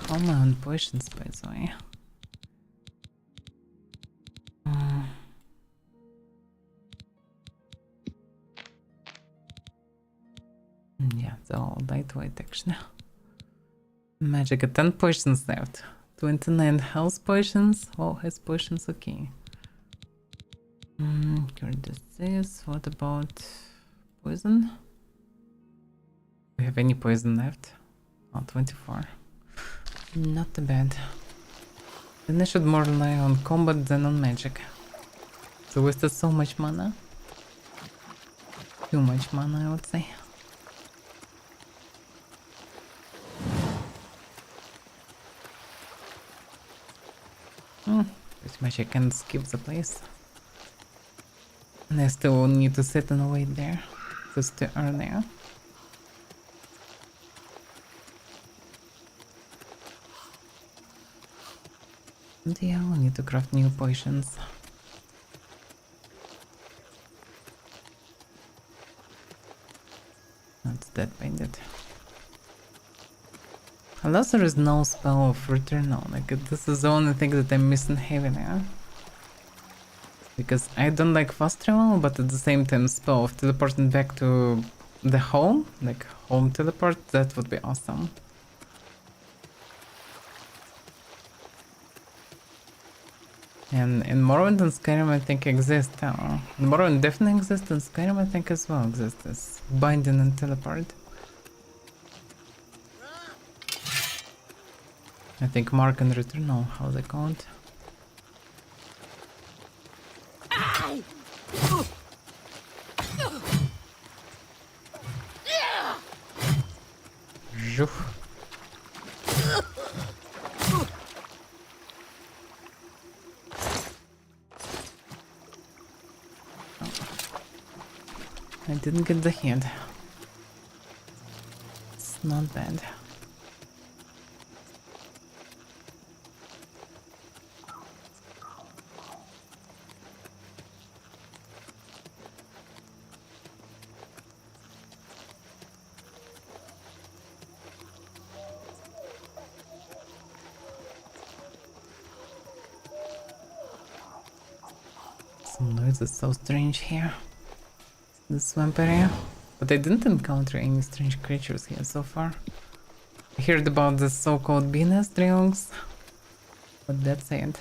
How am I on potions by the way? Yeah, they're all lightweight actually. Magic at 10 potions left. 29 health potions. Oh, has potions, okay. Cure disease. What about poison? Do we have any poison left? Oh, 24. Not too bad. Then I should more rely on combat than on magic. So wasted so much mana. Too much mana, I would say. Pretty much I can skip the place. And I still need to sit and wait there. It's too early. And yeah, we need to craft new potions. That's that painted. Unless there is no spell of returnal, like this is the only thing that I'm missing heavy now. Because I don't like fast travel, but at the same time spell of teleporting back to the home, like home teleport, that would be awesome. And in Morrowind and Skyrim I think exist. Morrowind definitely exists, and Skyrim I think as well exists as binding and teleport. I think Mark and Returnal, how they called. Zhoof. I didn't get the hint. It's not bad. Some noise is so strange here. This swamp area. But I didn't encounter any strange creatures here so far. I heard about the so-called Venus dragons, but that's it.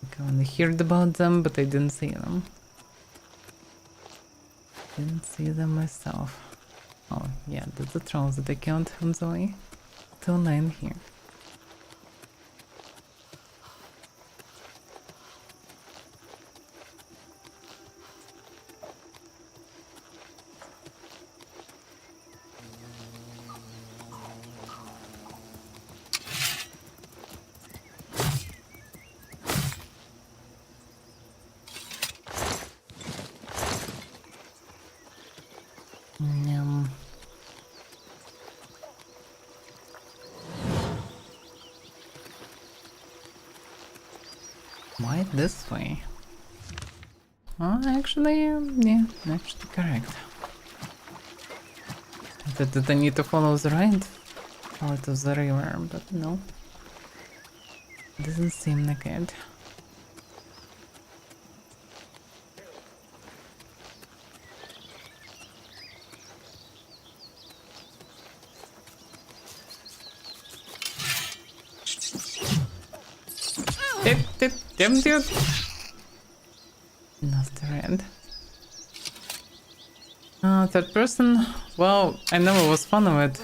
I only heard about them, but I didn't see them. Didn't see them myself. Oh yeah, that's the trolls that I killed on Zoe. 2-9 here. Why this way? Oh, actually, yeah, actually correct. That I need to follow the right part of the river, but no. Doesn't seem like it. Damn dude! Not the end. Third person? Well, I never was fond of it.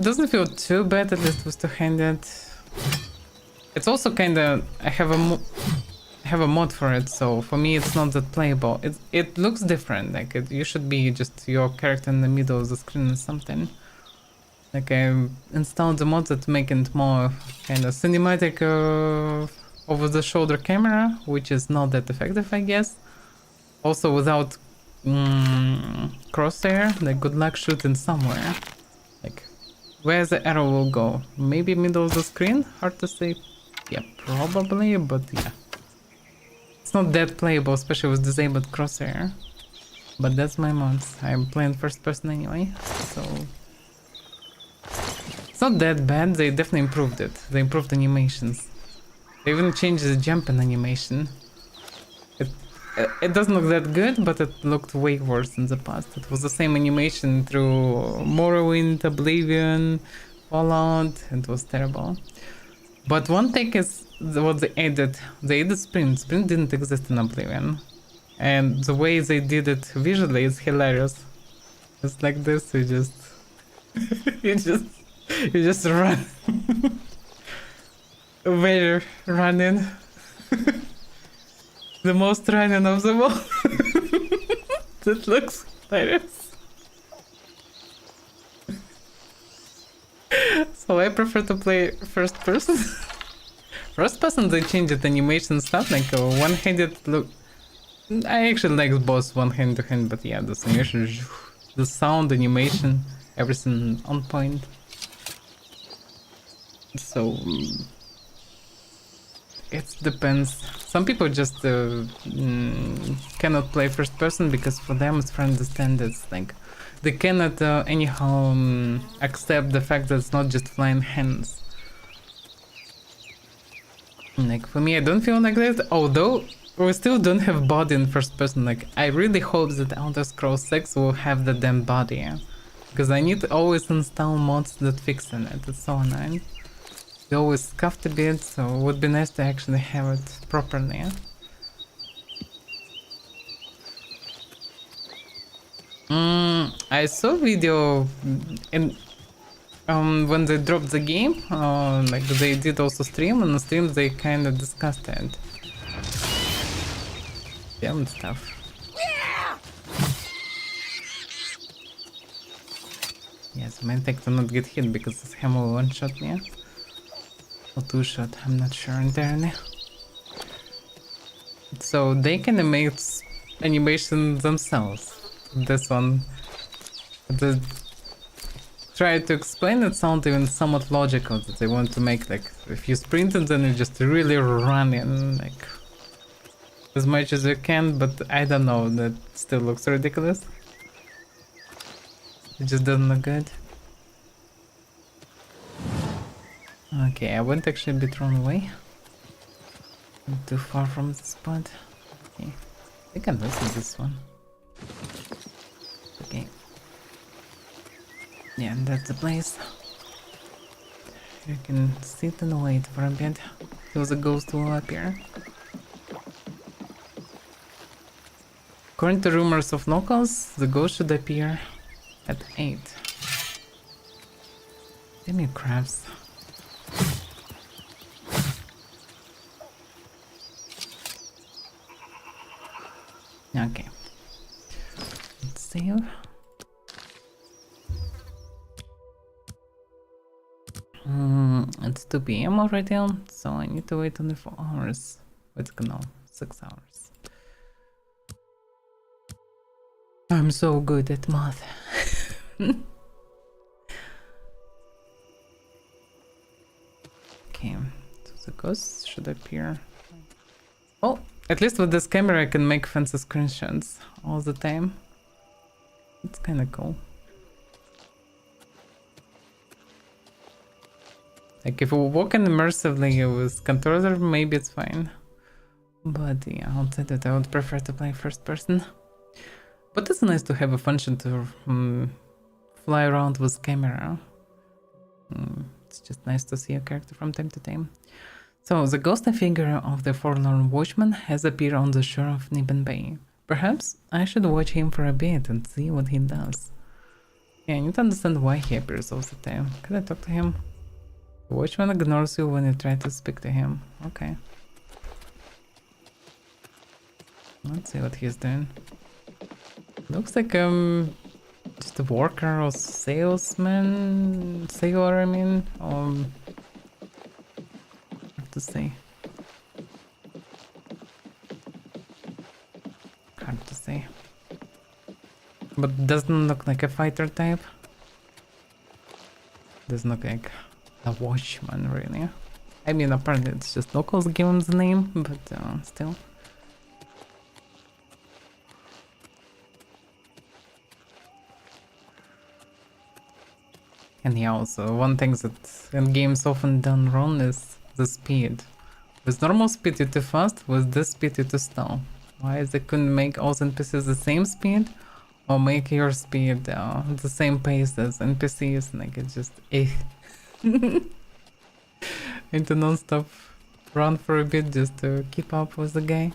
Doesn't feel too bad, at least with two-handed. It's also kinda... I have a mod for it, so for me it's not that playable. It looks different, like you should be just your character in the middle of the screen or something. Like I installed the mod that make it more kind of cinematic over-the-shoulder camera, which is not that effective, I guess. Also without crosshair, like good luck shooting somewhere. Like where the arrow will go? Maybe middle of the screen? Hard to say. Yeah, probably, but yeah. It's not that playable, especially with disabled crosshair. But that's my mods. I'm playing first person anyway, so... It's not that bad, they definitely improved it. They improved animations. They even changed the jumping animation. It doesn't look that good, but it looked way worse in the past. It was the same animation through Morrowind, Oblivion, Fallout. It was terrible. But one thing is what they added. They added sprint. Sprint didn't exist in Oblivion. And the way they did it visually is hilarious. It's like this, you just... You just run. We're running. The most running of them all. That looks hilarious. So I prefer to play first person. First person they changed animation stuff, like one-handed look. I actually like both one-hand to hand, but yeah, the animation, the sound, animation, everything on point. So it depends. Some people just cannot play first person because for them it's for understand it's like they cannot anyhow accept the fact that it's not just flying hands. Like, for me, I don't feel like that, although we still don't have body in first person. Like, I really hope that Elder Scrolls 6 will have the damn body, because I need to always install mods that fix it. It's so annoying. They always scuffed a bit, so it would be nice to actually have it properly. I saw video in when they dropped the game, like they did also stream, and on the stream they kind of discussed it. Damn stuff. Yes, main tech to not get hit because this hammer will one-shot me. Or two-shot, I'm not sure entirely. So they can make animations themselves. This one, try to explain it, sounds even somewhat logical that they want to make, like, if you sprint and then you just really run in, like, as much as you can, but I don't know, that still looks ridiculous. It just doesn't look good. Okay, I won't actually be thrown away. I'm too far from the spot. Okay, I can listen to this one. Okay. Yeah, and that's the place. You can sit and wait for a bit till the ghost will appear. According to rumors of locals, the ghost should appear at 8. Damn you, crabs. Okay. Let's save. It's 2 PM already, so I need to wait only 4 hours. What's going on? 6 hours. I'm so good at math. Okay, so the ghost should appear. Oh, at least with this camera I can make fancy screenshots all the time. It's kind of cool. Like, if we walk in immersively with controller, maybe it's fine. But yeah, outside that I would prefer to play first person. But it's nice to have a function to fly around with camera. It's just nice to see a character from time to time. So, the ghostly figure of the forlorn watchman has appeared on the shore of Niben Bay. Perhaps I should watch him for a bit and see what he does. Yeah, I need to understand why he appears all the time. Can I talk to him? The watchman ignores you when you try to speak to him. Okay. Let's see what he's doing. Looks like just a worker or salesman, sailor, I mean, hard to say. Hard to say. But doesn't look like a fighter type. Doesn't look like a watchman, really. I mean, apparently it's just locals give him the name, but still. And yeah, also, one thing that in games often done wrong is the speed. With normal speed you're too fast, with this speed you're too slow. Why they couldn't make all NPCs the same speed? Or make your speed the same pace as NPCs, like it's just and to non-stop run for a bit just to keep up with the guy.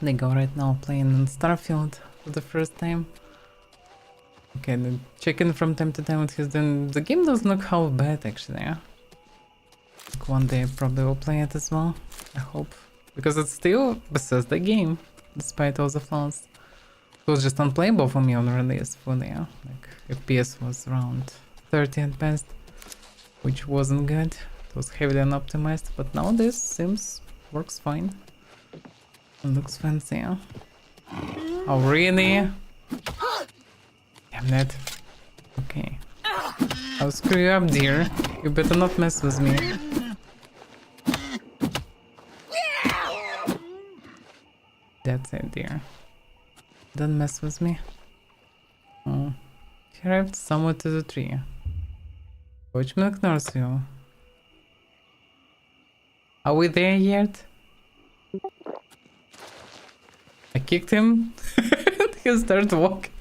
They go right now playing in Starfield for the first time. Okay, then checking from time to time what he's doing. The game doesn't look how bad actually, yeah? Like one day I probably will play it as well, I hope. Because it's still Bethesda game, despite all the flaws. It was just unplayable for me on release fully, yeah? Like FPS was around 30 at best, which wasn't good. It was heavily unoptimized, but now this seems works fine. Looks fancy. Huh? Oh, really? Damn it. Okay. I'll screw you up, dear. You better not mess with me. That's it, dear. Don't mess with me. Oh. He arrived somewhere to the tree. Watchman ignores you. Are we there yet? I kicked him. He started walking.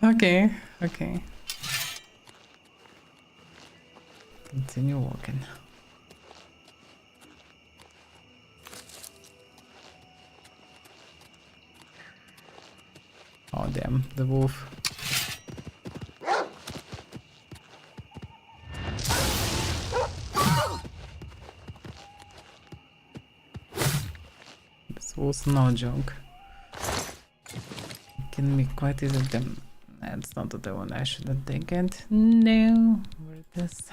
Okay, okay. Continue walking. Oh damn, the wolf. This was no joke. It can be quite easy. Damn, that's not the one. I shouldn't take it. No, where is this?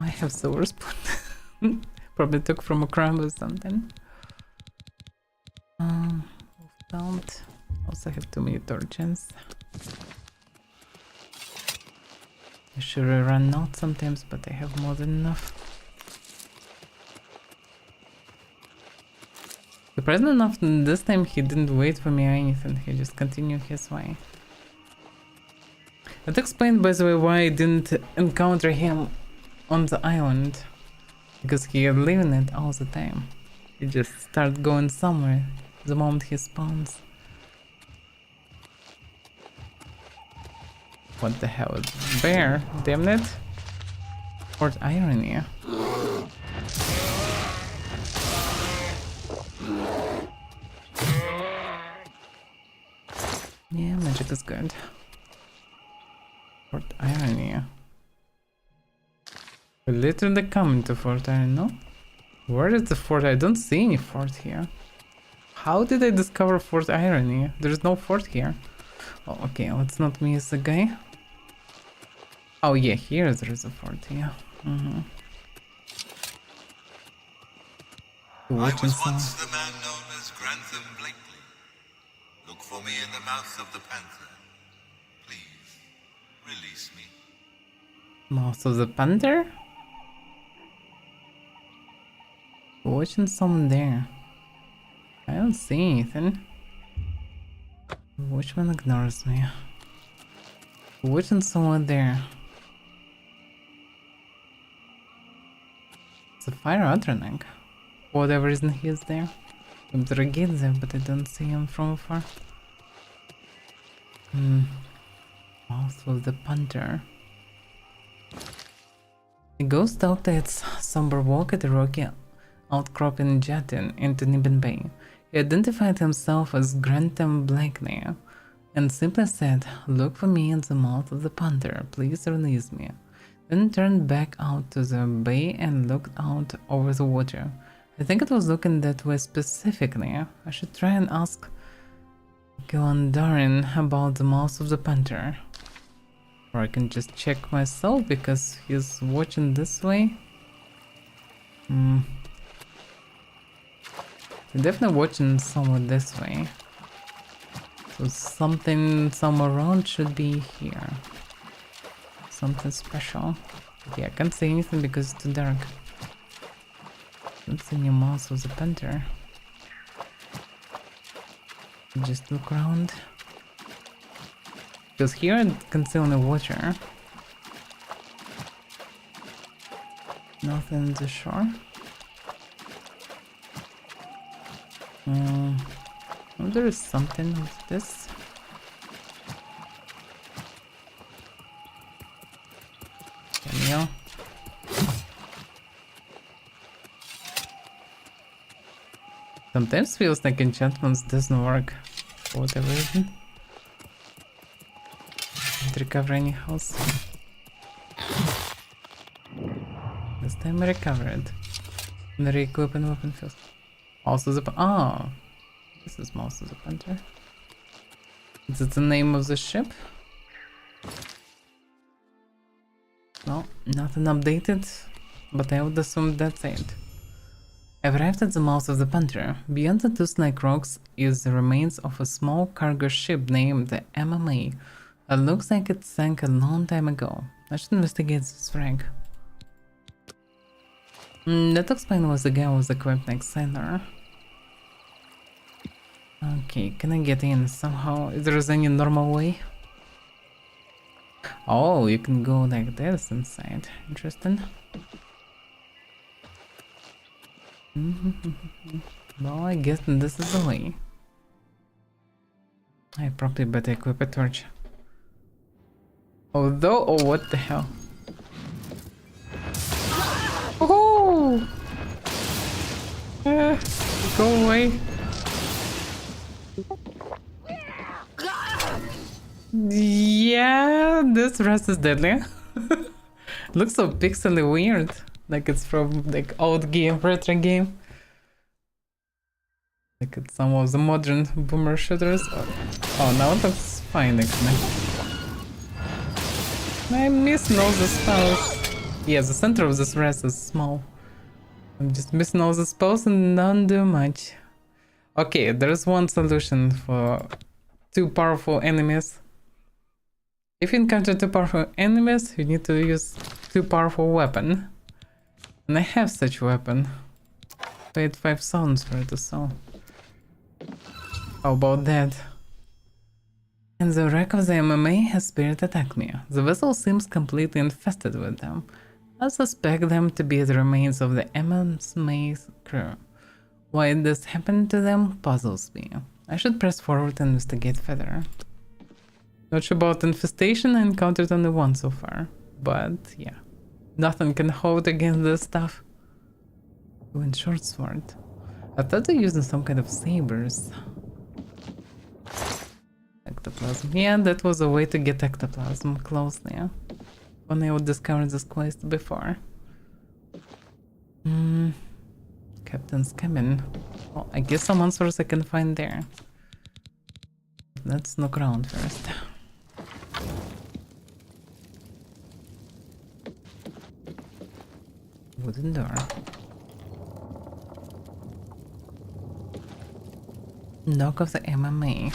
I have silver spoon. Probably took from a crumb or something. Don't. Also have too many torches. I should run out sometimes, but I have more than enough. Surprisingly enough, this time he didn't wait for me or anything. He just continued his way. That explained, by the way, why I didn't encounter him on the island. Because he had leaving it all the time. He just started going somewhere the moment he spawns. What the hell? Bear? Damn it. Fort Irony. Yeah, magic is good. Fort Irony. We're literally coming to Fort Irony, no? Where is the fort? I don't see any fort here. How did I discover Fort Irony? There's no fort here. Oh, okay, let's not miss the guy. Oh yeah, here there is a fort, yeah. I was once the man known as Grantham Blakely. Look for me in the mouth of the panther. Please, release me. Mouth of the panther? Watching someone there. I don't see anything. Which one ignores me? Watching someone there. It's a fire Adrenac. For whatever reason he is there. I'm Dragid there, but I don't see him from afar. Mouth of the panther. He goes down to its somber walk at the rocky outcropping jutting into Niben Bay. He identified himself as Grantham Blakely and simply said, "Look for me in the mouth of the panther, please release me." Then turned back out to the bay and looked out over the water. I think it was looking that way specifically. I should try and ask Gillandarin about the mouth of the panther. Or I can just check myself because he's watching this way. I'm definitely watching somewhere this way. So something somewhere around should be here. Something special. But yeah, I can't see anything because it's too dark. Don't see any mouth of the panther. Just look around. Because here I can see only water. Nothing on the shore. Oh, there is something with this. Cameo. Sometimes feels like enchantments doesn't work for whatever reason. Can't recover any health. This time I recovered. And re-equip and weapon first. Also the this is most of the panther. Is it the name of the ship? No, nothing updated, but I would assume that's it. I've arrived at the mouth of the Panther. Beyond the two snake rocks is the remains of a small cargo ship named the MMA. It looks like it sank a long time ago. I should investigate this wreck. That explains why the guy was equipped like sailor. Okay, can I get in somehow? Is there any normal way? Oh, you can go like this inside. Interesting. Well, I guess this is the way. I probably better equip a torch. Although, oh, what the hell? Oh! Go away. Yeah, this rest is deadly. Looks so pixely weird. Like it's from like old game, retro game. Like it's some of the modern boomer shooters. Oh, now it looks fine actually. I missing all the spells. Yeah, the center of this rest is small. I'm just missing all the spells and don't do much. Okay, there's one solution for two powerful enemies. If you encounter two powerful enemies, you need to use two powerful weapons. And I have such a weapon. Paid 5,000 for it or so. How about that? In the wreck of the MMA, a spirit attacked me. The vessel seems completely infested with them. I suspect them to be the remains of the MMA's crew. Why this happened to them puzzles me. I should press forward and investigate further. Not sure about infestation, I encountered only one so far. But yeah, nothing can hold against this stuff. Even short sword. I thought they were using some kind of sabers. Ectoplasm. Yeah, that was a way to get ectoplasm closely. Yeah? When I would discover this quest before. Captain's cabin. Well, I guess some answers I can find there. Let's look around first. Wooden door. Dock of the MMA.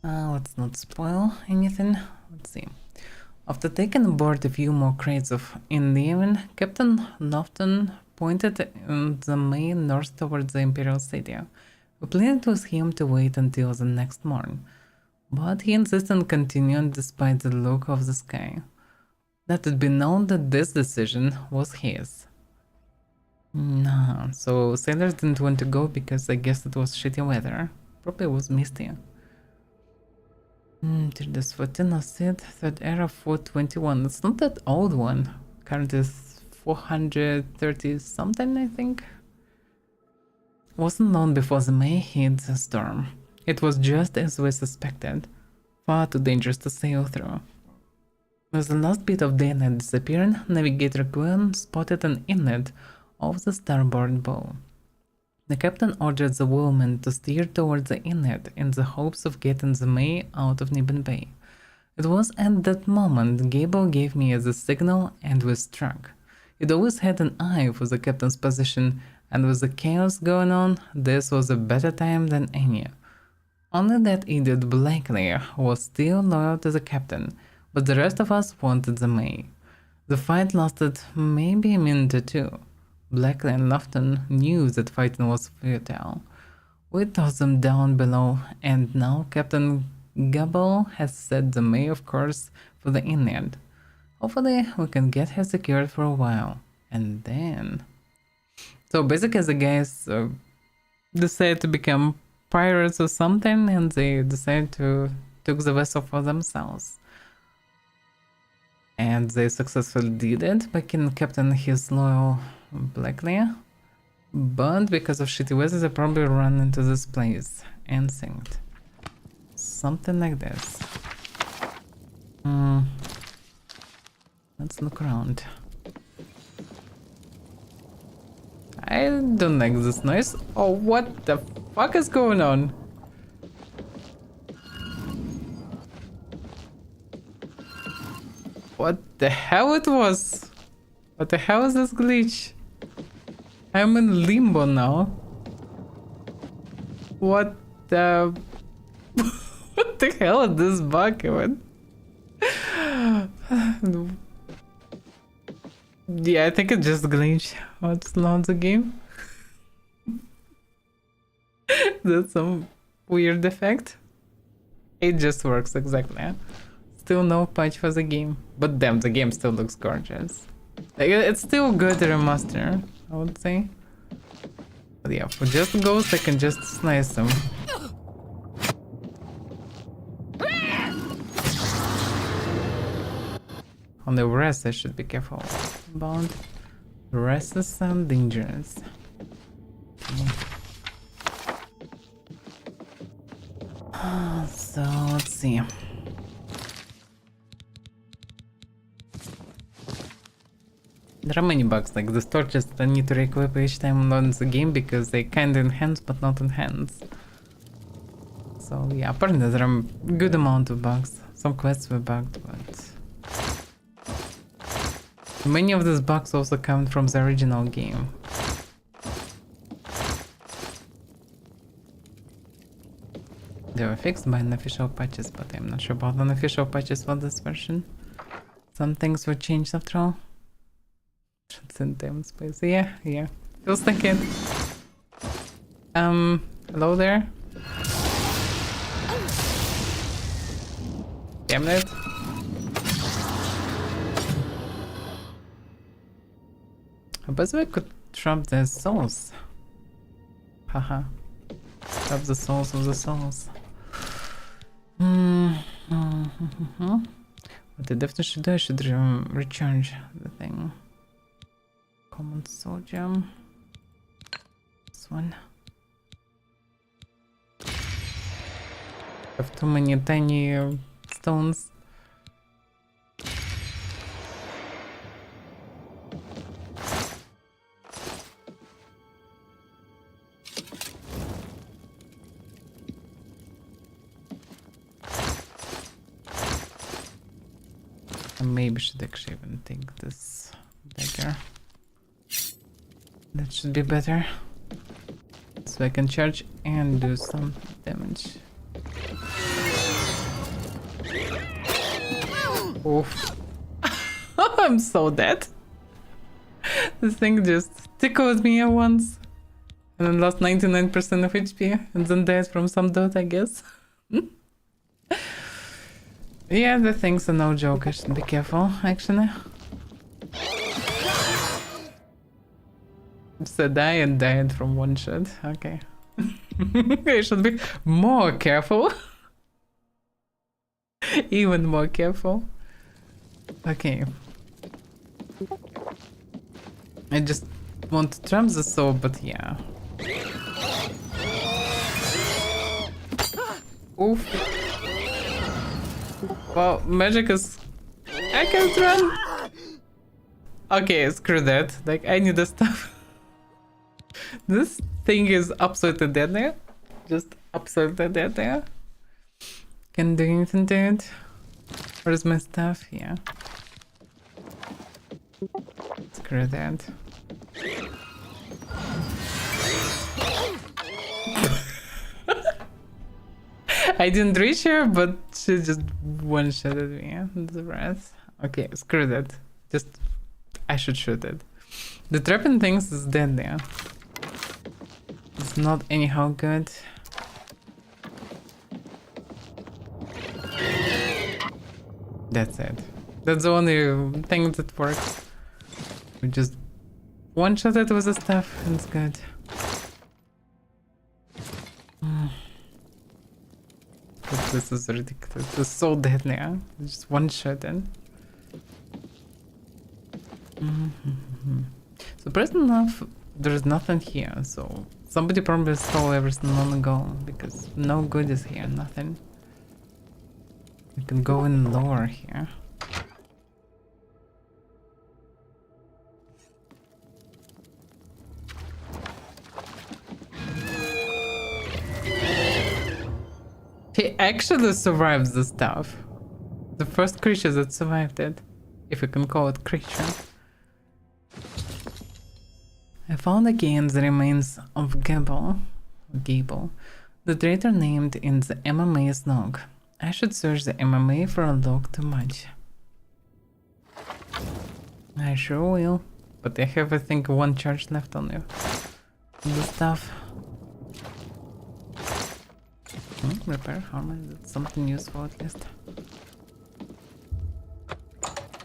Let's not spoil anything. Let's see. After taking aboard a few more crates of Indian, Captain Lofton pointed in the main north towards the Imperial City. We planned with him to wait until the next morn, but he insisted on continuing despite the look of the sky. Let it be known that this decision was his. Nah, so sailors didn't want to go because I guess it was shitty weather. Probably was misty. This Fortuna Sid, third era 421. It's not that old one. Current is 430 something, I think. Wasn't known before the May hit the storm. It was just as we suspected. Far too dangerous to sail through. With the last bit of daylight disappearing, Navigator Gwen spotted an inlet off the starboard bow. The captain ordered the wheelman to steer towards the inlet in the hopes of getting the May out of Nibbin Bay. It was at that moment Gable gave me the signal and we struck. He'd always had an eye for the captain's position, and with the chaos going on, this was a better time than any. Only that idiot Blakely was still loyal to the captain, but the rest of us wanted the May. The fight lasted maybe a minute or two. Blakely and Lofton knew that fighting was futile. We tossed them down below, and now Captain Gable has set the May of course for the inland. Hopefully we can get her secured for a while, and then... So basically the guys decide to become pirates or something, and they decide to take the vessel for themselves. And they successfully did it by killing Captain his loyal Blakely. But because of shitty weather they probably run into this place and sinked. Something like this. Let's look around. I don't like this noise. Oh, what the fuck is going on? What the hell it was? What the hell is this glitch? I'm in limbo now. What the... what the hell is this bug even? Yeah, I think it just glitched. What's not the game? That's some weird effect. It just works exactly. Still no patch for the game. But damn, the game still looks gorgeous. Like, it's still good remaster, I would say. But yeah, for just ghosts, I can just slice them. On the rest, I should be careful about. The rest is some dangerous. Okay. So let's see. There are many bugs, like the torches that I need to re-equip each time I load the game because they kinda enhance but not enhance. So yeah, apparently there are a good amount of bugs. Some quests were bugged, but... many of these bugs also come from the original game. They were fixed by unofficial patches, but I'm not sure about unofficial patches for this version. Some things were changed after all. Transcend space. Yeah. Feels like it. Hello there. Damn it. I suppose I could trap the souls. Haha. Trap the souls of the souls. What I definitely should do, I should recharge the thing. Common sodium. This one. I have too many tiny stones. I maybe should actually even take this dagger. That should be better. So I can charge and do some damage. Oof. I'm so dead. This thing just tickled me at once. And then lost 99% of HP. And then died from some dot, I guess. Yeah, the things are no joke. I should be careful, actually. Said I and died from one shot. Okay. I should be more careful. Even more careful. Okay. I just want to trap the soul, but yeah. Oof. Well, magic is... I can't run! Okay, screw that. Like, I need the stuff. This thing is absolutely dead there. Just absolutely dead there. Can't do anything to it. Where's my stuff? Yeah. Screw that. I didn't reach her, but she just one-shotted me. The rest. Okay, screw that. Just... I should shoot it. The trapping things is dead there. It's not anyhow good. That's it. That's the only thing that works. We just one-shot it with the stuff and it's good. But this is ridiculous. It's so dead now. Just one-shot in. Surprisingly enough, there's nothing here, so somebody probably stole everything long ago, because no good is here, nothing. We can go in lower here. He actually survives the stuff. The first creature that survived it, if you can call it creature. I found again the remains of Gable, the traitor named in the MMA's log. I should search the MMA for a log too much. I sure will, but I have, I think, 1 charge left on you. The stuff. Repair armor, that's something useful at least.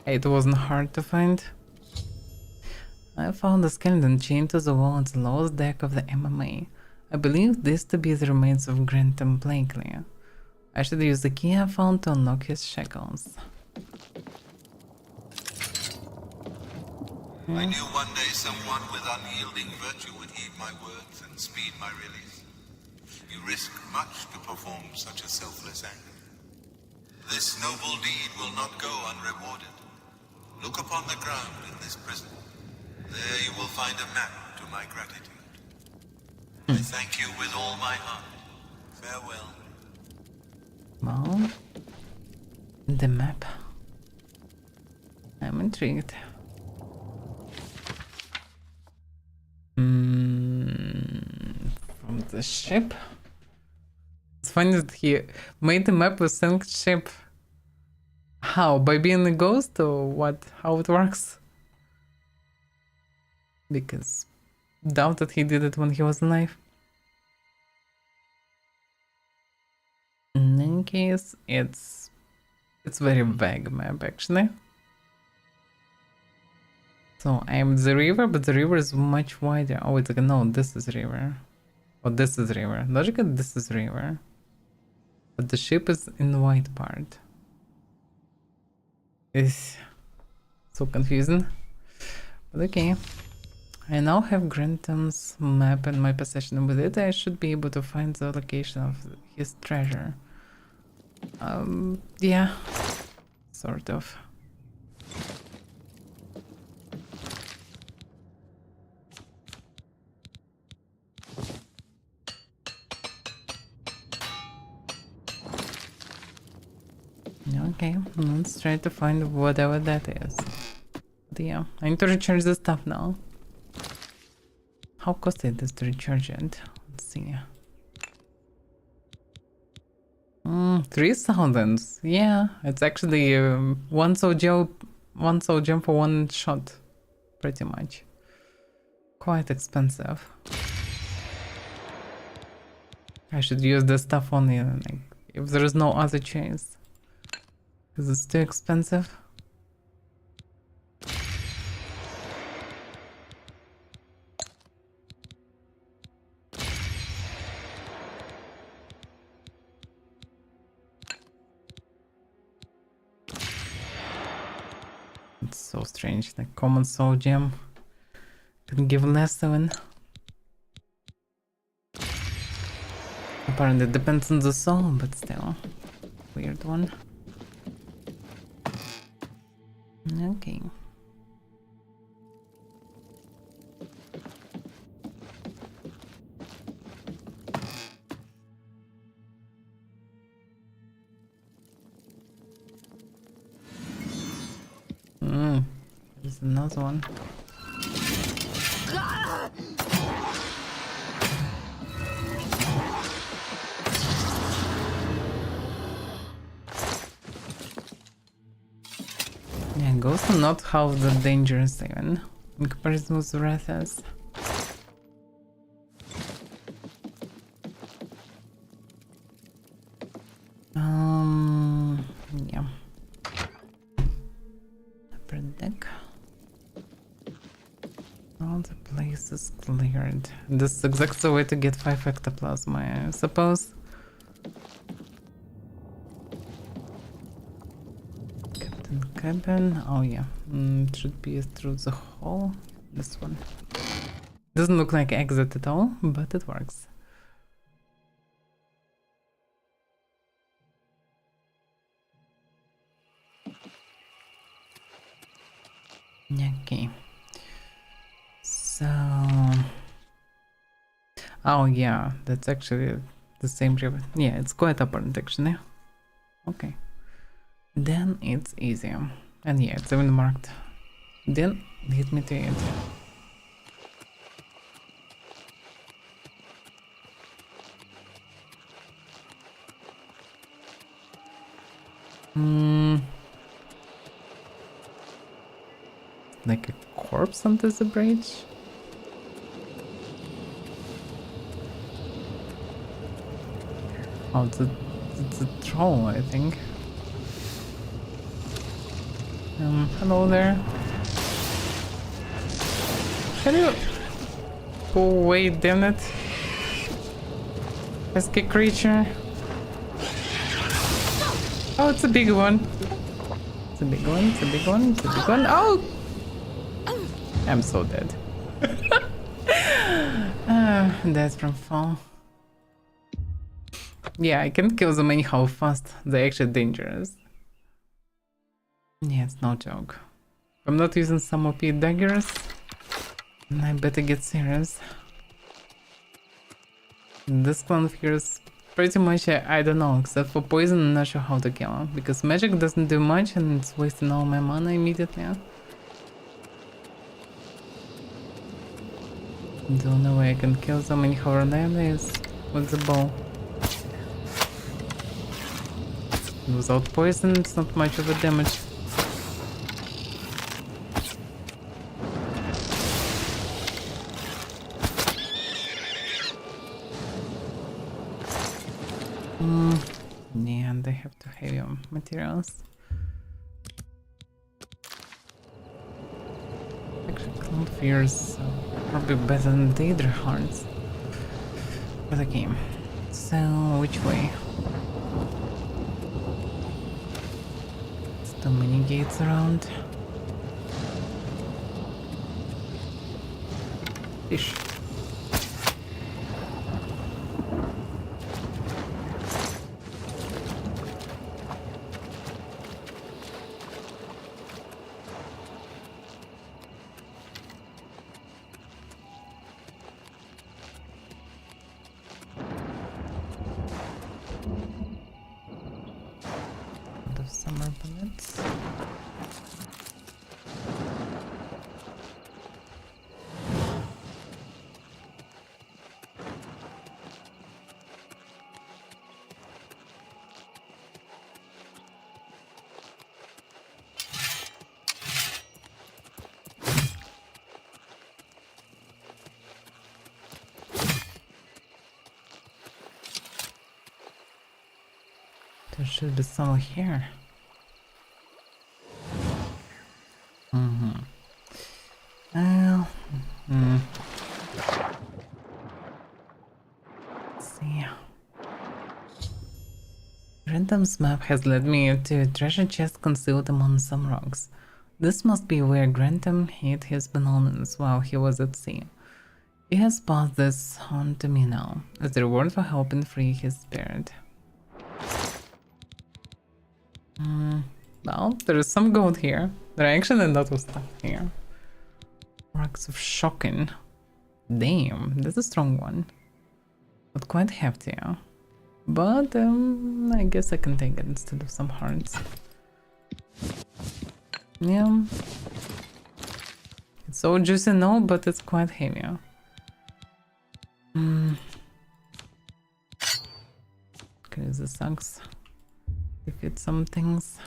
It wasn't hard to find. I found a skeleton chained to the wall at the lowest deck of the MMA. I believe this to be the remains of Grantham Blakely. I should use the key I found to unlock his shackles. I knew one day someone with unyielding virtue would heed my words and speed my release. You risk much to perform such a selfless act. This noble deed will not go unrewarded. Look upon the ground in this prison. There you will find a map to my gratitude. I thank you with all my heart. Farewell. Well, the map. I'm intrigued. From the ship? It's funny that he made the map with sunk ship. How? By being a ghost or what? How it works? Because doubt that he did it when he was alive. In any case, it's very vague map actually. So I'm the river, but the river is much wider. Oh, it's like, no, this is river. Oh, this is river. Logically, this is river. But the ship is in the white part. It's so confusing. But okay. I now have Grantham's map in my possession, and with it I should be able to find the location of his treasure. Yeah. Sort of. Okay, let's try to find whatever that is. But yeah, I need to recharge the stuff now. How costly it is to recharge it? Let's see. 3,000. Yeah, it's actually one soul gem for 1 shot, pretty much. Quite expensive. I should use the stuff only like, if there is no other choice. Because it's too expensive. It's so strange, like common soul gem can give less even. Apparently it depends on the soul, but still. Weird one. Okay. There's another one. Yeah, ghosts are not half that dangerous even in comparison with wraiths. Yeah. Upper deck. All the place is cleared. This is exactly the way to get 5 ectoplasma, I suppose. Captain cabin. Oh yeah. It should be through the hall. This one. Doesn't look like exit at all, but it works. Okay. So... Oh yeah, that's actually the same river. Yeah, it's quite apparent actually. Okay. Then it's easier. And yeah, it's even marked. Then lead me to it. Like a corpse onto the bridge? Oh, it's a troll, I think. Hello there. Can you go away, damn it? Pesky creature. Oh, it's a big one. It's a big one, it's a big one, it's a big one. Oh! I'm so dead. Death from fall. Yeah, I can kill them anyhow fast. They're actually dangerous. Yeah, it's no joke. If I'm not using some OP daggers, then I better get serious. This clan here is pretty much, I don't know, except for poison, I'm not sure how to kill him. Because magic doesn't do much and it's wasting all my mana immediately. The only way I can kill them anyhow randomly is with the bow. Without poison, it's not much of a damage. Yeah, and they have to heavy materials. Actually, Cloud Fears probably better than Daedra Hearts. But okay, so which way? Too many gates around. Fish. Summer bullets. There should be some here. Let's see. Grantam's map has led me to a treasure chest concealed among some rocks. This must be where Grantam hid his belongings while he was at sea. He has passed this on to me now, as a reward for helping free his spirit. Well, there is some gold here. There are actually a lot of stuff here. Rocks of Shocking. Damn, that's a strong one. But quite hefty, yeah. But I guess I can take it instead of some hearts. Yeah. It's so juicy, no, but it's quite heavy. Okay, this sucks. Defeat some things.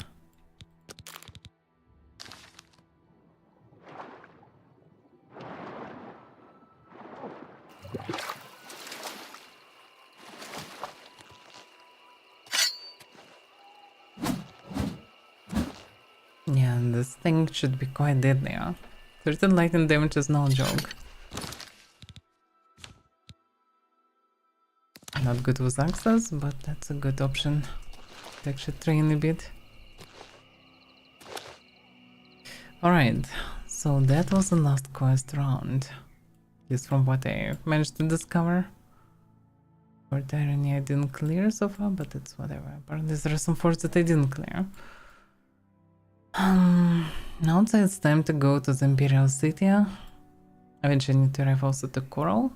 Yeah, this thing should be quite deadly, huh? 13 lightning damage is no joke. Not good with access, but that's a good option to actually train a bit. Alright, so that was the last quest round. At least from what I managed to discover. For Tyranny I didn't clear so far, but it's whatever. Apparently there are some forts that I didn't clear. Now it's time to go to the Imperial City. Eventually I need to arrive also to Coral.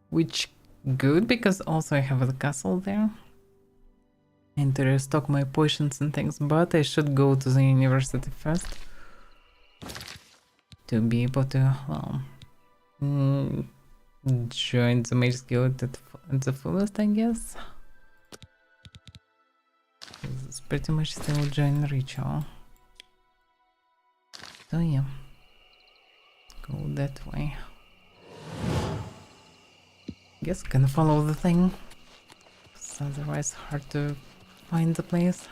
Which good, because also I have the castle there. And to restock my potions and things, but I should go to the university first. To be able to, well, join the Mage Guild at the fullest, I guess. This It's pretty much still join ritual. So yeah, go that way. Guess can follow the thing. It's otherwise hard to find the place.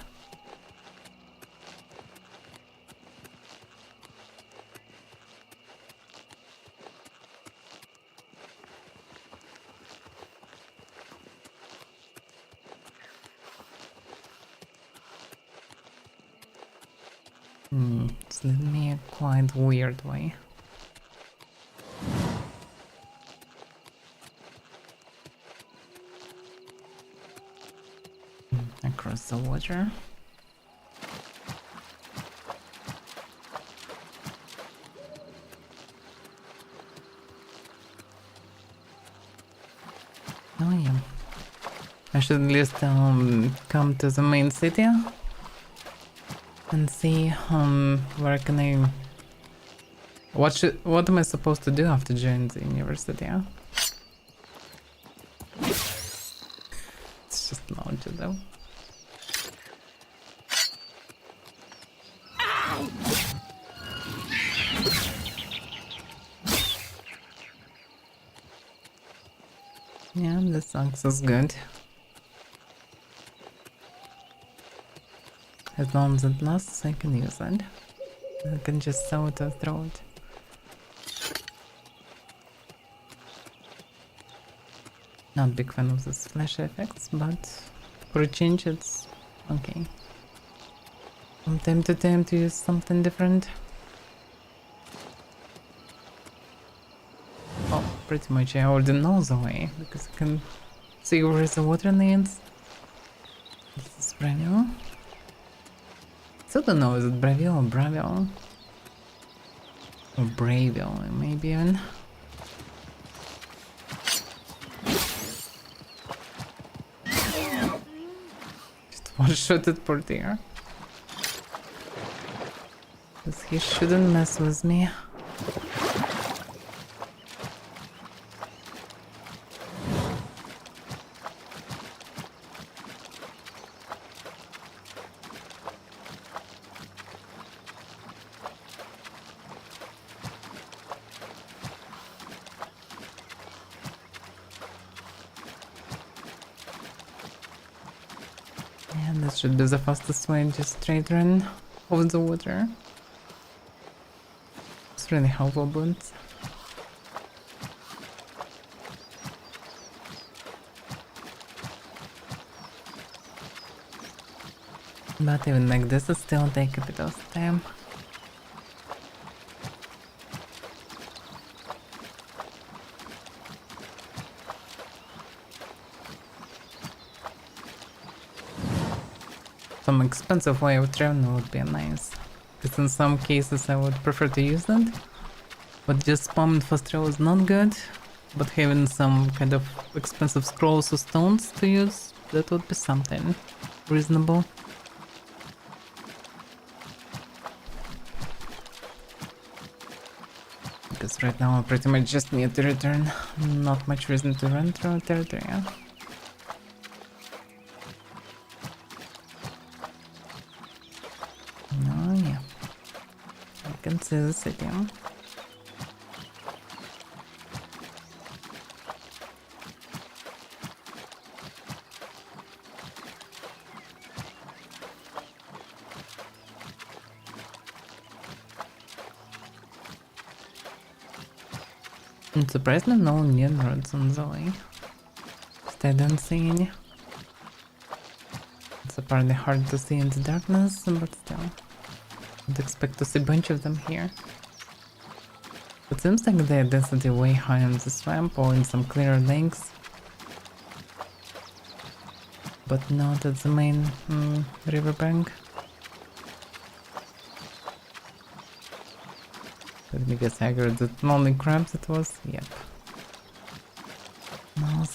It's leading me a quite weird way. Across the water. Oh yeah. I should at least come to the main city and see where can I... What am I supposed to do after joining the university? It's just launched though. Yeah, this axe is good. As long as it lasts, I can use it. I can just sew it or throw it. Not big fan of this flash effects, but for a change it's okay. From time to time to use something different. Oh, pretty much I already know the way, because I can see where the water leads. This is Bravio. Still don't know, is it Bravio or Bravio? Or Bravio, maybe even. Just one-shot it for there. Because he shouldn't mess with me. And that should be the fastest way, just straight run over the water. It's really helpful, but even like this, it still takes a bit of time. Some expensive way of traveling would be nice, because in some cases I would prefer to use that, but just spamming fast travel is not good, but having some kind of expensive scrolls or stones to use, that would be something reasonable. Because right now I pretty much just need to return, not much reason to run through territory. Oh yeah, I can see the city. I'm surprised that no neon roads on the way. I don't see any. It's apparently hard to see in the darkness, but still. I'd expect to see a bunch of them here. It seems like the density way higher in the swamp or in some clearer lakes. But not at the main riverbank. Let me guess, I heard that only crabs it was? Yep. No,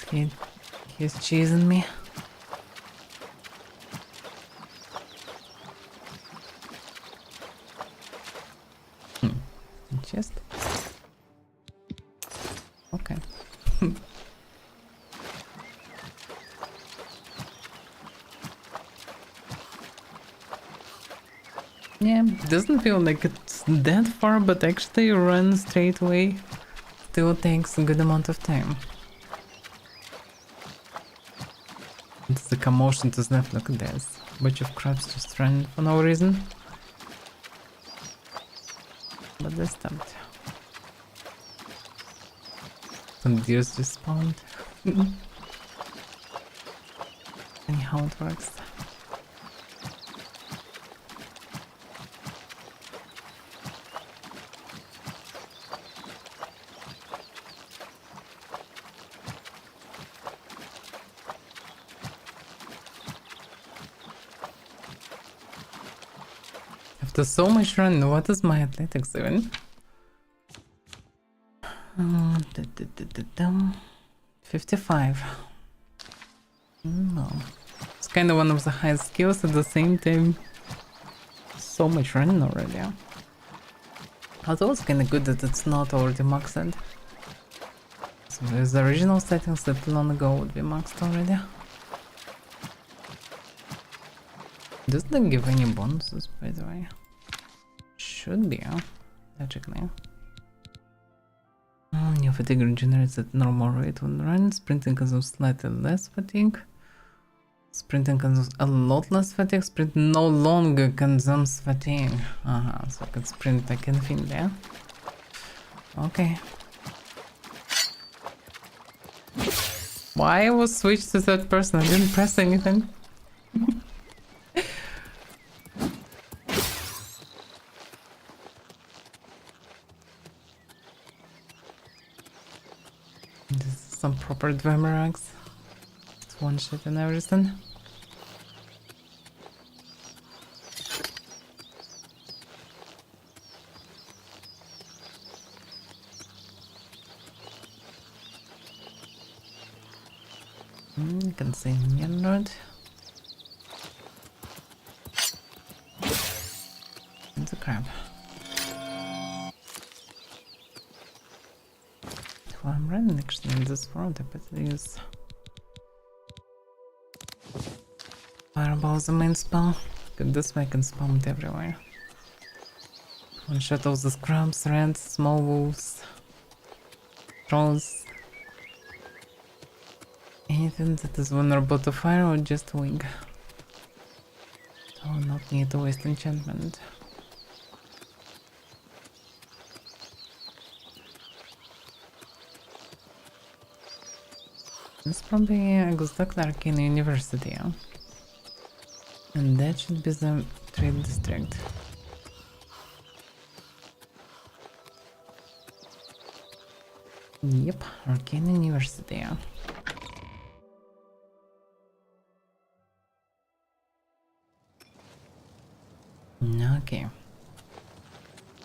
he's cheesing me. Just okay. doesn't feel like it's that far, but actually run straight away still takes a good amount of time. It's the commotion to snap. Look at this. Bunch of crabs just running for no reason. But they stopped. Some deers just spawned. Anyhow it works. After so much running, what is my athletics even? 55. No. It's kind of one of the highest skills at the same time. So much running already. Although it's kind of good that it's not already maxed. So with the original settings that long ago would be maxed already. Doesn't it give any bonuses, by the way? Should be, logically. New fatigue regenerates at normal rate when run. Sprinting consumes slightly less fatigue. Sprinting consumes a lot less fatigue. Sprint no longer consumes fatigue. So I can sprint like infinitely. Okay. Why I was switched to third person? I didn't press anything. Some proper Dwemeraks. It's one shot and everything. You can see Nyenrod. And the crab. Well, I'm running actually in this world, I bet it is. Fireball is the main spell. Good, this way I can spawn it everywhere. One shot all the scrubs, rats, small wolves, trolls. Anything that is vulnerable to fire or just wing. So not need to waste enchantment. It's probably exactly Arcane University, and that should be the trade district. Yep, Arcane University. Okay.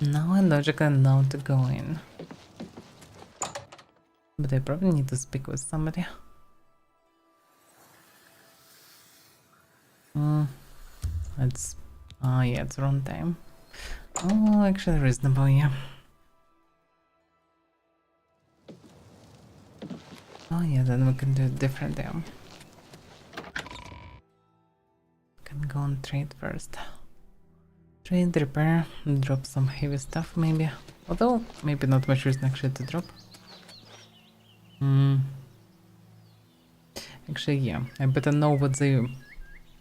Now I logically know to go in. But I probably need to speak with somebody. It's... yeah, it's wrong time. Oh, actually reasonable, yeah. Oh yeah, then we can do it differently. Can go on trade first. Trade, repair, drop some heavy stuff maybe. Although, maybe not much reason actually to drop. Actually, yeah, I better know what they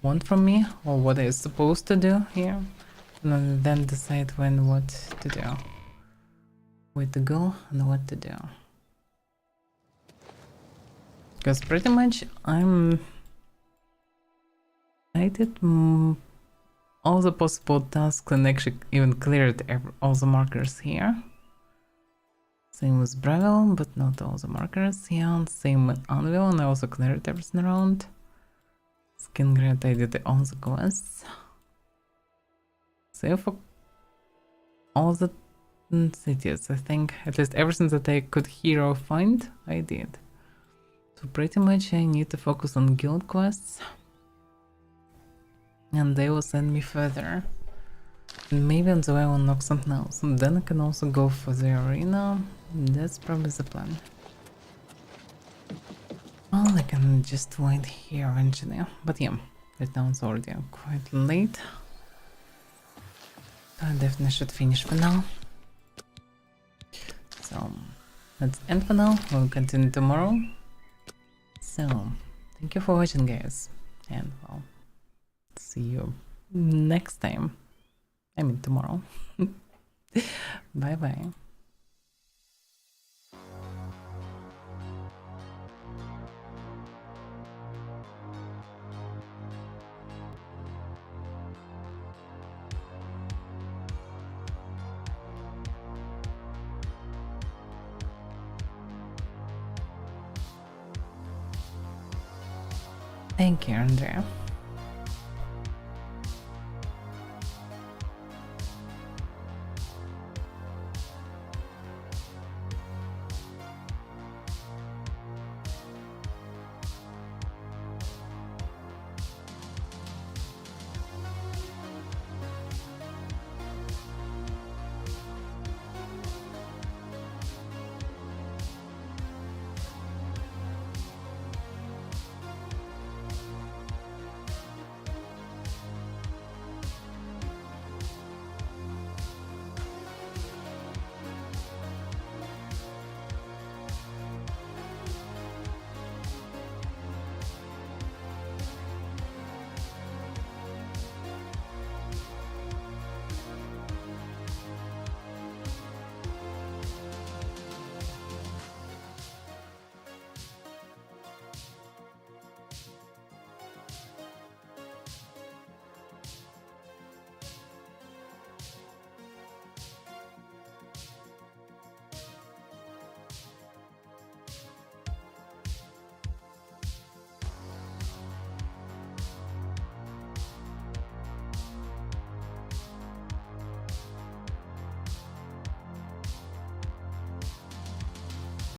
want from me or what I'm supposed to do here, and then decide when what to do, where to go and what to do. Because pretty much I did all the possible tasks and actually even cleared all the markers here. Same with Bravel, but not all the markers. Yeah, same with Anvil, and I also cleared everything around. Skin Grant, I did all the quests. So for all the cities, I think at least everything that I could hear or find, I did. So pretty much I need to focus on guild quests. And they will send me further. And maybe on the way I will knock something else. And then I can also go for the arena. That's probably the plan. Well, I can just wait here eventually. But yeah, right now it's already quite late. I definitely should finish for now. So let's end for now. We'll continue tomorrow. So thank you for watching, guys, and well, see you next time. I mean tomorrow. Bye bye. Thank you, Andrea.